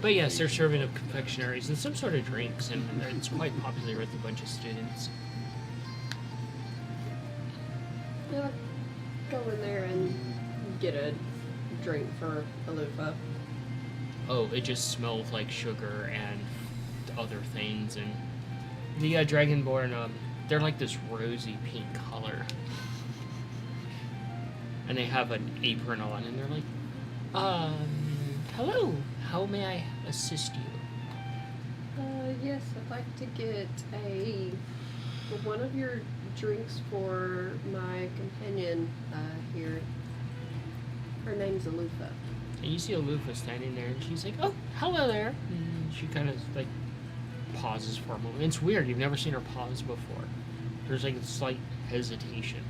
But yes, they're serving up confectionaries and some sort of drinks, and it's quite popular with a bunch of students. Yeah, go in there and get a drink for Alufa. Oh, it just smells like sugar and other things, and the Dragonborn, they're like this rosy pink color. And they have an apron on, and they're like, hello, how may I assist you? Yes, I'd like to get one of your drinks for my companion here. Her name's Alufa. And you see Alufa standing there, and she's like, oh, hello there. And she kind of, like, pauses for a moment. It's weird, you've never seen her pause before. There's, like, a slight hesitation.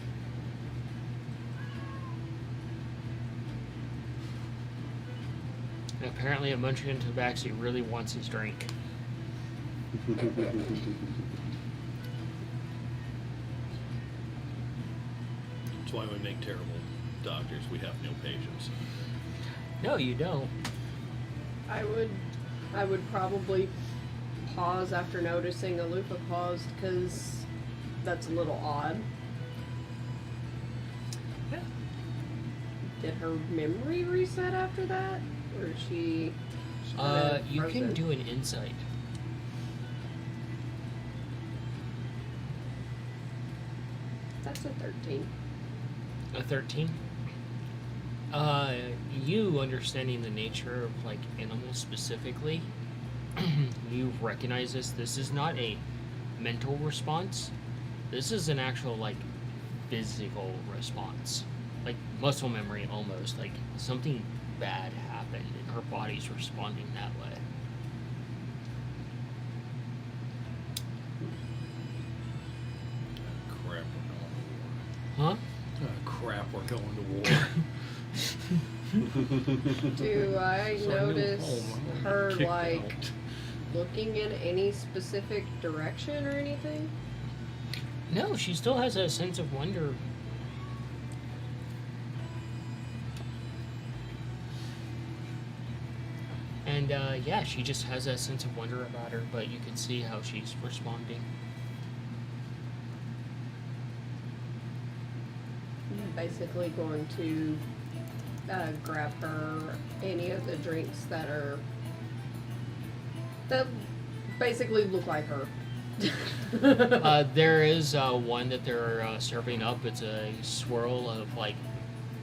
And apparently a Munchkin Tabaxi really wants his drink. That's why we make terrible doctors. We have no patience. No, you don't. I would probably pause after noticing Alufa paused, because that's a little odd. Yeah. Did her memory reset after that? Or is she kinda You can frozen? do an insight. That's a 13. A 13? You understanding the nature of, like, animals specifically, you recognize this. This is not a mental response. This is an actual, like, physical response. Like, muscle memory almost. Like, something bad happened and her body's responding that way. Crap, Huh? we're going to war. Do I So I knew notice home, I'm gonna her, get kicked like, out. looking in any specific direction or anything? No, she still has a sense of wonder. And, yeah, she just has that sense of wonder about her, but you can see how she's responding. Basically going to grab her any of the drinks that basically look like her. There is one that they're serving up. It's a swirl of, like,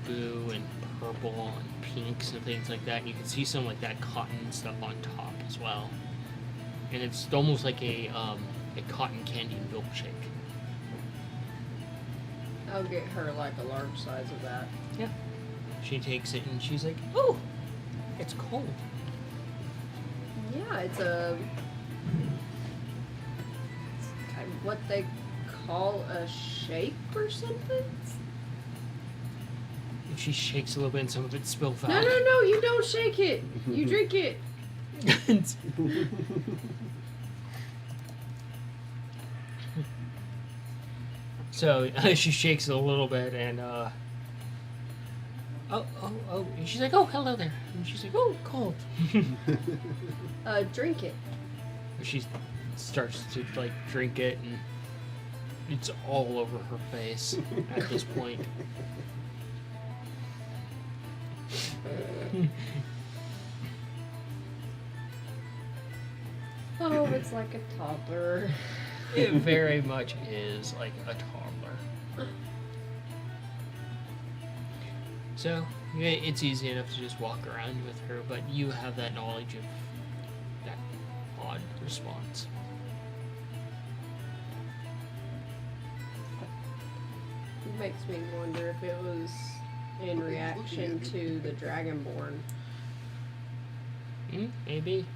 blue and purple and pinks and things like that. And you can see some, like, that cotton stuff on top as well. And it's almost like a cotton candy milkshake. I'll get her like a large size of that. Yeah. She takes it and she's like, "Oh, it's cold." Yeah, what they call a shake or something. She shakes a little bit and some of it spills out. No, you don't shake it. You drink it. So she shakes it a little bit and oh, and she's like, oh, hello there. And she's like, oh, cold. Drink it. She starts to like drink it and it's all over her face at this point. Oh, it's like a toddler. It very much is like a toddler. So, yeah, it's easy enough to just walk around with her, but you have that knowledge of that odd response. It makes me wonder if it was in reaction to the Dragonborn. Maybe.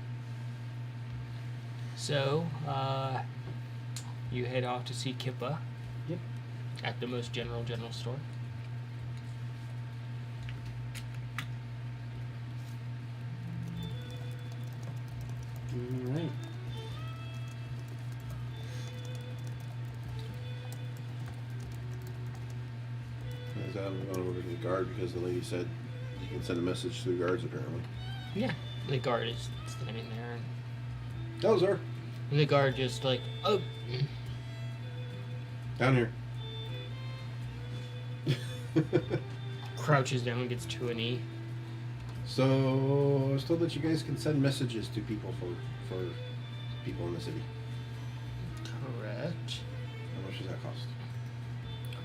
So, you head off to see Kippa. Yep. At the most general store. Alright. As I'm going over to the guard because the lady said you can send a message to the guards apparently. Yeah. The guard is standing there, and That was her. the guard just like, oh, Down here. crouches down and gets to a knee. So I was told that you guys can send messages to people for people in the city. Correct. How much does that cost?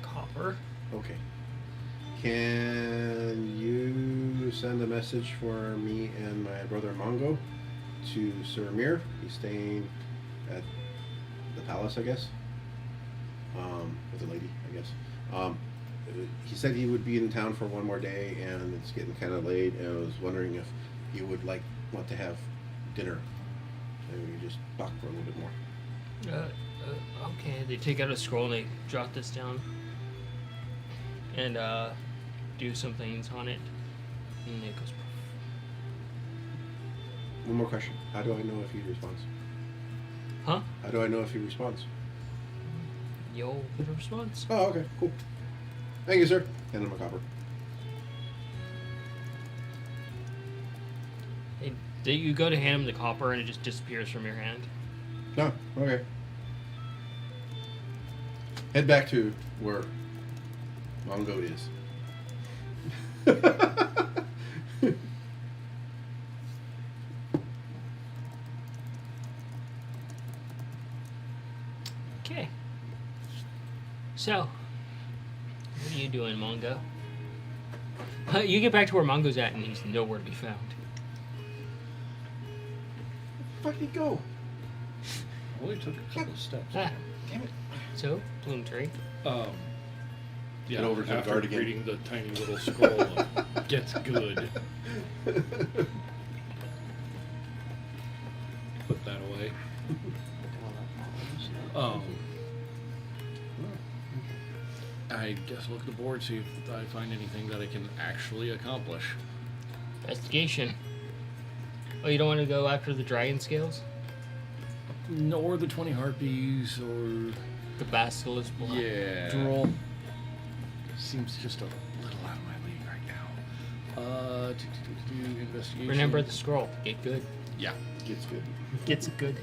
A copper. Okay. Can you send a message for me and my brother Mongo to Sir Amir? He's staying at the palace, I guess. With a lady, I guess. He said he would be in town for one more day, and it's getting kind of late. And I was wondering if you would want to have dinner, and we could just talk for a little bit more. Okay. They take out a scroll and they jot this down. And do some things on it. And it goes. One more question. How do I know if he responds? Huh? How do I know if he responds? You'll get a response. Oh, okay, cool. Thank you, sir. Hand him a copper. You go to hand him the copper and it just disappears from your hand. No, okay. Head back to where Mongo is. Okay. So, what are you doing, Mongo? You get back to where Mongo's at and he's nowhere to be found. Where the fuck did he go? Only took a couple of steps. Ah. Damn it. So, Plume Tree. Yeah, Get over to the after guard again. reading the tiny little scroll of gets good. Put that away. I guess look at the board, see if I find anything that I can actually accomplish. Investigation. Oh, you don't want to go after the dragon scales? Or the 20 harpies, or The basilisk blood. yeah, Droll. seems just a little out of my league right now. Investigation. Remember the scroll. Get good. Yeah, Gets good. Gets good.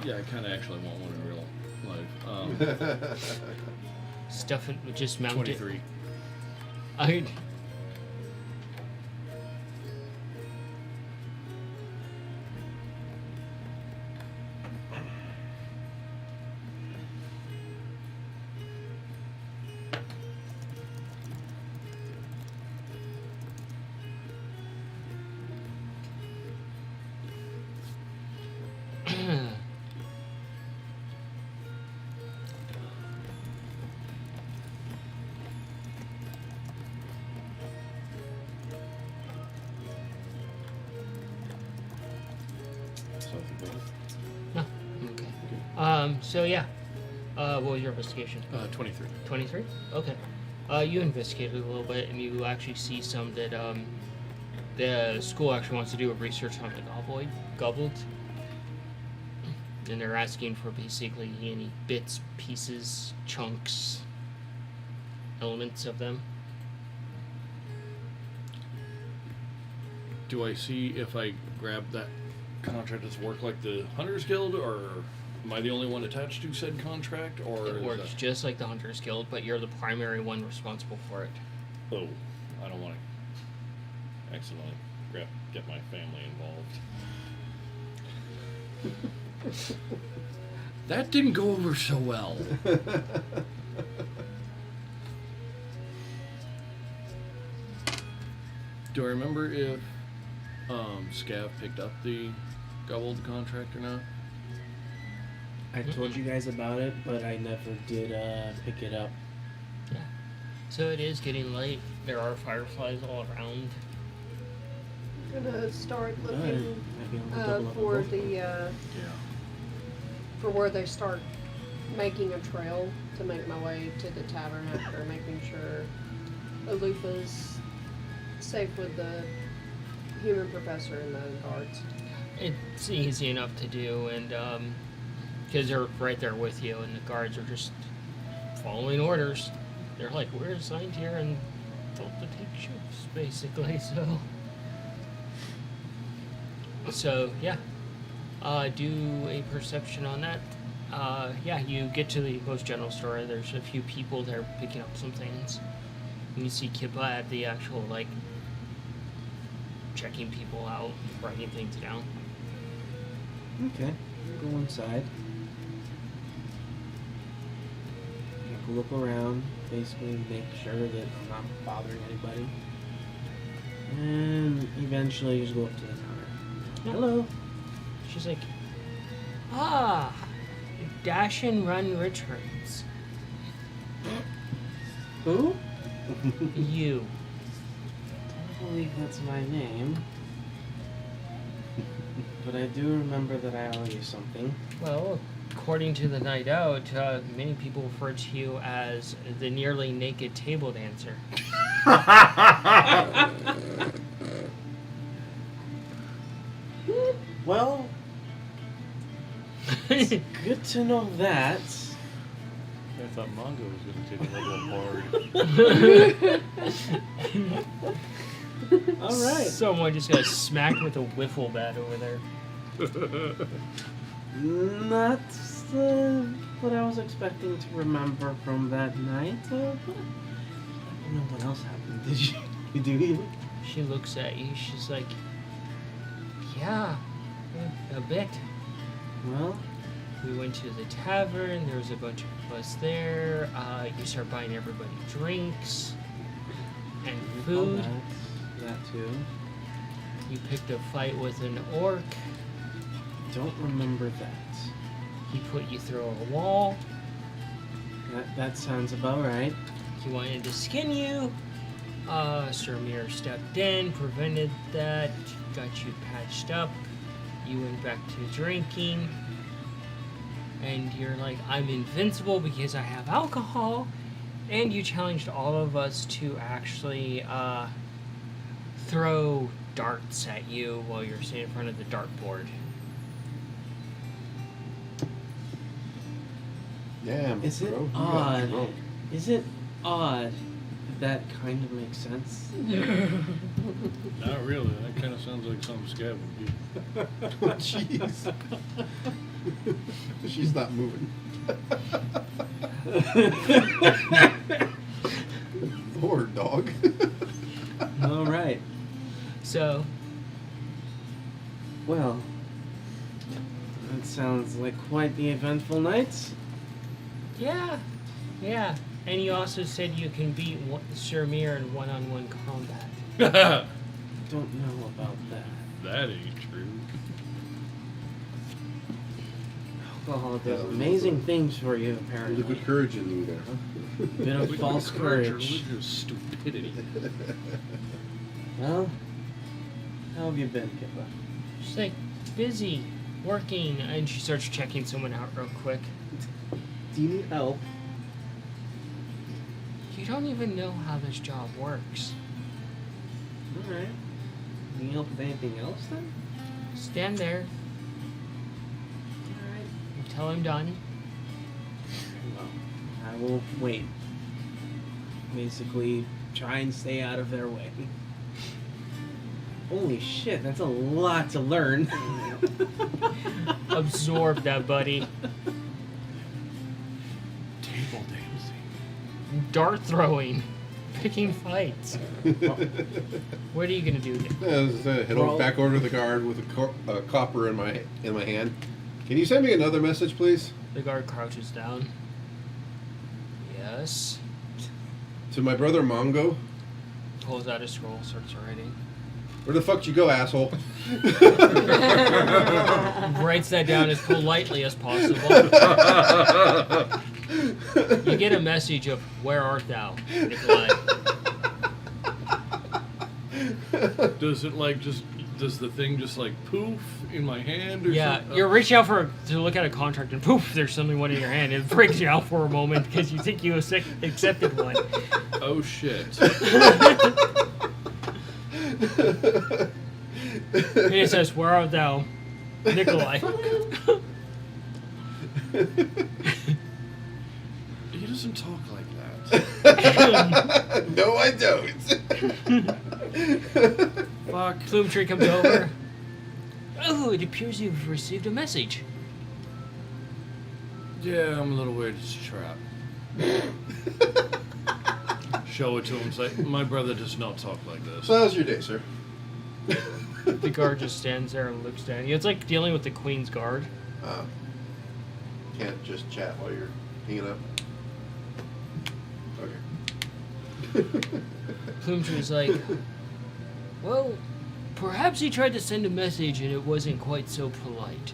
yeah, I kind of actually want one in real life. Stuff it, just mount 23. it. I. Something else? No. Okay. So yeah, What was your investigation? 23. 23? Okay. You investigated a little bit, and you actually see some that the school actually wants to do a research on the goblet. And they're asking for basically any bits, pieces, chunks, elements of them. Do I see if I grab that contract as work like the Hunters Guild, or am I the only one attached to said contract, or It is works just like the Hunters Guild, but you're the primary one responsible for it. Oh, I don't want to accidentally get my family involved. That didn't go over so well. Do I remember if Scav picked up the Gold contract or not? I told you guys about it, but I never did pick it up. Yeah. So it is getting late. There are fireflies all around. I'm gonna start Good. looking Might be able to double up for on both. the for where they start making a trail to make my way to the tavern after making sure Alupa's safe with the human professor and the guards. It's easy enough to do, and because they're right there with you, and the guards are just following orders. They're like, we're assigned here and told to take shifts, basically. So yeah, do a perception on that. Yeah, you get to the most general store. There's a few people there picking up some things. And you see Kippa at the actual, like, checking people out, writing things down. Okay, go inside. Take a look around, basically make sure that I'm not bothering anybody. And eventually just go up to the counter. Yeah. Hello. She's like, ah, Dash and Run returns. Who? You. I don't believe that's my name. But I do remember that I owe you something. Well, according to the night out, many people refer to you as the nearly naked table dancer. Well, good to know that. I thought Mongo was going to take a little hard. Alright. Someone just got smacked with a wiffle bat over there. Not what I was expecting to remember from that night. But I don't know what else happened. Did you? You do you? She looks at you. She's like, yeah, a bit. Well, We went to the tavern. There was a bunch of us there. You start buying everybody drinks and food. that too. You picked a fight with an orc. Don't remember that. He put you through a wall. That sounds about right. He wanted to skin you. Sir Mir stepped in, prevented that, got you patched up. You went back to drinking. And you're like, I'm invincible because I have alcohol. And you challenged all of us to actually throw darts at you while you're sitting in front of the dartboard. Damn, Is it bro, you got odd? drunk. Is it odd that kind of makes sense? Not really. That kind of sounds like something Scav would do. Jeez. She's not moving. Lord, dog. All right. So, Well, that sounds like quite the eventful night. yeah. And you also said you can beat Sir Mir in one-on-one combat. Don't know about that. That ain't true. Alcohol does amazing things for you, A little apparently. bit of courage in you there, huh? Bit of false courage. Religious stupidity. Well, how have you been, Kippa? She's like, busy, working, and she starts checking someone out real quick. Do you need help? You don't even know how this job works. Alright. Need help with anything else then? Stand there Alright. until I'm done. Well, I will wait. Basically, try and stay out of their way. Holy shit, that's a lot to learn. Absorb that, buddy. Table dancing. Dart throwing. Picking fights. What are you gonna do? Head over, back over to the guard with a copper in my hand. Can you send me another message, please? The guard crouches down. Yes. To my brother Mongo. Pulls out a scroll, starts writing. Where the fuck you go, asshole? Writes that down as politely as possible. You get a message of, "Where art thou, Nikolai?" Does it like just? Does the thing just like poof in my hand or Yeah, something? you're reaching out to look at a contract, and poof, there's suddenly one in your hand. It freaks you out for a moment because you think you accepted one. Oh shit. And it says, "Where art thou, Nikolai?" He doesn't talk like that. No, I don't. Fuck. Plume Tree comes over. Oh, it appears you've received a message. Yeah, I'm a little worried it's a trap. Show it to him. Say, my brother does not talk like this. So how's your day, sir? The guard just stands there and looks down. It's like dealing with the Queen's Guard. Can't just chat while you're hanging up. Okay. Plume Tree's like, well, perhaps he tried to send a message and it wasn't quite so polite.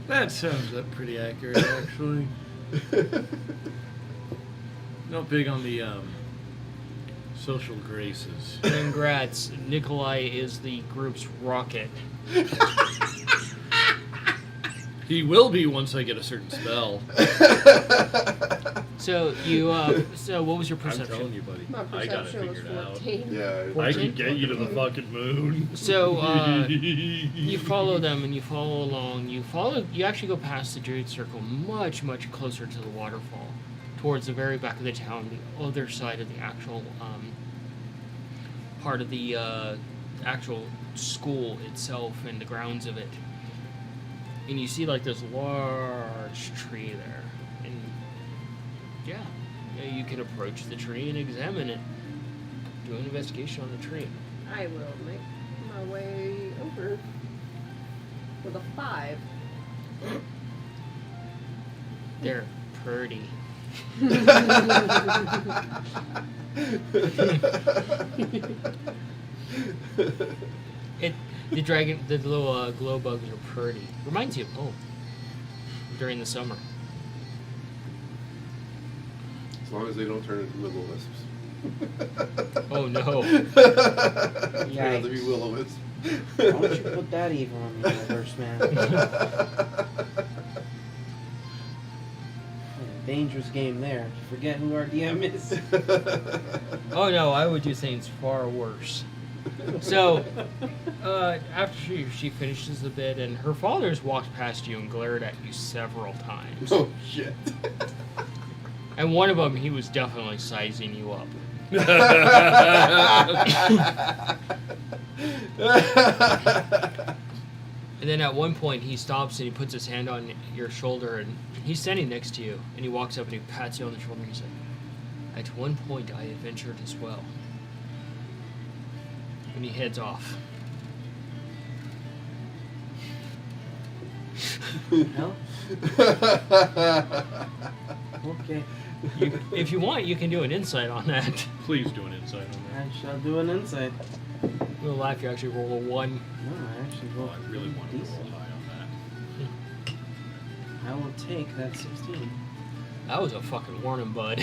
That sounds pretty accurate, actually. Not big on the social graces. Congrats, Nikolai is the group's rocket. He will be once I get a certain spell. So you, so what was your I'm perception? telling you, buddy. My I got it perception was figured out. 14. Yeah. I can get you to the fucking moon. So you follow them and you follow along. You actually go past the Druid Circle, much closer to the waterfall, towards the very back of the town, the other side of the actual part of the actual school itself and the grounds of it. And you see like this large tree there, and yeah, you can approach the tree and examine it. Do an investigation on the tree. I will make my way over with a 5. They're pretty. The little glow bugs are pretty. Reminds you of home during the summer. As long as they don't turn into will-o-wisps. Oh no! Turn out to be will-o-wisps. Why don't you put that evil on me, Universe Man? Dangerous game there. Forget who our DM is. Oh no, I would do things far worse. So, after she finishes the bit, and her father's walked past you and glared at you several times. Oh shit. And one of them, he was definitely sizing you up. And then at one point, he stops and he puts his hand on your shoulder, and he's standing next to you. And he walks up and he pats you on the shoulder and he's like, "At one point, I adventured as well." And he heads off. Hell? Okay. If you want, you can do an insight on that. Please do an insight on that. I shall do an insight. We'll laugh. You actually roll a 1. No, I actually Well, rolled I really want to roll decent. high on that. I will take that 16. That was a fucking warning, bud.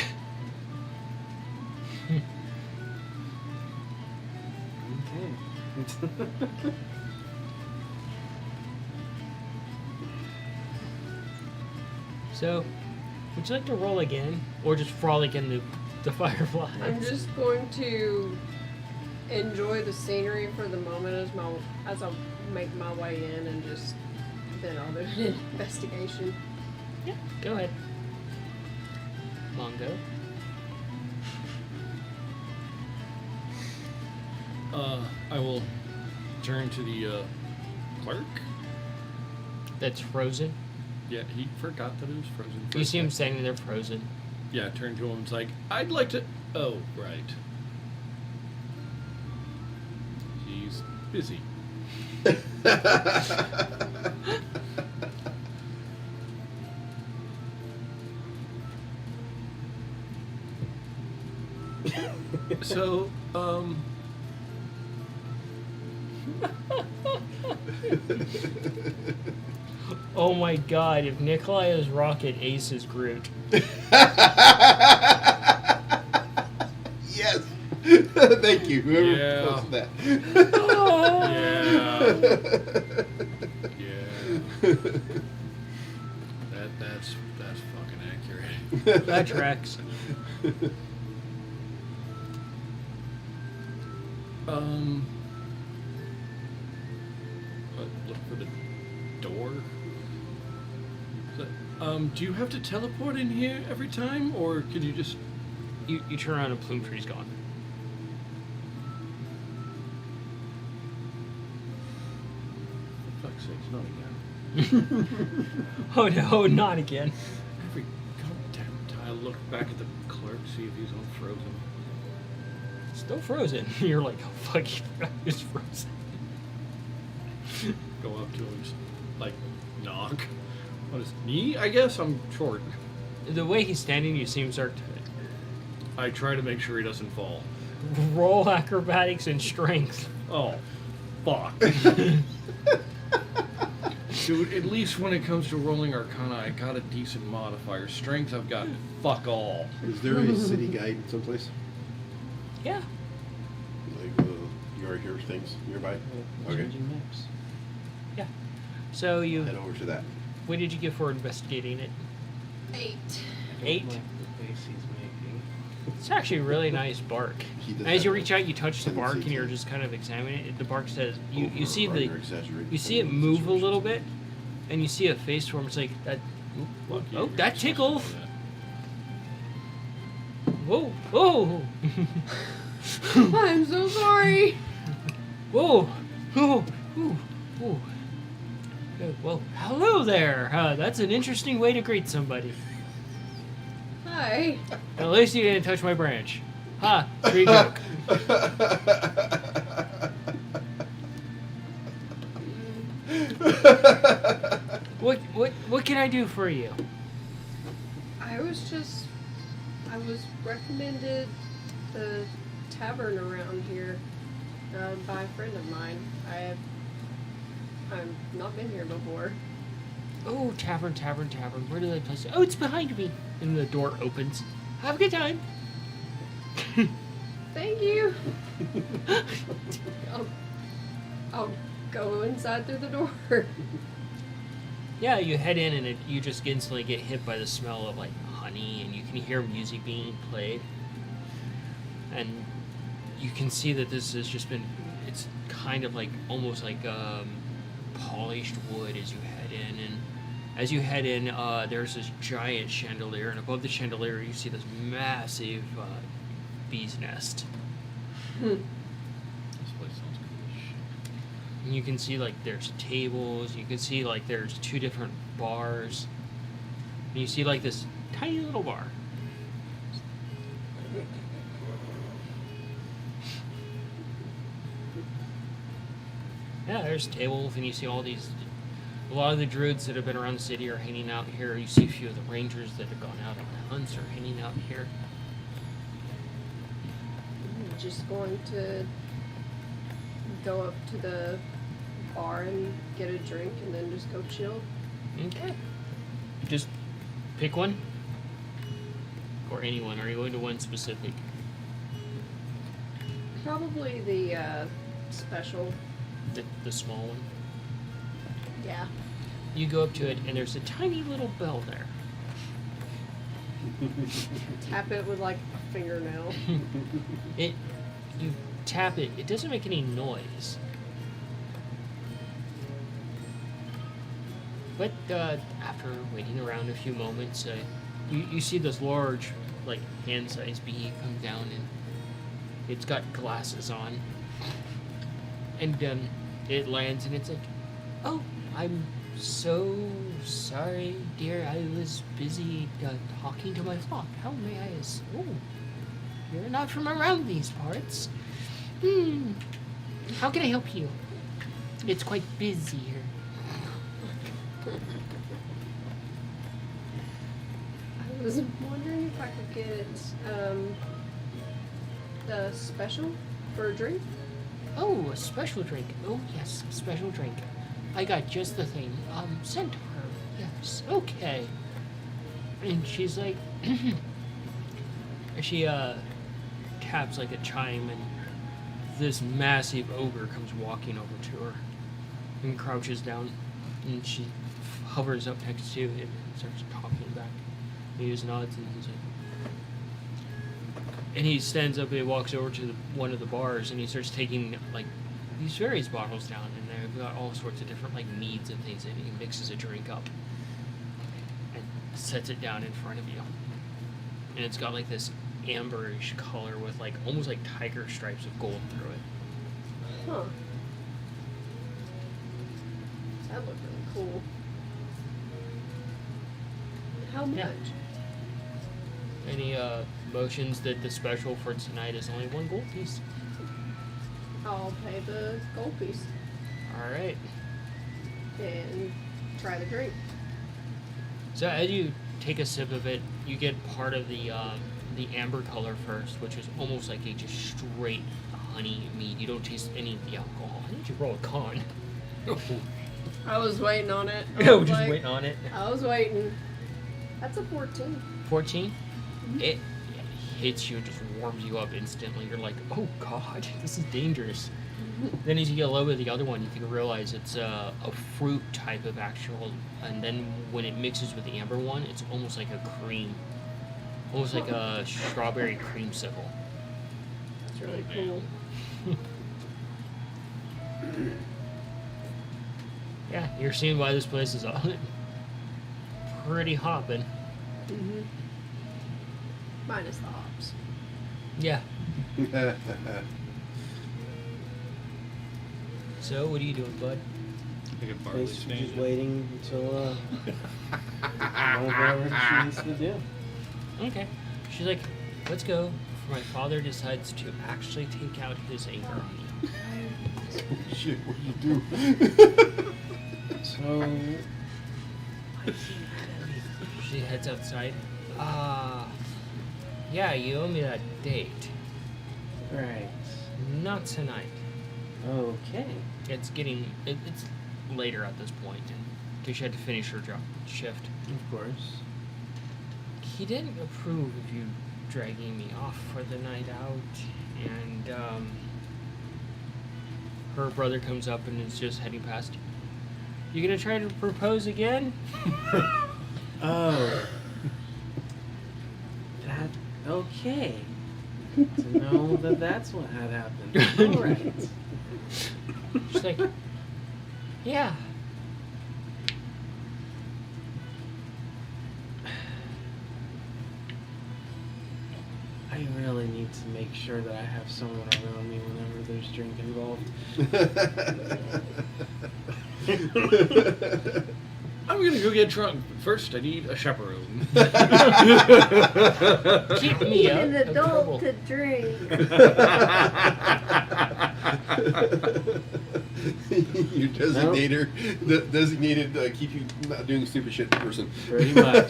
Okay. So, would you like to roll again, or just frolic in the fireflies? I'm just going to enjoy the scenery for the moment as I make my way in, and just then I'll do an investigation. Yeah, go ahead. Mongo. I will turn to the clerk. That's frozen. Yeah, he forgot that it was frozen. for You a see him second. standing there frozen. Yeah, turn to him and it's like, I'd like to. Oh, right. He's busy. So, Oh my god, if Nikolai is Rocket, Ace is Groot. Yes. Thank you. Whoever Yeah. posted that. yeah. That's fucking accurate. That tracks. Look for the door. Do you have to teleport in here every time, or can you just? You turn around and Plume Tree's gone. For fuck's sakes, not again. Oh no, not again. Every goddamn time I look back at the clerk, see if he's unfrozen. Still frozen. You're like, oh fuck, he's frozen. Go up to him, just, like, knock on his knee. I guess I'm short. The way he's standing, you see him start to I try to make sure he doesn't fall. roll acrobatics and strength. Oh, fuck. Dude, at least when it comes to rolling Arcana, I got a decent modifier. Strength, I've got fuck all. Is there a city guide someplace? Yeah. Like, you already hear things nearby? Okay. Changing maps. Yeah. So you, Head over to that. what did you get for investigating it? 8. I don't 8? like the face he's making. It's actually a really nice bark. He does As you have reach out, you touch the bark, tendency and you're to just kind of examining it. The bark says you over- see the under-exaggerate you see it in move a little situations. bit, and you see a face form. It's like that. Fuck you, Oh, you're that not supposed to tickles. do that. Whoa, whoa, I'm so sorry. whoa, whoa, whoa, whoa. Okay, well, hello there. That's an interesting way to greet somebody. Hi. At least you didn't touch my branch. Ha, free joke. What can I do for you? I was recommended the tavern around here by a friend of mine. I've not been here before. Oh, tavern. Where do they place it? Oh, it's behind me. And the door opens. Have a good time. Thank you. I'll go inside through the door. Yeah, you head in and you just instantly get hit by the smell of like honey, and you can hear music being played. And you can see that this has just been, it's kind of like almost like polished wood as you head in. And as you head in, there's this giant chandelier, and above the chandelier you see this massive bee's nest. This place sounds cool as shit. And you can see like there's tables, you can see like there's 2 different bars. And you see like this tiny little bar. Yeah, there's tables, and you see all these. A lot of the druids that have been around the city are hanging out here. You see a few of the rangers that have gone out on hunts are hanging out here. I'm just going to go up to the bar and get a drink and then just go chill. Okay. Just pick one. Or anyone. Are you going to one specific? Probably the special. The small one? Yeah. You go up to it, and there's a tiny little bell there. Tap it with like a fingernail. You tap it. It doesn't make any noise. But after waiting around a few moments, you see this large, like hand-sized bee come down, and it's got glasses on. And it lands, and it's like, "Oh, I'm so sorry, dear. I was busy talking to my flock. How may I Oh, you're not from around these parts. How can I help you? It's quite busy here." I was wondering if I could get the special for a drink. Oh, a special drink. Oh, yes, special drink. I got just the thing. Centaur. Yes. Okay. And she's like, she taps like a chime, and this massive ogre comes walking over to her and crouches down, and she hovers up next to him and starts talking back. He just nods, and he's like, and he stands up and he walks over to one of the bars, and he starts taking like these various bottles down, and they've got all sorts of different like meads and things in it. He mixes a drink up and sets it down in front of you, and it's got like this amberish color with like almost like tiger stripes of gold through it. Huh. That looked really cool. How much? Yeah. Any motions that the special for tonight is only 1 gold piece? I'll pay the gold piece All right. and try the drink. So as you take a sip of it, you get part of the amber color first, which is almost like a just straight honey mead. You don't taste any of the alcohol. I need you to roll a con. I was waiting on it. Oh, just waiting on it. I was waiting. That's a 14. 14. It hits you and just warms you up instantly. You're like, oh god, this is dangerous. Then as you get a little bit of the other one, you can realize it's a fruit type of actual, and then when it mixes with the amber one, it's almost like a cream. Almost like a strawberry creamsicle. That's really cool. Yeah, you're seeing why this place is pretty hopping. Mm-hmm. Minus the hops. Yeah. So, what are you doing, bud? Like a barley Basically stand. just waiting until whatever she needs to do. Okay. She's like, let's go. My father decides to actually take out his anger on me. Shit, what do you do? So, She heads outside. Yeah, you owe me that date. right. Not tonight. Okay. It's later at this point, because she had to finish her shift. Of course. He didn't approve of you dragging me off for the night out, and her brother comes up and is just heading past. You gonna try to propose again? Oh. That okay. To know that that's what had happened. All right. She's like, yeah. I really need to make sure that I have someone around me whenever there's drink involved. I'm gonna go get drunk, but first I need a chaperone. Keep me out An of trouble. adult to drink. Your designator, designated keep you not doing stupid shit person. Pretty much.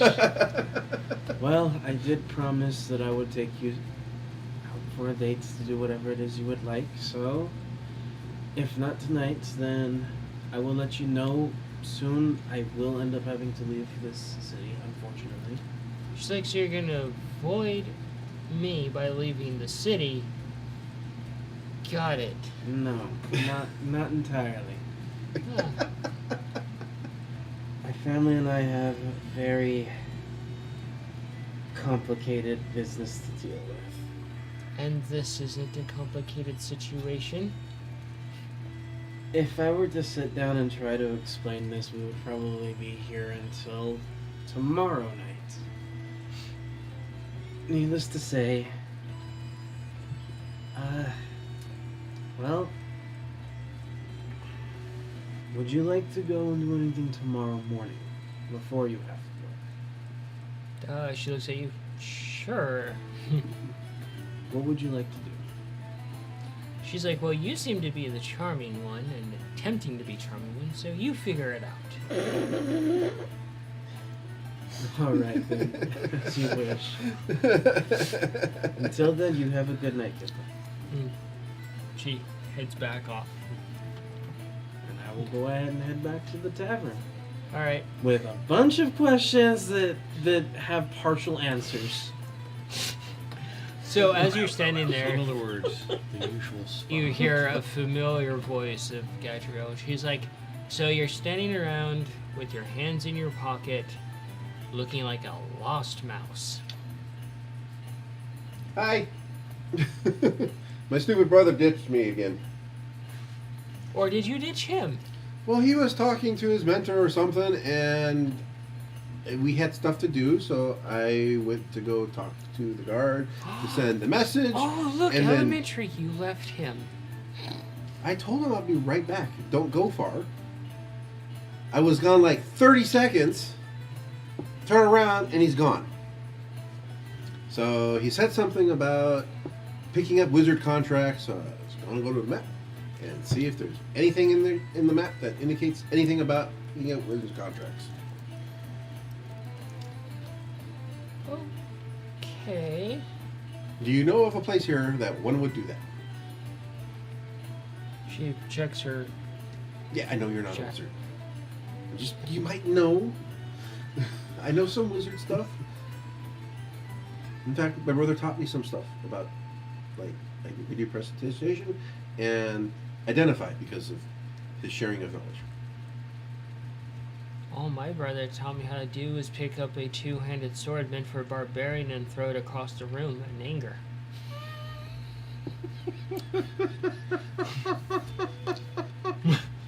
Well, I did promise that I would take you out for a date to do whatever it is you would like, so if not tonight, then I will let you know soon. I will end up having to leave this city, unfortunately. She's like, so you're gonna avoid me by leaving the city? Got it. No, not entirely. Ah, My family and I have very complicated business to deal with. And this isn't a complicated situation. If I were to sit down and try to explain this, we would probably be here until tomorrow night. Needless to say, well, would you like to go and do anything tomorrow morning before you have to go? She looks at you. Sure. What would you like to do? She's like, well, you seem to be the charming one and attempting to be charming one, so you figure it out. All right, then, as you wish. Until then, you have a good night, goodbye. She heads back off. And I will go ahead and head back to the tavern All right. with a bunch of questions that have partial answers. So as you're standing In there, other words, the usual spot. you hear a familiar voice of Gadriel. She's like, so you're standing around with your hands in your pocket, looking like a lost mouse. Hi. My stupid brother ditched me again. Or did you ditch him? Well, he was talking to his mentor or something, and we had stuff to do, so I went to go talk to the guard to send the message. Oh, look, and then elementary, you left him. I told him I'll be right back. Don't go far. I was gone like 30 seconds. Turn around, and he's gone. So he said something about picking up wizard contracts. So I was going to go to the map and see if there's anything in the map that indicates anything about picking up wizard contracts. Okay. Do you know of a place here that one would do that? She checks her. Yeah, I know you're not Sure. a wizard. Just you might know. I know some wizard stuff. In fact, my brother taught me some stuff about like video presentation and identify because of his sharing of knowledge. All my brother taught me how to do is pick up a two-handed sword meant for a barbarian and throw it across the room in anger.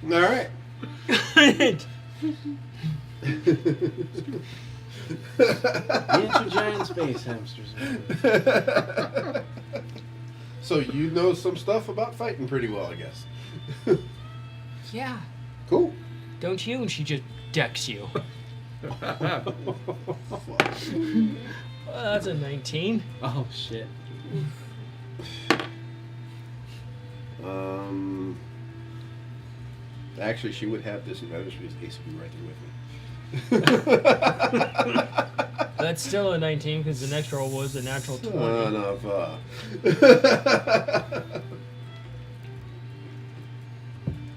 All right. Miniature giant space hamsters. So you know some stuff about fighting pretty well, I guess. Yeah. Cool. Don't you? And she just decks you. Well, that's a 19. Oh shit. Actually, she would have disadvantage because Ace would be right there with me. That's still a 19 because the next roll was a natural 20. Son of a.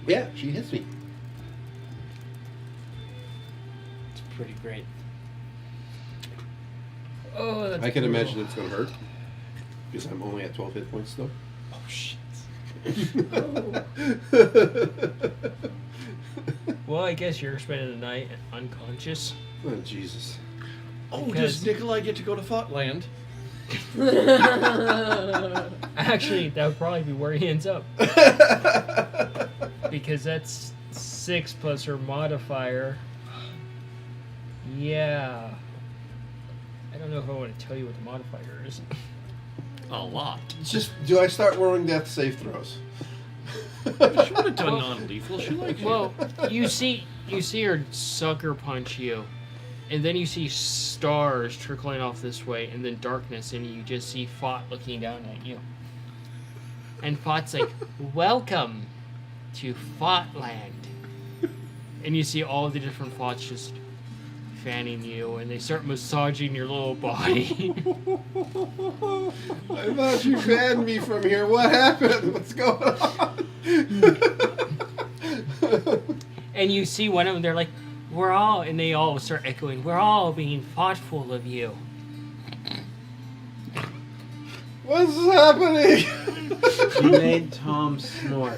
Yeah, she hits me. It's pretty great. Oh, that's I can brutal. imagine it's going to hurt because I'm only at 12 hit points still. Oh shit. Well, I guess you're spending the night unconscious. Oh, Jesus. Oh, Because- does Nikolai get to go to Thoughtland? Actually, that would probably be where he ends up. Because that's 6 plus her modifier. Yeah. I don't know if I want to tell you what the modifier is. A lot. Just, do I start rolling death save throws? She would have done non-lethal. She likes Well, you see her sucker punch you, and then you see stars trickling off this way, and then darkness, and you just see Fott looking down at you. And Fott's like, "Welcome to Fottland," and you see all the different Fotts just fanning you, and they start massaging your little body. I thought you banned me from here. What happened? What's going on? And you see one of them, they're like, "We're all," and they all start echoing, "We're all being thoughtful of you." What's happening? You made Tom snort.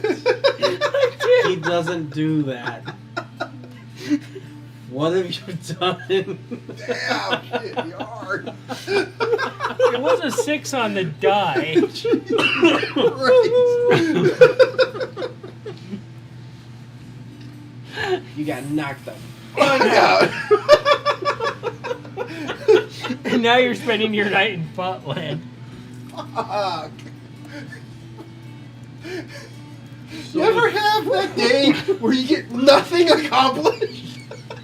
He doesn't do that. What have you done? Damn, shit, you are. It was a 6 on the die. You got knocked the Fuck out. And now you're spending your night in Botland. Fuck. You ever have that day where you get nothing accomplished?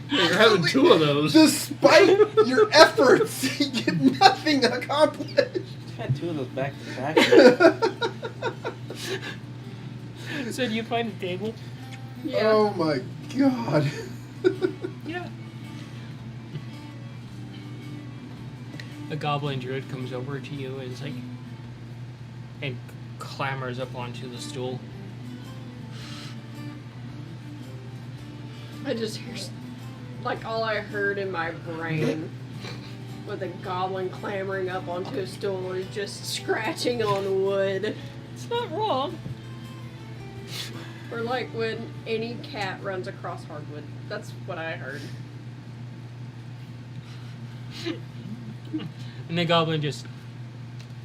You're having 2 of those. Despite your efforts, you get nothing accomplished. I've had 2 of those back to back. So do you find a table? Yeah. Oh my god. Yeah. A goblin druid comes over to you and is like, and clambers up onto the stool. I just hear, like, all I heard in my brain with a goblin clambering up onto a stool is just scratching on wood. It's not wrong. Or like when any cat runs across hardwood. That's what I heard. And the goblin just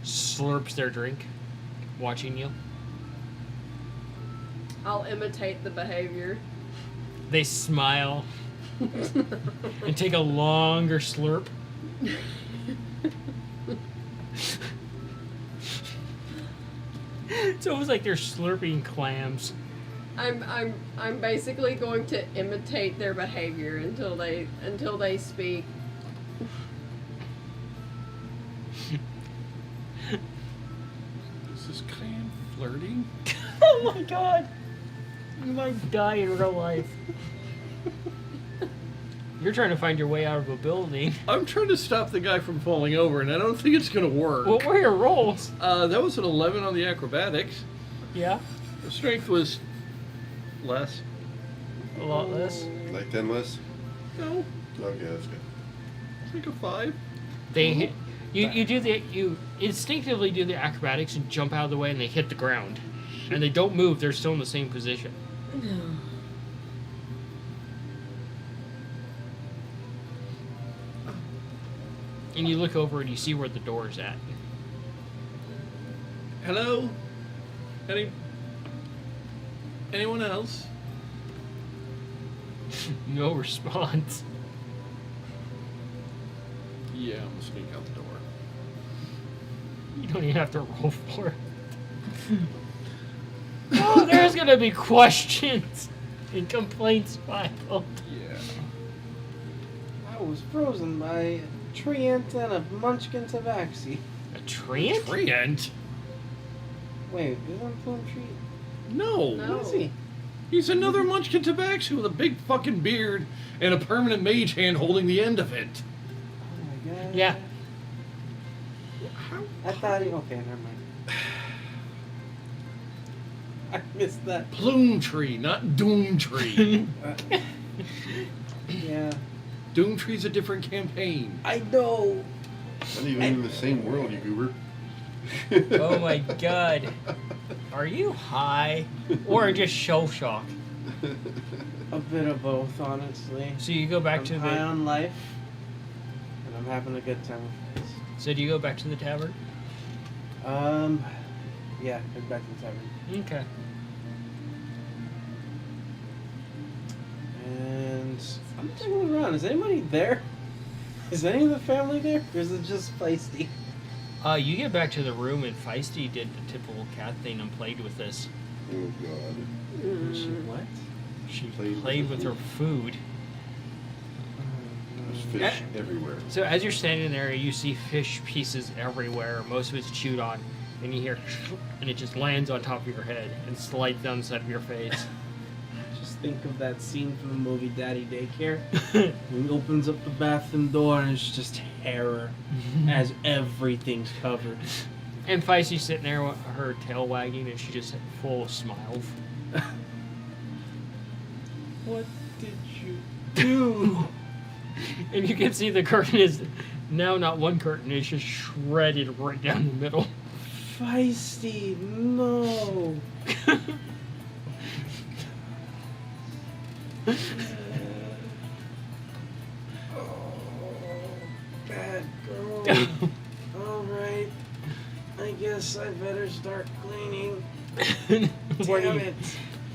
slurps their drink, watching you. I'll imitate the behavior. They smile and take a longer slurp. It's almost like they're slurping clams. I'm basically going to imitate their behavior until they speak. Is this clan flirting? Oh my god! You might die in real life. You're trying to find your way out of a building. I'm trying to stop the guy from falling over, and I don't think it's gonna work. What were your rolls? That was an 11 on the acrobatics. Yeah, The strength was less. a lot less. Like 10 less? No, Okay, that's good. I think a 5. They hit, you instinctively do the acrobatics and jump out of the way, and they hit the ground, and they don't move. They're still in the same position. And you look over and you see where the door's at. Hello? Anyone else? No response. Yeah, I'm gonna sneak out the door. You don't even have to roll for it. Oh, there's gonna be questions and complaints filed. Yeah. I was frozen by a treant and a munchkin tabaxi. A treant? Treant? Wait, isn't Plume Tree? No. No. What is he? He's another Munchkin Tabaxi with a big fucking beard and a permanent mage hand holding the end of it. Oh my god. Yeah. How? I thought he. Okay, never mind. I missed that. Plume Tree, not Doom Tree. Yeah. Doom Tree's a different campaign. I know. Not even in the same world, you goober. Oh my god. Are you high? Or just shell shock? A bit of both, honestly. So you go back I'm to high the. on life, and I'm having a good time with this. So do you go back to the tavern? Yeah, head back to the tavern. Okay. And I'm looking around. Is anybody there? Is any of the family there? Or is it just Feisty? You get back to the room and Feisty did the typical cat thing and played with this. Oh god. She what? She Played played with with the her food. There's fish everywhere. So as you're standing there, you see fish pieces everywhere. Most of it's chewed on, and you hear, and it just lands on top of your head and slides down the side of your face. Just think of that scene from the movie Daddy Daycare. He opens up the bathroom door and it's just terror as everything's covered. And Feisty's sitting there with her tail wagging, and she just full of smiles. What did you do? And you can see the curtain is now not one curtain; it's just shredded right down the middle. Feisty, no. start cleaning. What do Damn you- it.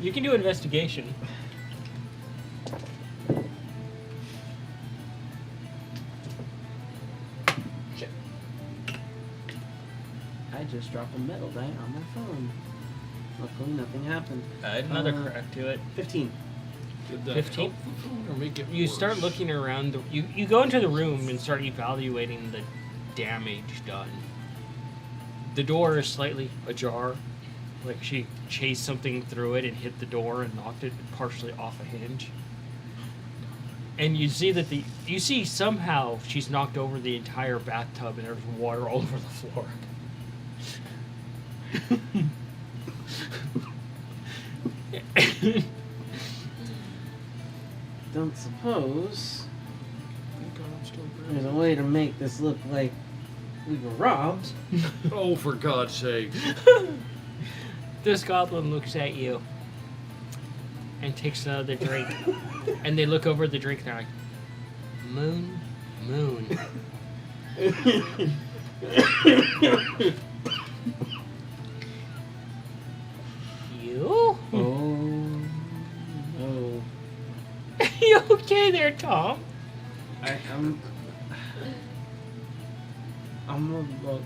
You can do investigation. I just dropped a metal die on my phone. Luckily, nothing happened. Add another Uh, crack to it. 15. Did that 15? help the phone or make it You worse? start looking around. You go into the room and start evaluating the damage done. The door is slightly ajar. Like she chased something through it and hit the door and knocked it partially off a hinge. And you see that you see somehow she's knocked over the entire bathtub and there's water all over the floor. Don't suppose Thank God I'm still there's a present. way to make this look like we were robbed. Oh, for God's sake. This goblin looks at you and takes another drink. And they look over at the drink and they're like, Moon, moon. You? Oh no. You okay there, Tom? I'm a look.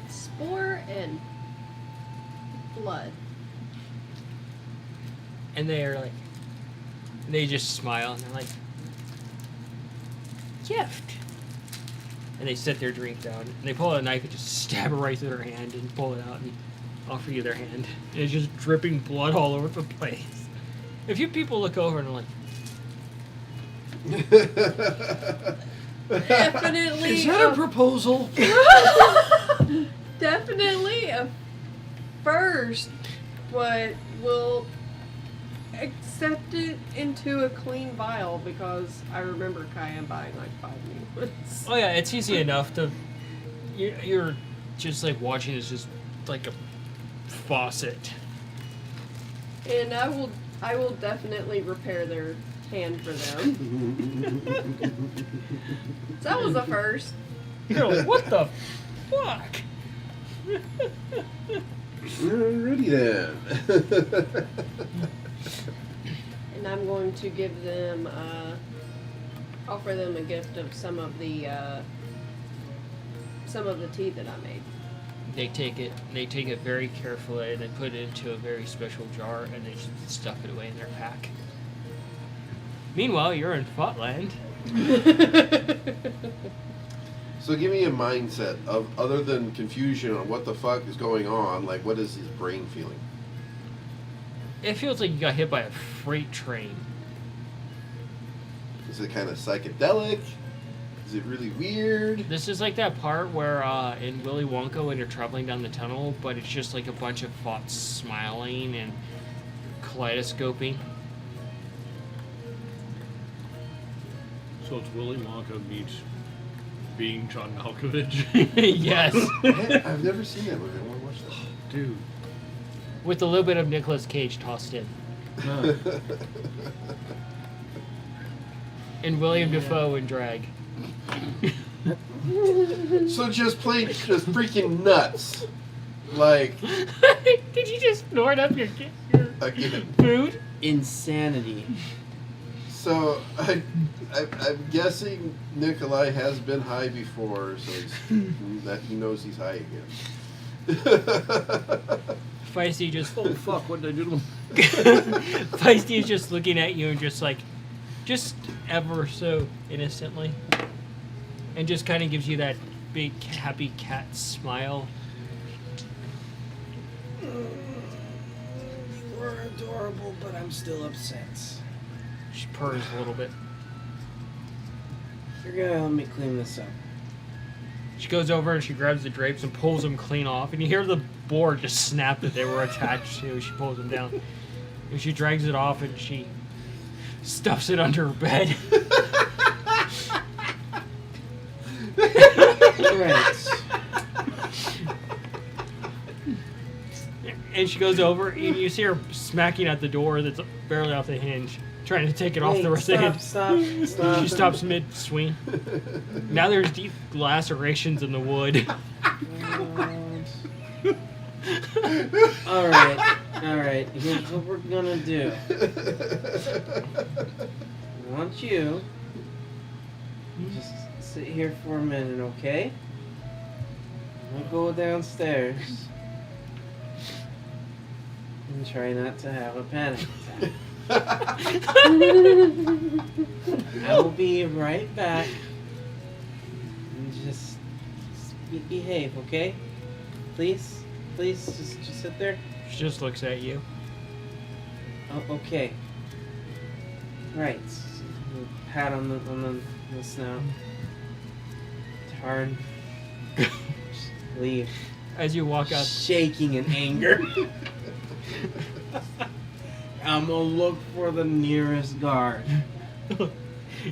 Spore and blood. And they're like, they just smile and they're like, gift. And they set their drink down and they pull out a knife and just stab it right through their hand and pull it out and offer you their hand. And it's just dripping blood all over the place. A few people look over and are like, Definitely. Is that a proposal? Definitely a first, but we'll accept it into a clean vial because I remember Kyan buying like 5 new ones. oh yeah, it's easy enough to, you're just like watching this just like a faucet. And I will definitely repair their hand for them. So that was a first. You're like, what the fuck? Alrighty then. And I'm going to give them, offer them a gift of some of the tea that I made. They take it very carefully, and they put it into a very special jar, and they stuff it away in their pack. Meanwhile, you're in Fotland. So give me a mindset of other than confusion on what the fuck is going on. Like, what is his brain feeling? It feels like you got hit by a freight train. Is it kind of psychedelic? Is it really weird? This is like that part where in Willy Wonka when you're traveling down the tunnel, but it's just like a bunch of thoughts smiling and kaleidoscoping. So it's Willy Wonka meets being John Malkovich. Yes, I've never seen that movie. I want to watch that. Dude. with a little bit of Nicolas Cage tossed in, Huh. and William Dafoe in drag. So just freaking nuts. Like, Did you just snort up your again. food? Insanity. So I'm guessing Nikolai has been high before, so that he knows he's high again. Feisty just Oh fuck, what did I do to him? Feisty is just looking at you and just ever so innocently, and just kind of gives you that big happy cat smile. You were adorable, but I'm still upset. She purrs a little bit. You're gonna help me clean this up. She goes over and she grabs the drapes and pulls them clean off, and you hear the board just snap that they were attached to. She pulls them down, and she drags it off and she stuffs it under her bed. Right. And she goes over and you see her smacking at the door that's barely off the hinge, trying to take it off Wait, the rest of the hinge. stop. She stops mid swing. Now there's deep lacerations in the wood. Alright. Here's what we're gonna do. I want you just sit here for a minute, okay? I'm gonna go downstairs and try not to have a panic attack. I will be right back. And just behave, okay? Please, just sit there. She just looks at you. Oh, okay. Right. Pat on the snout. Turn. Just leave. As you walk out, Shaking in anger. I'm gonna look for the nearest guard. you're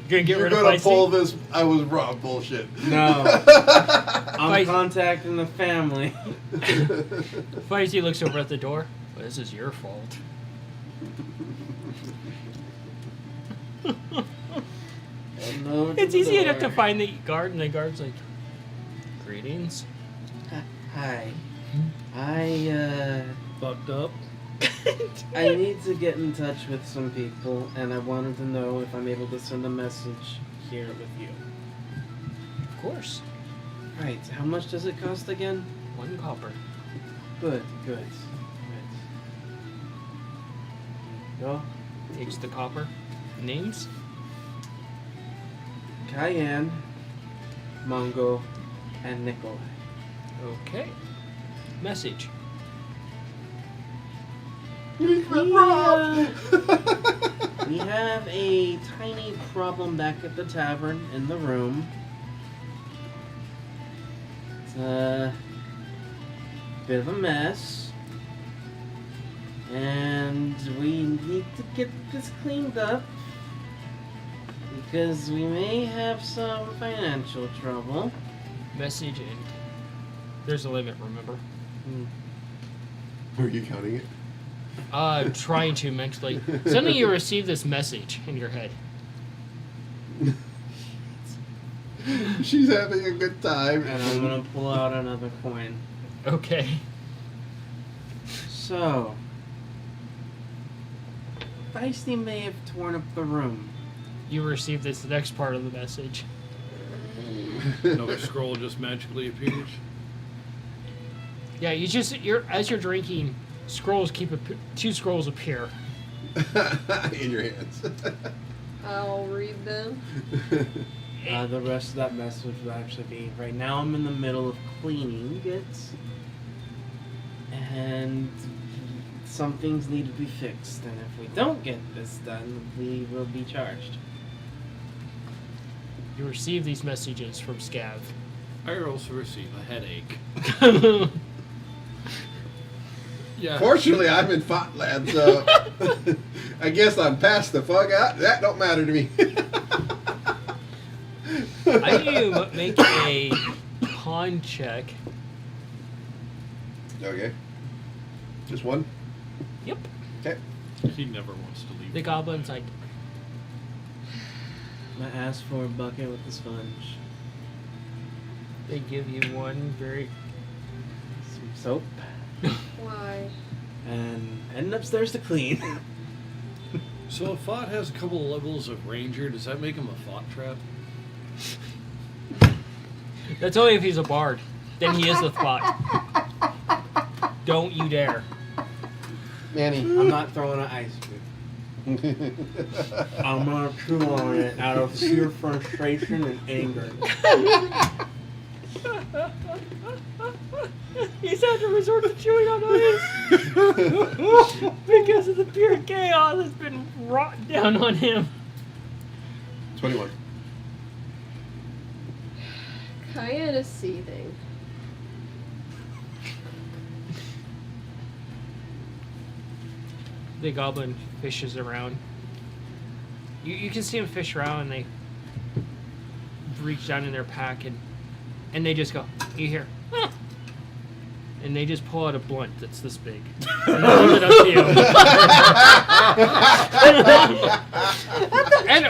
gonna get You're rid of gonna Feisty? pull this I was wrong bullshit. No. I'm Feisty. contacting the family. Feisty looks over at the door. Well, this is your fault. Hello to It's the easy enough door. to find the guard, and the guard's like, "Greetings." Hi. I Fucked up. I need to get in touch with some people, and I wanted to know if I'm able to send a message here with you. Of course. Right. How much does it cost again? 1 copper. Good. Go. Takes the copper. Names? Cayenne, Mongo, and Nikolai. Okay. Message. We have a tiny problem back at the tavern in the room. It's a bit of a mess. And we need to get this cleaned up because we may have some financial trouble. Message and there's a limit, remember? Were you counting it? Trying to mentally. Suddenly you receive this message in your head. She's having a good time. And I'm gonna pull out another coin. Okay. So, Feisty may have torn up the room. You receive this next part of the message. Another scroll just magically appears. Yeah, as you're drinking, scrolls two scrolls appear. In your hands. I'll read them. The rest of that message would actually be, right now I'm in the middle of cleaning it, and some things need to be fixed, and if we don't get this done, we will be charged. You receive these messages from Scav. I also receive a headache. Yeah. Fortunately, I'm in Fotland, so I guess I'm past the fug out. That don't matter to me. I need you to make a con check. Okay. Just one? Yep. Okay. He never wants to leave. The goblin's like, I asked for a bucket with a sponge, they give you one very. some soap, Why? and heading upstairs to clean. So if Fott has a couple of levels of Ranger, does that make him a Fott trap? That's only if he's a bard. Then he is a thought. Don't you dare. Manny. I'm not throwing an ice cube. I'm gonna chew on it out of sheer frustration and anger. He's had to resort to chewing on ice because of the pure chaos that's been wrought down on him. 21. Cayenne is seething. The goblin fishes around. You can see him fish around, and they reach down in their pack, and they just go, you hear, "Huh." And they just pull out a blunt that's this big. And they hold it up to you. And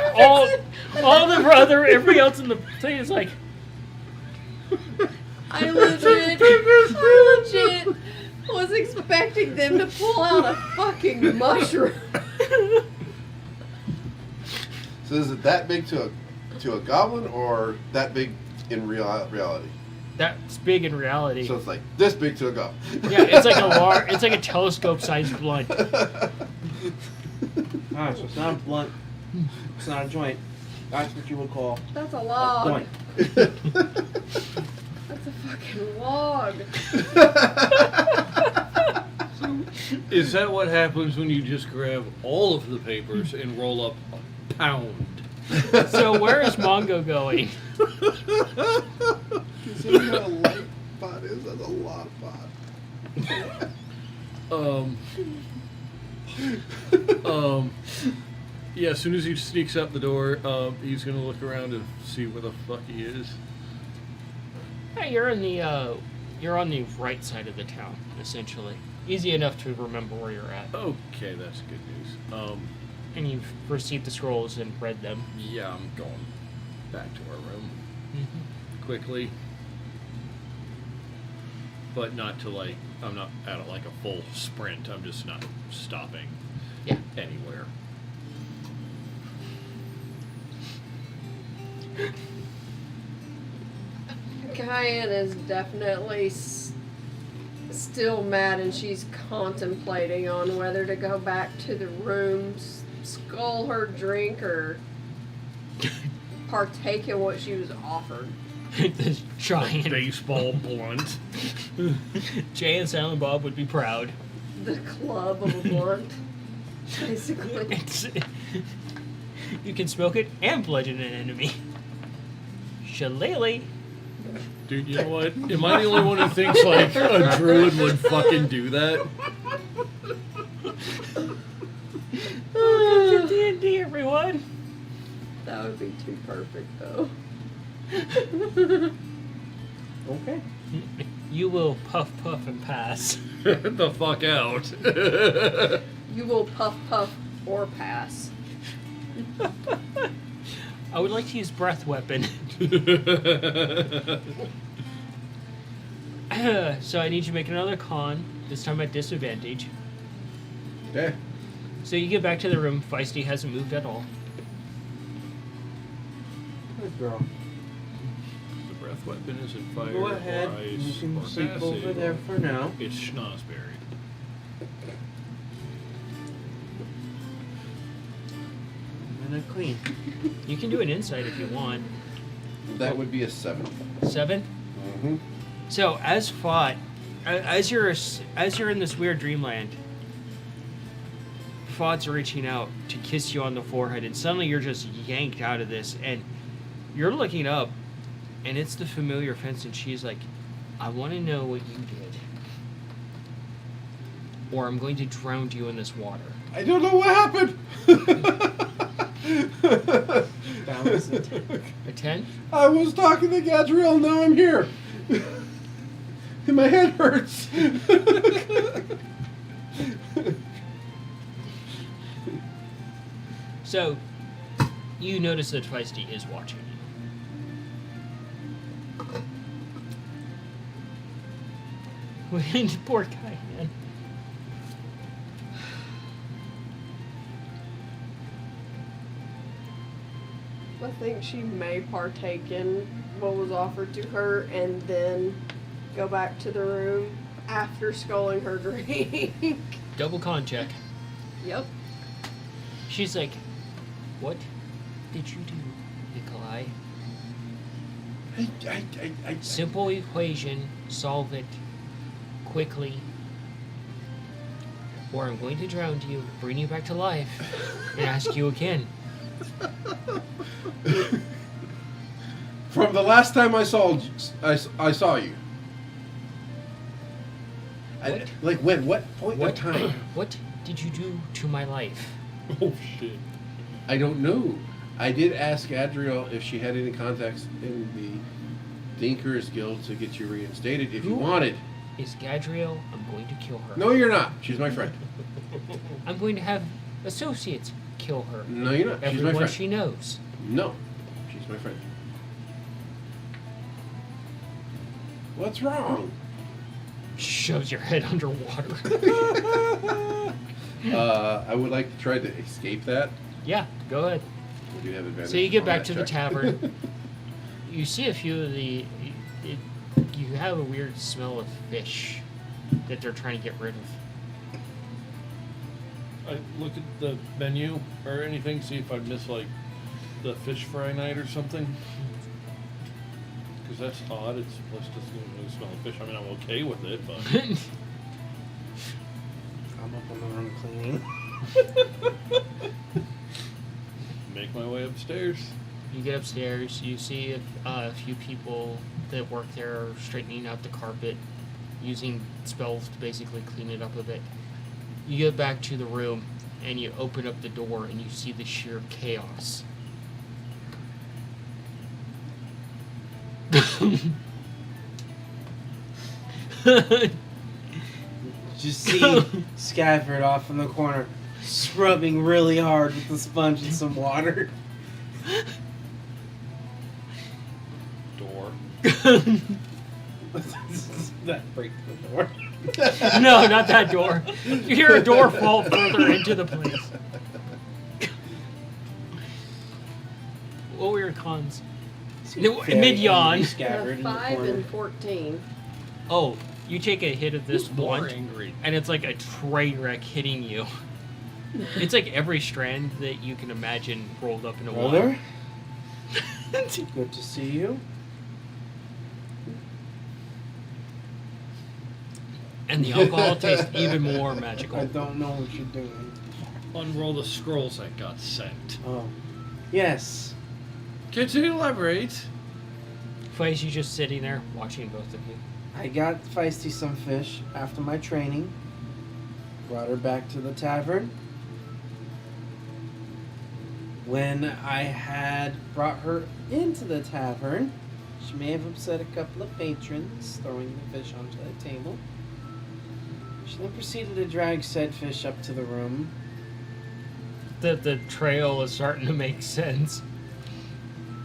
everybody else in the thing is like, I legit was expecting them to pull out a fucking mushroom. So is it that big to a goblin, or that big in reality? That's big in reality. So it's like this big to a goblin. Yeah, it's like it's like a telescope-sized blunt. Alright, so it's not a blunt. It's not a joint. That's what you would call That's a a log. joint. That's a fucking log. Is that what happens when you just grab all of the papers and roll up a pound? So where is Mongo going? Considering how light pot is, that's a lot of pot. Yeah, as soon as he sneaks out the door, he's gonna look around and see where the fuck he is. Hey, you're on the right side of the town, essentially. Easy enough to remember where you're at. Okay, that's good news. And you've received the scrolls and read them. Yeah, I'm going back to our room Mm-hmm. quickly. But not to like, I'm not at like a full sprint, I'm just not stopping Yeah. anywhere. Cayenne is definitely still mad, and she's contemplating on whether to go back to the room, scull her drink, or partake in what she was offered. This giant Baseball blunt. Jay and Silent Bob would be proud. The club of a blunt, basically. You can smoke it and bludgeon an enemy. Shillelagh. Dude, you know what? Am I the only one who thinks like a druid would fucking do that? Welcome to D&D, everyone. That would be too perfect, though. Okay. You will puff, puff, and pass. The fuck out. You will puff, puff, or pass. I would like to use breath weapon. So I need you to make another con, this time at disadvantage. Okay. So you get back to the room, Feisty hasn't moved at all. Good girl. The breath weapon isn't fire Go ahead. or ice You can or sleep acid. over there for now. It's schnozberry. And a clean. You can do an insight if you want. That would be a 7. 7? Mm-hmm. So as fought, as you're in this weird dreamland, Faud's reaching out to kiss you on the forehead, and suddenly you're just yanked out of this, and you're looking up, and it's the familiar fence, and she's like, "I want to know what you did, or I'm going to drown you in this water." I don't know what happened. Balance it. A 10? I was talking to Gadriel, now I'm here. And my head hurts. So, you notice that Feisty is watching you. Poor guy, man. I think she may partake in what was offered to her and then go back to the room after sculling her drink. Double con check. Yep. She's like, "What did you do, Nikolai?" I Simple equation, solve it quickly, or I'm going to drown you, bring you back to life, and ask you again. From the last time I saw you. What? Like when? What point What of time? What did you do to my life? Oh shit. I don't know. I did ask Adriel if she had any contacts in the Thinkers Guild to get you reinstated if you Who? wanted. Is Gadriel? I'm going to kill her. No, you're not. She's my friend. I'm going to have associates kill her. No, you're not. She's my Everyone friend. she knows. No, she's my friend. What's wrong? Shoves your head underwater. I would like to try to escape that. Yeah, go ahead. We do have advantage. So you get on back that to the check. tavern. You see a few of the. You have a weird smell of fish that they're trying to get rid of. I look at the menu or anything, see if I miss like the fish fry night or something. Because that's odd. It's supposed to smell of fish. I mean, I'm okay with it, but I'm up in the room cleaning. make my way upstairs. You get upstairs. You see a few people that work there are straightening out the carpet, using spells to basically clean it up a bit. You get back to the room and you open up the door and you see the sheer chaos. Just see Scafford off in the corner, scrubbing really hard with the sponge and some water. Door. That breaks the door. No, not that door. You hear a door fall further into the place. What were your cons? Mid-yawn. Scabbard in the 5 corner. and 14. Oh, you take a hit of this More blunt, angry. and it's like a train wreck hitting you. It's like every strand that you can imagine rolled up into one. Brother, good to see you. And the alcohol tastes even more I magical. don't know what you're doing. Unroll the scrolls I got sent. Oh, yes. Can't you elaborate? Feisty just sitting there watching both of you. I got Feisty some fish after my training. Brought her back to the tavern. When I had brought her into the tavern, she may have upset a couple of patrons, throwing the fish onto the table. She then proceeded to drag said fish up to the room. The trail is starting to make sense.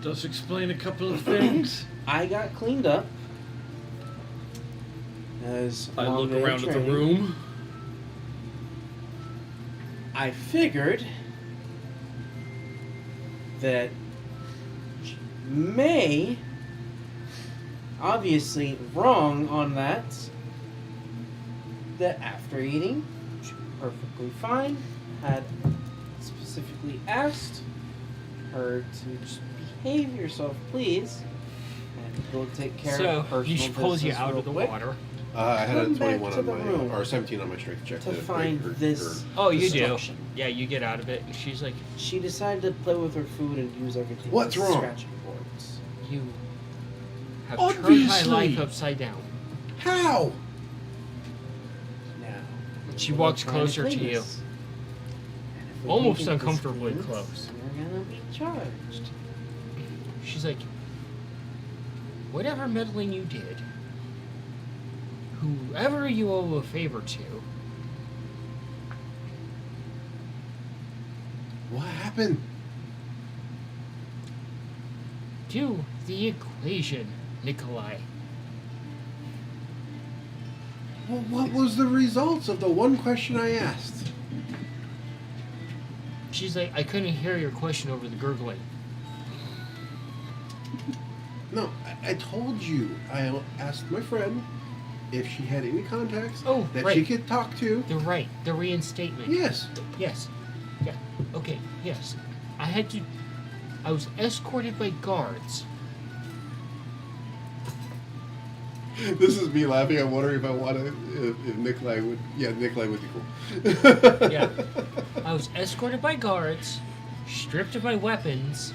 Does explain a couple of things. I got cleaned up. As I long look day of around at the training. room. I figured that she may, obviously wrong on that, that after eating, she was perfectly fine, had specifically asked her to just behave yourself, please, and we'll take care So of personal he pulls you business out real of the quick water. I had a Come back 21 to on the my, room. or 17 on my strength check to break find her- this Oh, you do. destruction. Yeah, you get out of it. And she's like, She decided to play with her food and use everything What's as wrong? scratching boards. you have turned my Obviously. life upside down. How? Now, She we're walks trying to closer clean to you. this. And if we Almost don't get this uncomfortably cleaned, close. You're gonna be charged. She's like, whatever meddling you did, whoever you owe a favor to, What happened? do the equation, Nikolai. Well, what was the results of the one question I asked? She's like, I couldn't hear your question over the gurgling. No, I told you. I asked my friend if she had any contacts Oh, that right. she could talk to. They're right. The reinstatement. Yes. Yes. Yeah. Okay. Yes. I was escorted by guards. This is me laughing. I'm wondering if I want to, if Nikolai would. Yeah, Nikolai would be cool. Yeah. I was escorted by guards, stripped of my weapons,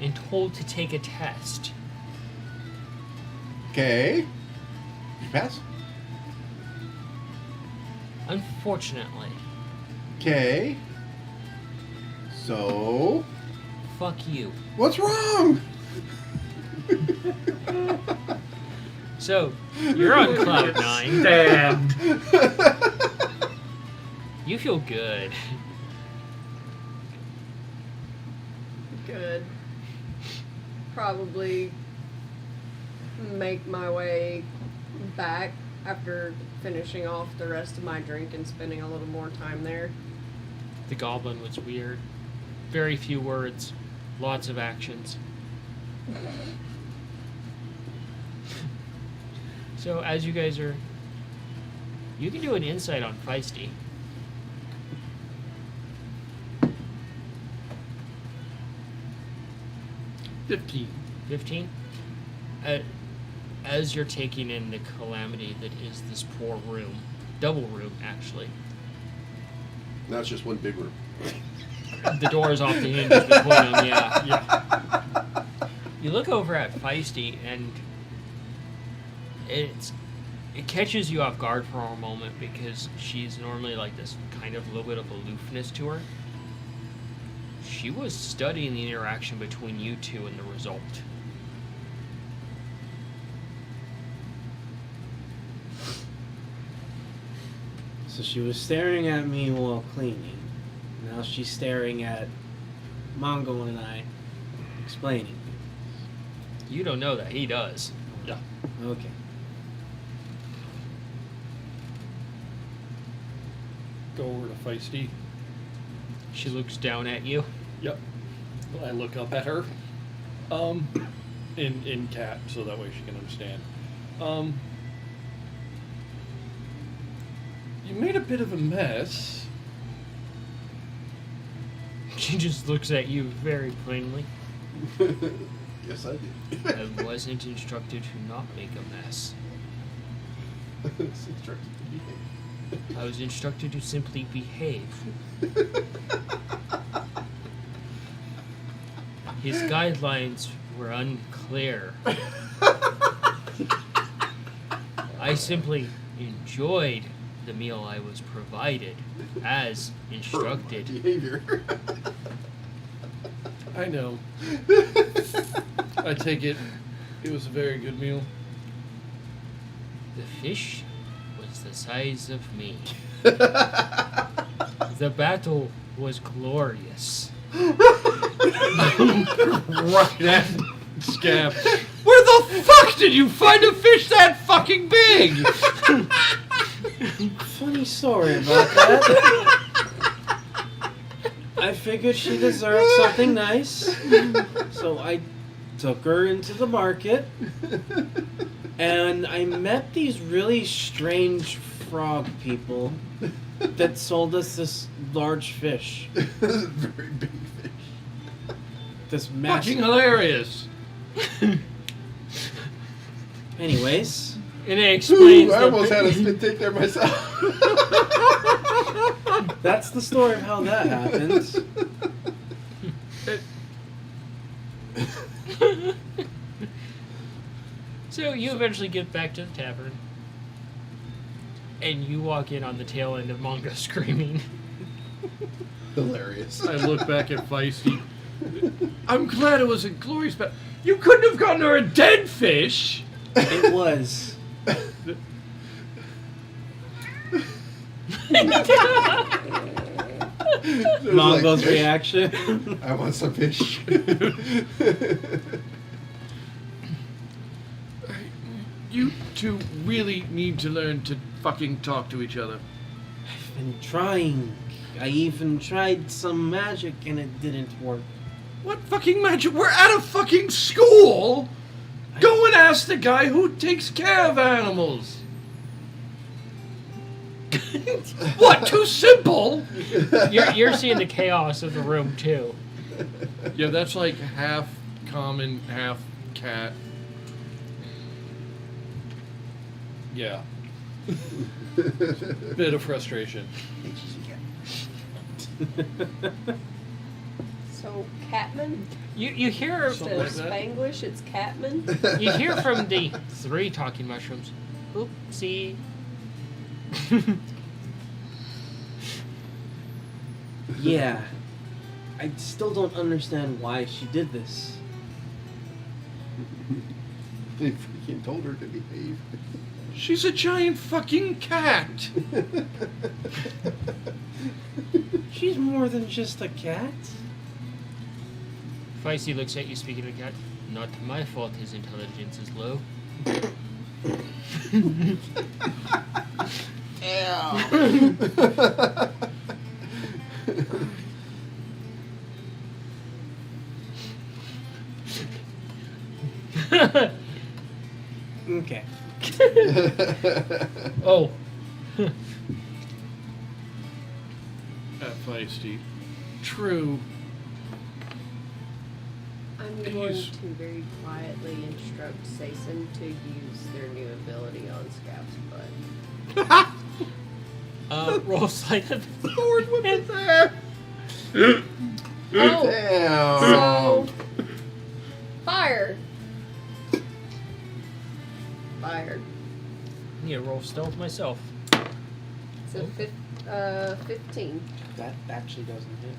and told to take a test. Okay. You pass. Unfortunately, Okay. So, fuck you. what's wrong? So, you're on cloud 9. Damned. You feel good. Good. Probably make my way back after finishing off the rest of my drink and spending a little more time there. The goblin was weird. Very few words, lots of actions. So as you guys are, you can do an insight on Feisty. 15. 15. As you're taking in the calamity that is this poor room, double room actually. Now it's just one big room. The door's off the hinges between them. Yeah. You look over at Feisty and it catches you off guard for a moment because she's normally like this kind of little bit of aloofness to her. She was studying the interaction between you two and the result. So she was staring at me while cleaning. Now she's staring at Mongo and I, explaining. You don't know that, he does. Yeah. Okay. Go over to Feisty. She looks down at you. Yep. I look up at her. In cat, so that way she can understand. You made a bit of a mess. She just looks at you very plainly. Yes, I did. I wasn't instructed to not make a mess. It's instructed to behave. I was instructed to simply behave. His guidelines were unclear. I simply enjoyed the meal I was provided as instructed. Behavior. I know. I take it. It was a very good meal. The fish was the size of me. The battle was glorious. Right at Scab. Where the fuck did you find a fish that fucking big? Funny story about that. I figured she deserved something nice, so I took her into the market, and I met these really strange frog people that sold us this large fish. Very big fish. This Fucking massive. hilarious. Anyways, And it explains. I the- almost had a spit take there myself. that's the story of how that happened. So you eventually get back to the tavern, and you walk in on the tail end of Mongo screaming. Hilarious. I look back at Feisty. I'm glad it was a glorious battle. You couldn't have gotten her a dead fish. It was. Mongo's Like, reaction. I want some fish. You two really need to learn to fucking talk to each other. I've been trying. I even tried some magic and it didn't work. What fucking magic? We're at a fucking school! Go and ask the guy who takes care of animals. What? Too simple? You're seeing the chaos of the room too. Yeah, that's like half common, half cat. Yeah. Bit of frustration. So, Catman? You hear Something Instead like of that. Spanglish, it's Catman? you hear from the 3 talking mushrooms. Oopsie. Yeah. I still don't understand why she did this. They freaking told her to behave. She's a giant fucking cat. She's more than just a cat. Feisty looks at you speaking to the cat. Not my fault his intelligence is low. Okay. Oh. At Feisty. True. I'm Can going you s- to very quietly instruct Sason to use their new ability on Scap's butt. Roll sleight of Lord, what is that? Oh, Damn. so fire. Fire. I need to roll stealth myself. It's a 15. That actually doesn't hit.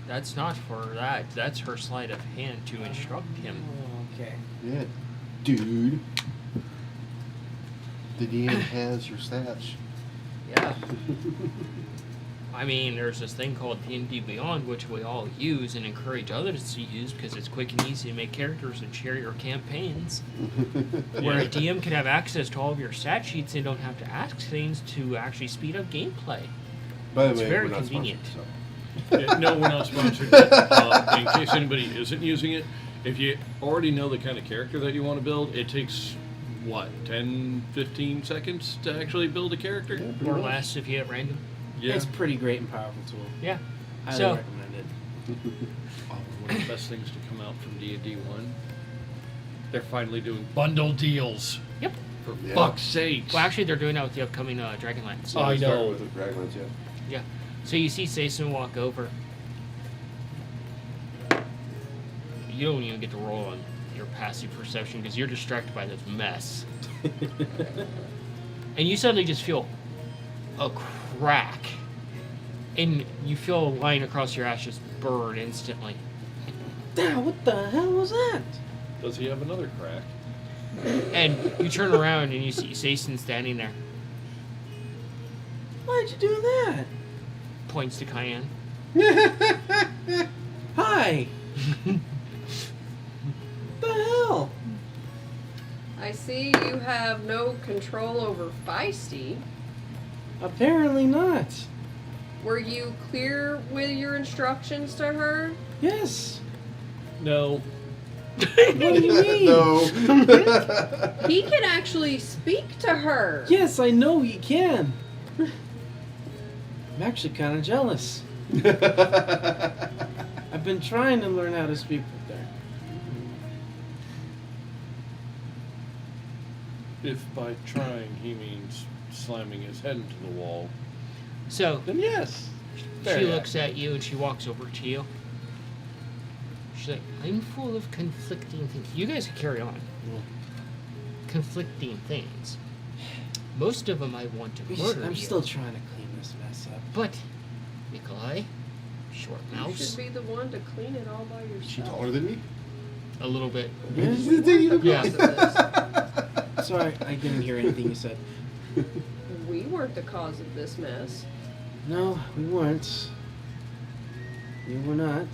That's not for that. That's her sleight of hand to instruct him. Oh, okay. Yeah, dude. The DM has your stats. Yeah. I mean, there's this thing called D&D Beyond, which we all use and encourage others to use because it's quick and easy to make characters and share your campaigns. Where a DM can have access to all of your stat sheets and don't have to ask things to actually speed up gameplay. By the It's way, very we're not convenient. sponsored, so. Yeah, no, we're not sponsored. But, in case anybody isn't using it, if you already know the kind of character that you want to build, it takes, what, 10, 15 seconds to actually build a character? Yeah, pretty Or much. less if you hit random. Yeah. It's pretty great and powerful tool. Yeah. Highly So- recommend it. Oh, one of the best things to come out from D&D 1. They're finally doing bundle deals. Yep. For Yeah. fuck's sakes. Well, actually, they're doing that with the upcoming Dragonlance. I Start know. with the Dragonlance, yeah. Yeah. So you see Sason walk over. You don't even get to roll on your passive perception because you're distracted by this mess. And you suddenly just feel a crack. And you feel a line across your ass just burn instantly. Damn, what the hell was that? Does he have another crack? And you turn around and you see Sason standing there. Why'd you do that? Points to Cayenne. Hi. The hell? I see you have no control over Feisty. Apparently not. Were you clear with your instructions to her? Yes. No. What do you mean? No. He can actually speak to her. Yes, I know he can. I'm actually kind of jealous. I've been trying to learn how to speak with her. If by trying he means slamming his head into the wall, So then yes. she looks at you and she walks over to you. She's like, I'm full of conflicting things. You guys can carry on. Conflicting things. Most of them I want to murder I'm you. still trying to clean this mess up. But, Nikolai, short You mouse, should be the one to clean it all by yourself. She taller than me? a little bit. Yeah. Yeah. Because of this. Sorry, I didn't hear anything you said. We weren't the cause of this mess. No, we weren't. We were not.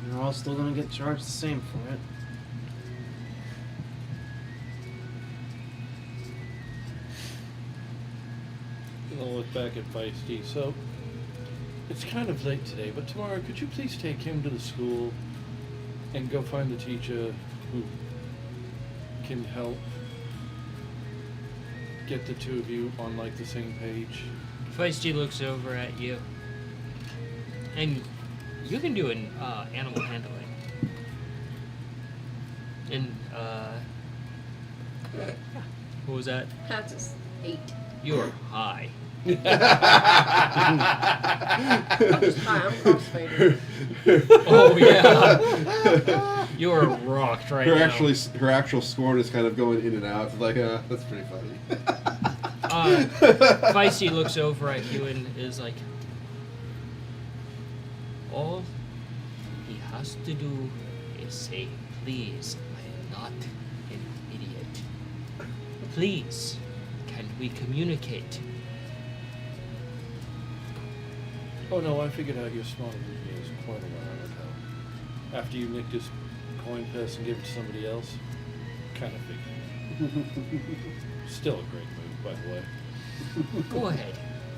We're all still gonna get charged the same for it. I'll look back at Feisty. So, it's kind of late today, but tomorrow could you please take him to the school and go find the teacher who can help get the two of you on like the same page? Feisty looks over at you. And you can do an animal handling. And, what was that? That's just 8. You are high. I'm just high. I'm crossfaded. Oh, yeah. You are rocked right Her now. her actual scorn is kind of going in and out. It's like, that's pretty funny. Feisty looks over at you and is like, all he has to do is say, please, I am not an idiot. Please, can we communicate? Oh no, I figured out you're smarter than me is quite a while ago. After you nicked his coin purse and gave it to somebody else. kind of figured. Still a great move, by the way. Go ahead.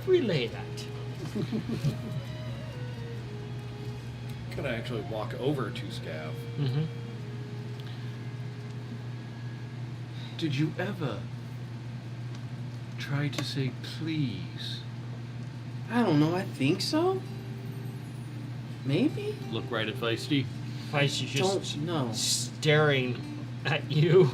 Relay that. Gonna actually walk over to Scav. Mm-hmm. Did you ever try to say please? I don't know. I think so. Maybe. Look right at Feisty. Feisty just Don't know. staring at you.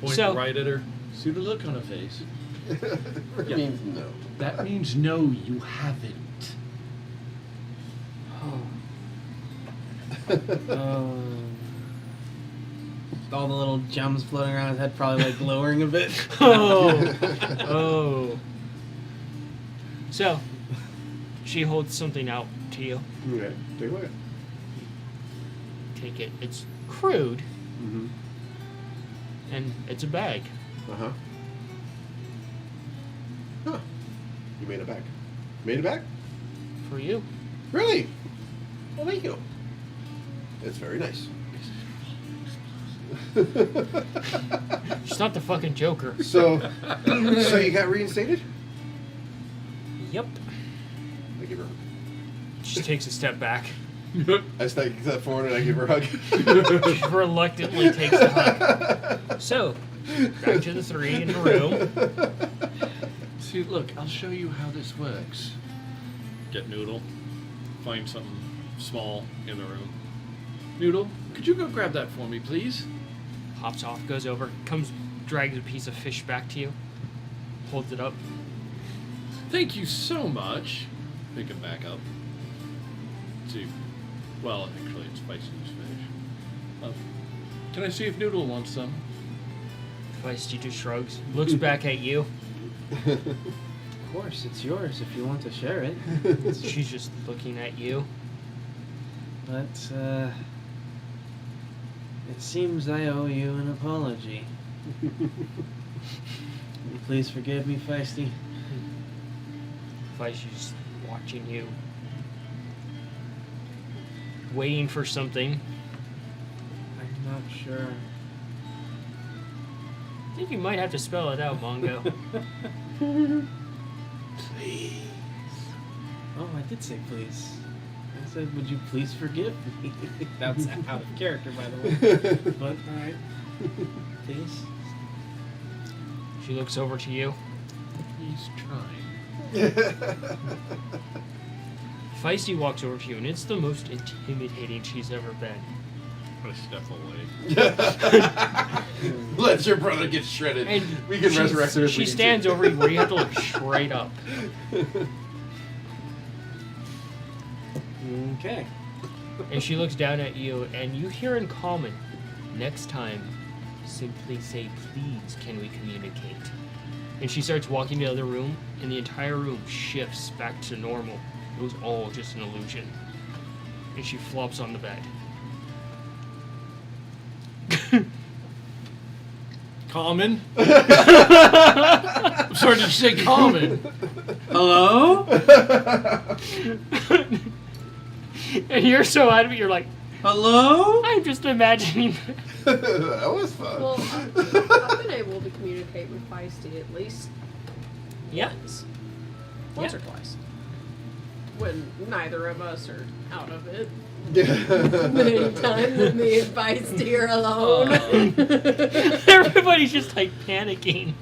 Point So- right at her. See the look on her face. It Yeah. means no. That means no, you haven't. All the little gems floating around his head, probably like glowering a bit. Oh. Oh. So, she holds something out to you. Okay, take a look. Take it. It's crude, Mm-hmm. and it's a bag. Uh-huh. Huh. You made it back. Made it back? For you. Really? Well, thank you. It's very nice. She's not the fucking Joker. so you got reinstated? Yep. I give her. She takes a step back. I step forward and I give her a hug. She reluctantly takes a hug. So, back to the three in the room. See, look, I'll show you how this works. Get Noodle. Find something small in the room. Noodle, could you go grab that for me, please? Hops off, goes over, comes, drags a piece of fish back to you, holds it up. Thank you so much. Pick him back up. See. Well, actually, it's Feisty's fish. Can I see if Noodle wants some? Feisty just shrugs, looks back at you. Of course, it's yours if you want to share it. She's just looking at you. But, it seems I owe you an apology. Will you please forgive me, Feisty? Feisty's watching you. Waiting for something. I'm not sure. I think you might have to spell it out, Mongo. Please. Oh, I did say please. I said, would you please forgive me? That's out of character, by the way. But, alright. Please. She looks over to you. He's trying. Feisty walks over to you, and it's the most intimidating she's ever been. I step away. Let your brother get shredded. And we can she- resurrect her. if She we need stands to. over you where you have to look straight up. Okay. And she looks down at you, and you hear in common, next time, simply say, please, can we communicate? And she starts walking to the other room, and the entire room shifts back to normal. It was all just an illusion. And she flops on the bed. Common? I'm sorry, did you say common? Hello? And you're so out of it, you're like, Hello? I'm just imagining. That was fun. Well, I've been able to communicate with Feisty at least Yeah. once Yeah. or twice. When neither of us are out of it. Yeah. Many times that me and Feisty are alone. Everybody's just like panicking.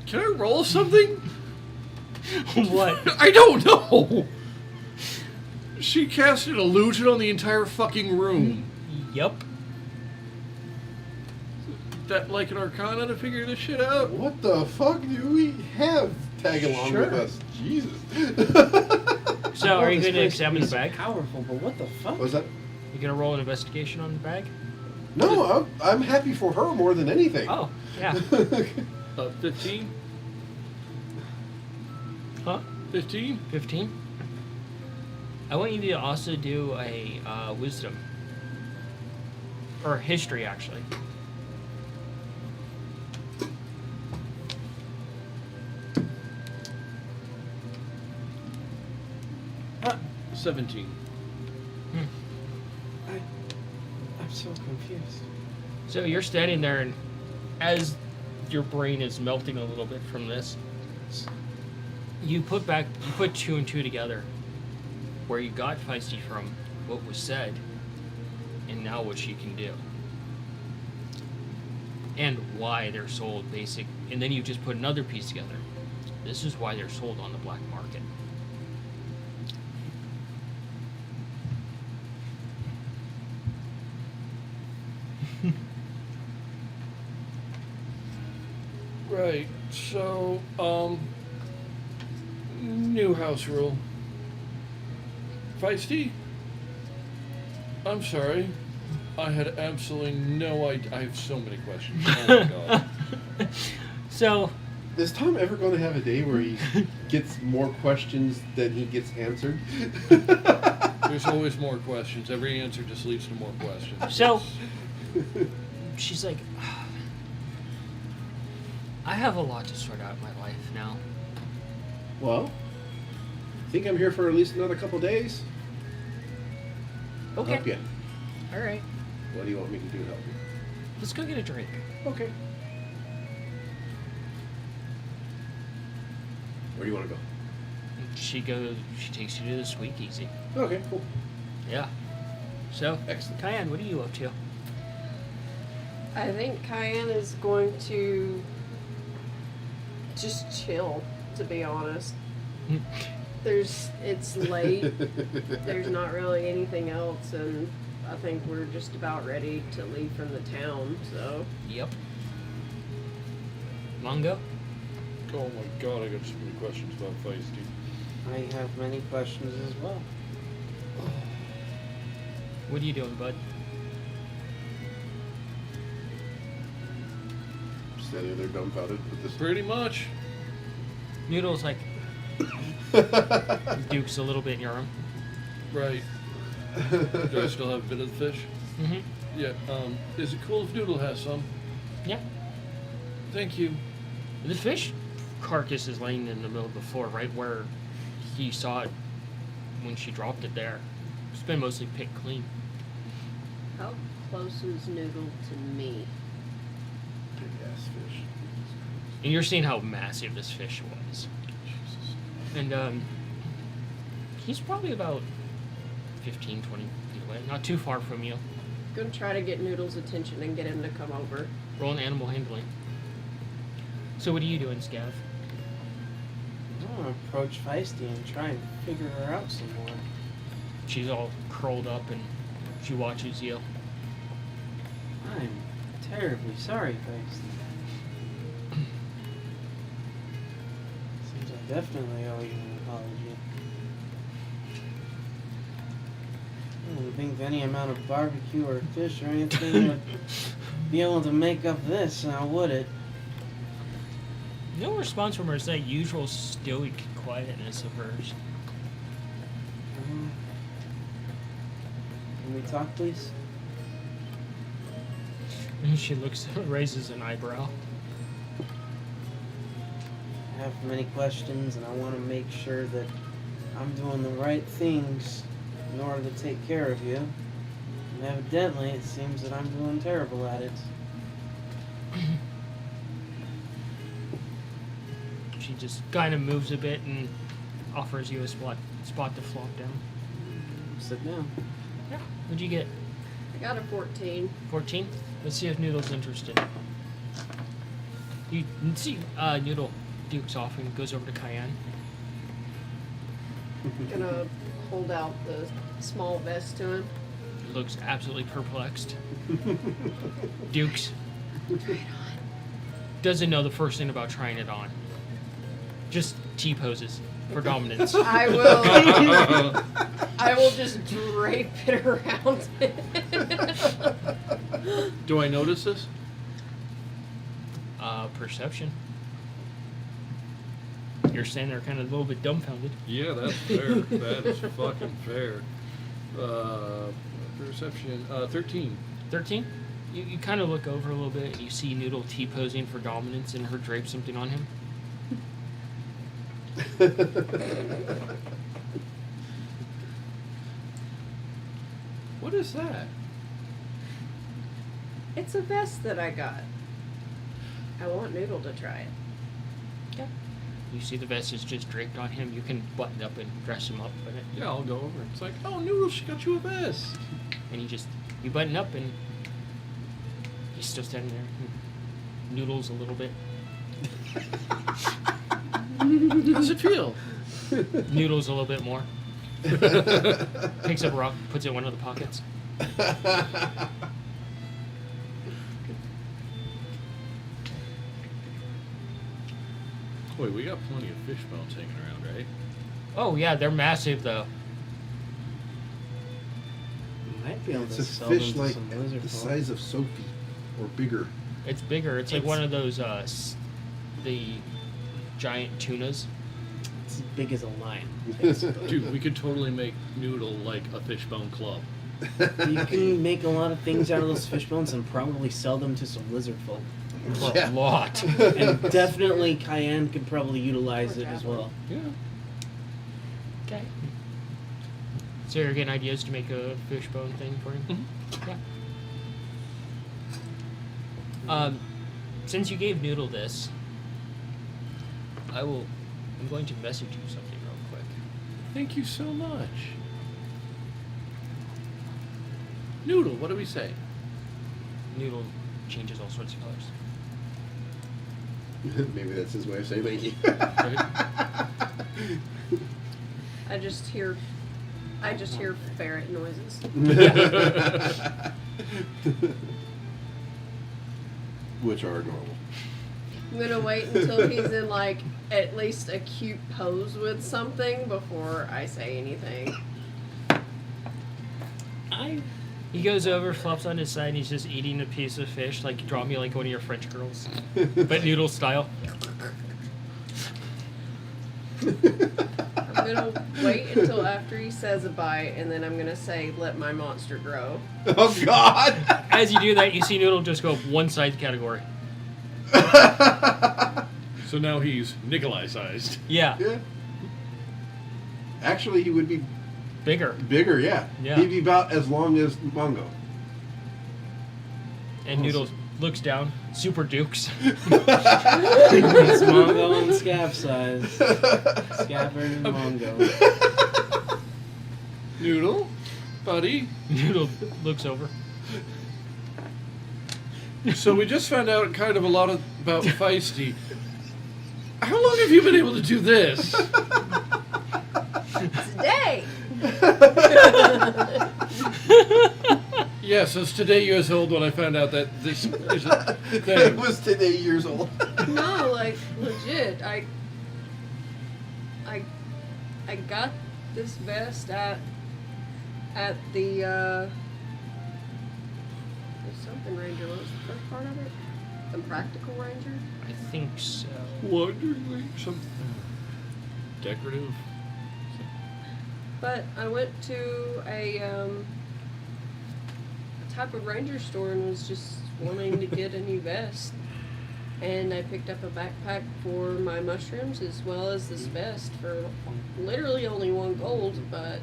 Can I roll something? What? I don't know. She cast an illusion on the entire fucking room. Yup. That like an arcana to figure this shit out? What the fuck do we have tag along with Sure. us? Jesus. So, are you This going to place examine the is bag? Powerful, but what the fuck? Was that? You going to roll an investigation on the bag? No, I'm happy for her more than anything. Oh, yeah. 15? Huh? 15? 15? I want you to also do a wisdom. Or history, actually. 17. I'm so confused. So you're standing there, and as your brain is melting a little bit from this, you put two and two together, where you got Feisty from, what was said, and now what she can do, and why they're sold basic. And then you just put another piece together. This is why they're sold on the black market. Right. So, new house rule. Feisty? I'm sorry. I had absolutely no idea. I have so many questions. Oh my god. So, Is Tom ever going to have a day where he gets more questions than he gets answered? There's always more questions. Every answer just leads to more questions. So- she's like, I have a lot to sort out in my life now. Well, I think I'm here for at least another couple days. I'll help you. All right. What do you want me to do to help you? Let's go get a drink. Okay. Where do you want to go? She takes you to the Speakeasy. Okay, cool. Yeah. So, Excellent. Cayenne, what are you up to? I think Cayenne is going to just chill, to be honest. It's late. There's not really anything else, and I think we're just about ready to leave from the town, so. Yep. Mongo? Oh my god, I got so many questions about Feisty. I have many questions as well. What are you doing, bud? Standing there dumbfounded with this. Pretty much. Noodle's like, Duke's a little bit in your arm. Right. Do I still have a bit of the fish? Mm-hmm. Yeah. Is it cool if Noodle has some? Yeah. Thank you. The fish carcass is laying in the middle of the floor, right where he saw it when she dropped it there. It's been mostly picked clean. How close is Noodle to me? Big ass fish. And you're seeing how massive this fish was. And he's probably about 15, 20 feet away. Not too far from you. Gonna try to get Noodle's attention and get him to come over. Roll an animal handling. So what are you doing, Scav? I want to approach Feisty and try and figure her out some more. She's all curled up and she watches you. I'm terribly sorry, Feisty. Seems I definitely owe you an apology. I don't think any amount of barbecue or fish or anything would be able to make up this, now would it? No response from her is that usual stoic quietness of hers. Can we talk, please? And she raises an eyebrow. I have many questions, and I want to make sure that I'm doing the right things in order to take care of you. And evidently, it seems that I'm doing terrible at it. She just kind of moves a bit and offers you a spot to flop down. Sit down. Yeah. What'd you get? I got a 14. 14? Let's see if Noodle's interested. You can see Noodle dukes off and goes over to Cayenne. Gonna hold out the small vest to him. Looks absolutely perplexed. Dukes. Doesn't know the first thing about trying it on. Just T-poses for dominance. I will just drape it around it. Do I notice this? Perception. You're standing there kind of a little bit dumbfounded. Yeah, that's fair. That is fucking fair. Perception. 13. 13? You kind of look over a little bit and you see Noodle T-posing for dominance and her drape something on him. What is that? It's a vest that I got. I want Noodle to try it. You see the vest is just draped on him. You can button up and dress him up in it. Yeah, I'll go over. It's like, oh, Noodle, she got you a vest. And you button up and he's still standing there. Noodles a little bit. How's it feel? Noodles a little bit more. Picks up a rock, puts it in one of the pockets. Wait, we got plenty of fish bones hanging around, right? Oh yeah, they're massive though. You might be able It's to a sell fish them to like some lizard the folk. size of Sophie, or bigger. It's bigger. It's like It's- one of those the giant tunas. It's as big as a lion. Dude, we could totally make Noodle like a fish bone club. You can make a lot of things out of those fish bones and probably sell them to some lizard folk. For Yeah. a lot. And definitely Cayenne could probably utilize it as well. Yeah. Okay. So you're getting ideas to make a fishbone thing for him? Yeah. Since you gave Noodle this, I'm going to message you something real quick. Thank you so much. Noodle, what do we say? Noodle changes all sorts of colors. Maybe that's his way of saying thank you. I just hear ferret noises. Which are normal. I'm gonna wait until he's in like at least a cute pose with something before I say anything. He goes over, flops on his side, and he's just eating a piece of fish, like draw me like one of your French girls, but Noodle style. I'm gonna wait until after he says a bite, and then I'm gonna say, "Let my monster grow." Oh God! As you do that, you see Noodle just go one side category. So now he's Nikolai sized. Yeah, Yeah. Actually, he would be bigger. bigger. Yeah. Yeah. He'd be about as long as Mongo. And Noodle looks down, super dukes. It's Mongo and Scab size. Scabbard and Mongo. Noodle, buddy. Noodle looks over. So we just found out kind of a lot about Feisty. How long have you been able to do this? Today. Yes, it's today years old when I found out that this is a It thing. was today years old. No, like legit. I got this vest at the something ranger. What was the first part of it? The practical ranger. I think so. Wonderingly, some decorative. But I went to a type of ranger store and was just wanting to get a new vest. And I picked up a backpack for my mushrooms as well as this vest for literally only 1 gold, but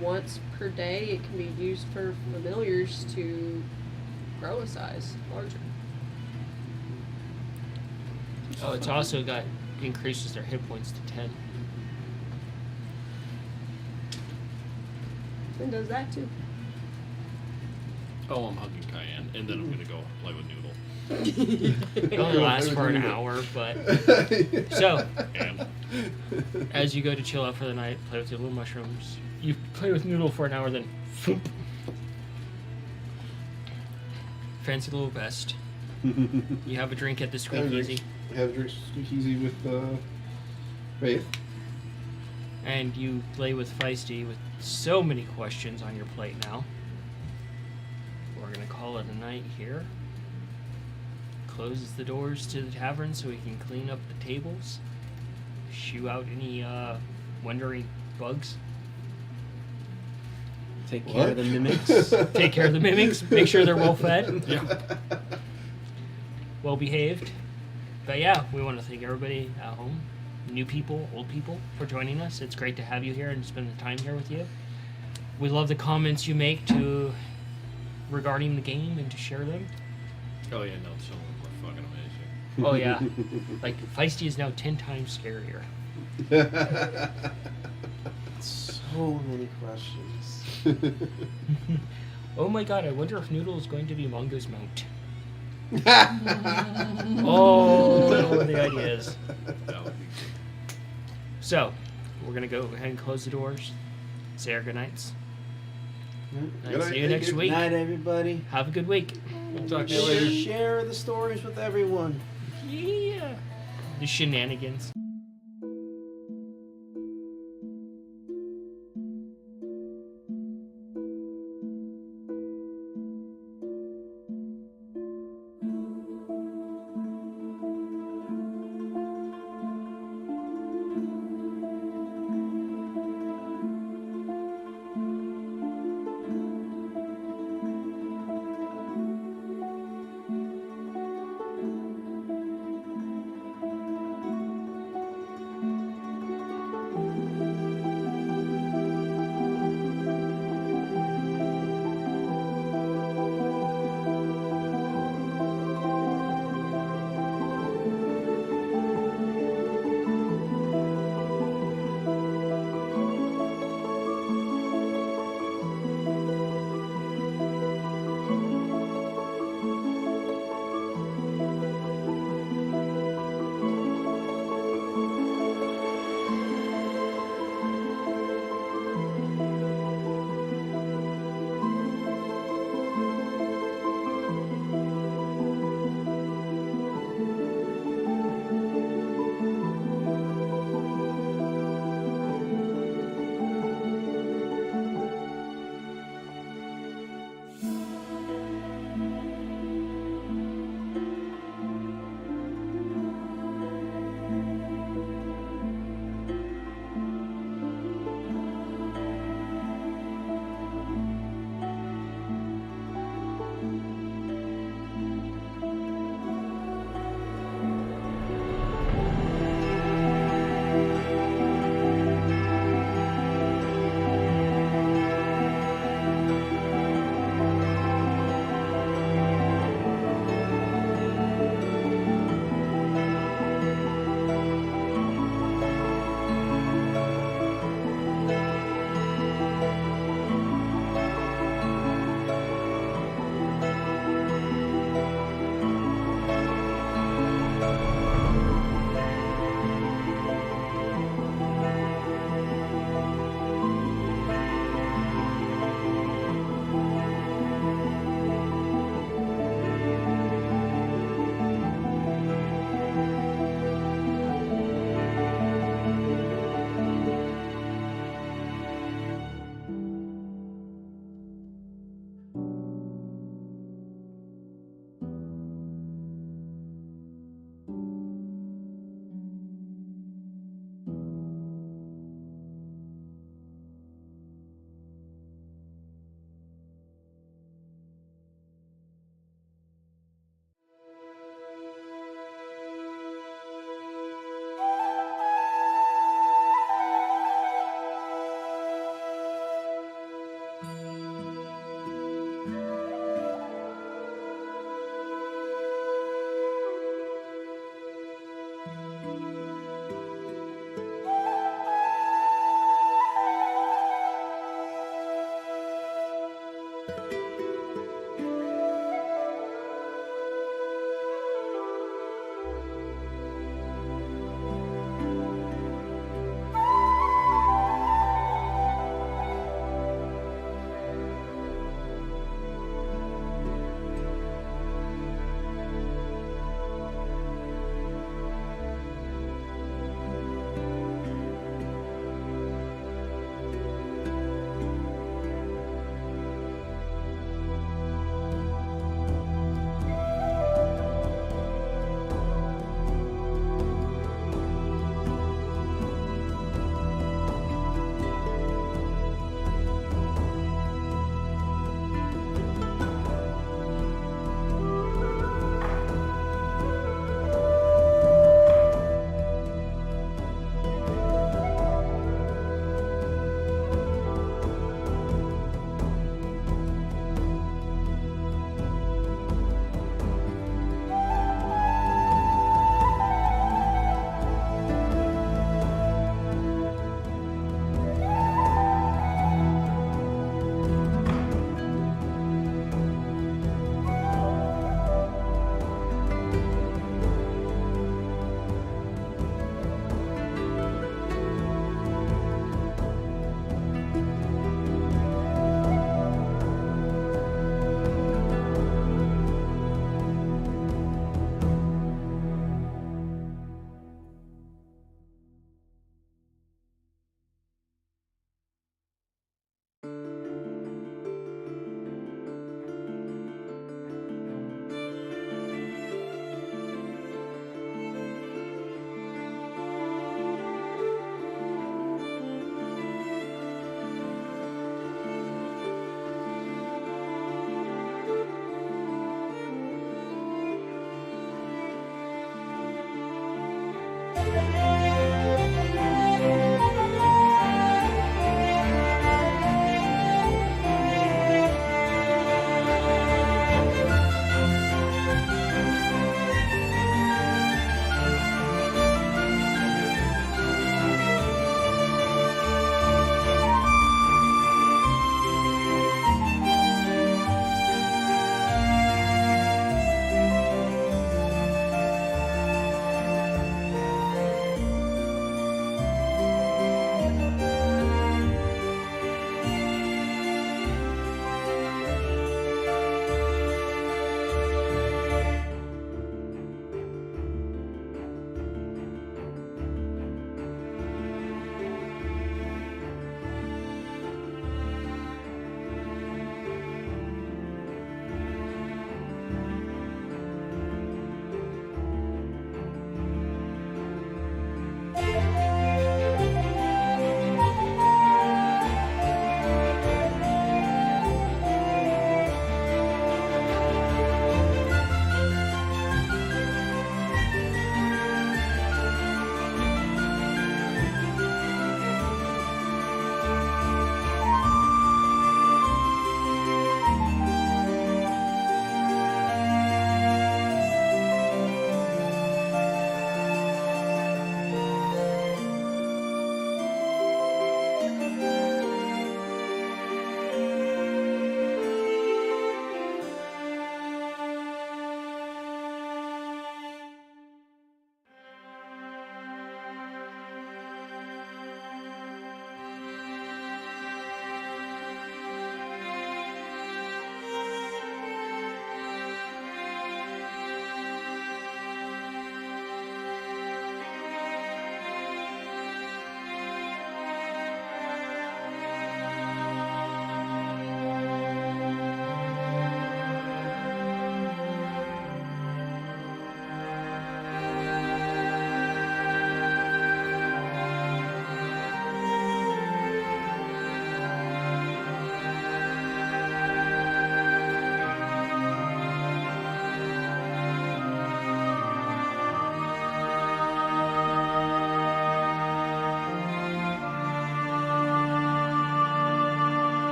once per day it can be used for familiars to grow a size larger. Oh, it's also got increases their hit points to 10. And does that too. Oh, I'm hugging Cayenne, and then I'm gonna go play with Noodle. It only lasts for an hour, but so And as you go to chill out for the night, play with your little mushrooms. You play with Noodle for an hour, then foop. Fancy little vest. You have a drink at the Squeakeasy, Have drinks Squeakeasy with Faith. and you play with Feisty with so many questions on your plate now. We're gonna call it a night here. Closes the doors to the tavern so we can clean up the tables. Shoo out any wandering bugs. Take care of the mimics. Take care of the mimics. Make sure they're well fed. yeah, Well behaved. But yeah, we want to thank everybody at home, new people, old people, for joining us. It's great to have you here and spend the time here with you. We love the comments you make to regarding the game and to share them. Oh yeah, no, some of them are fucking amazing. Oh yeah, like Feisty is now 10 times scarier. So many questions. Oh my god, I wonder if Noodle is going to be Mongo's mount. Oh, the ideas. That would be So, we're gonna go ahead and close the doors. Say our goodnights. Good Good See night, you next good week. night, everybody. Have a good week. We'll talk to you later. Share the stories with everyone. Yeah. The shenanigans.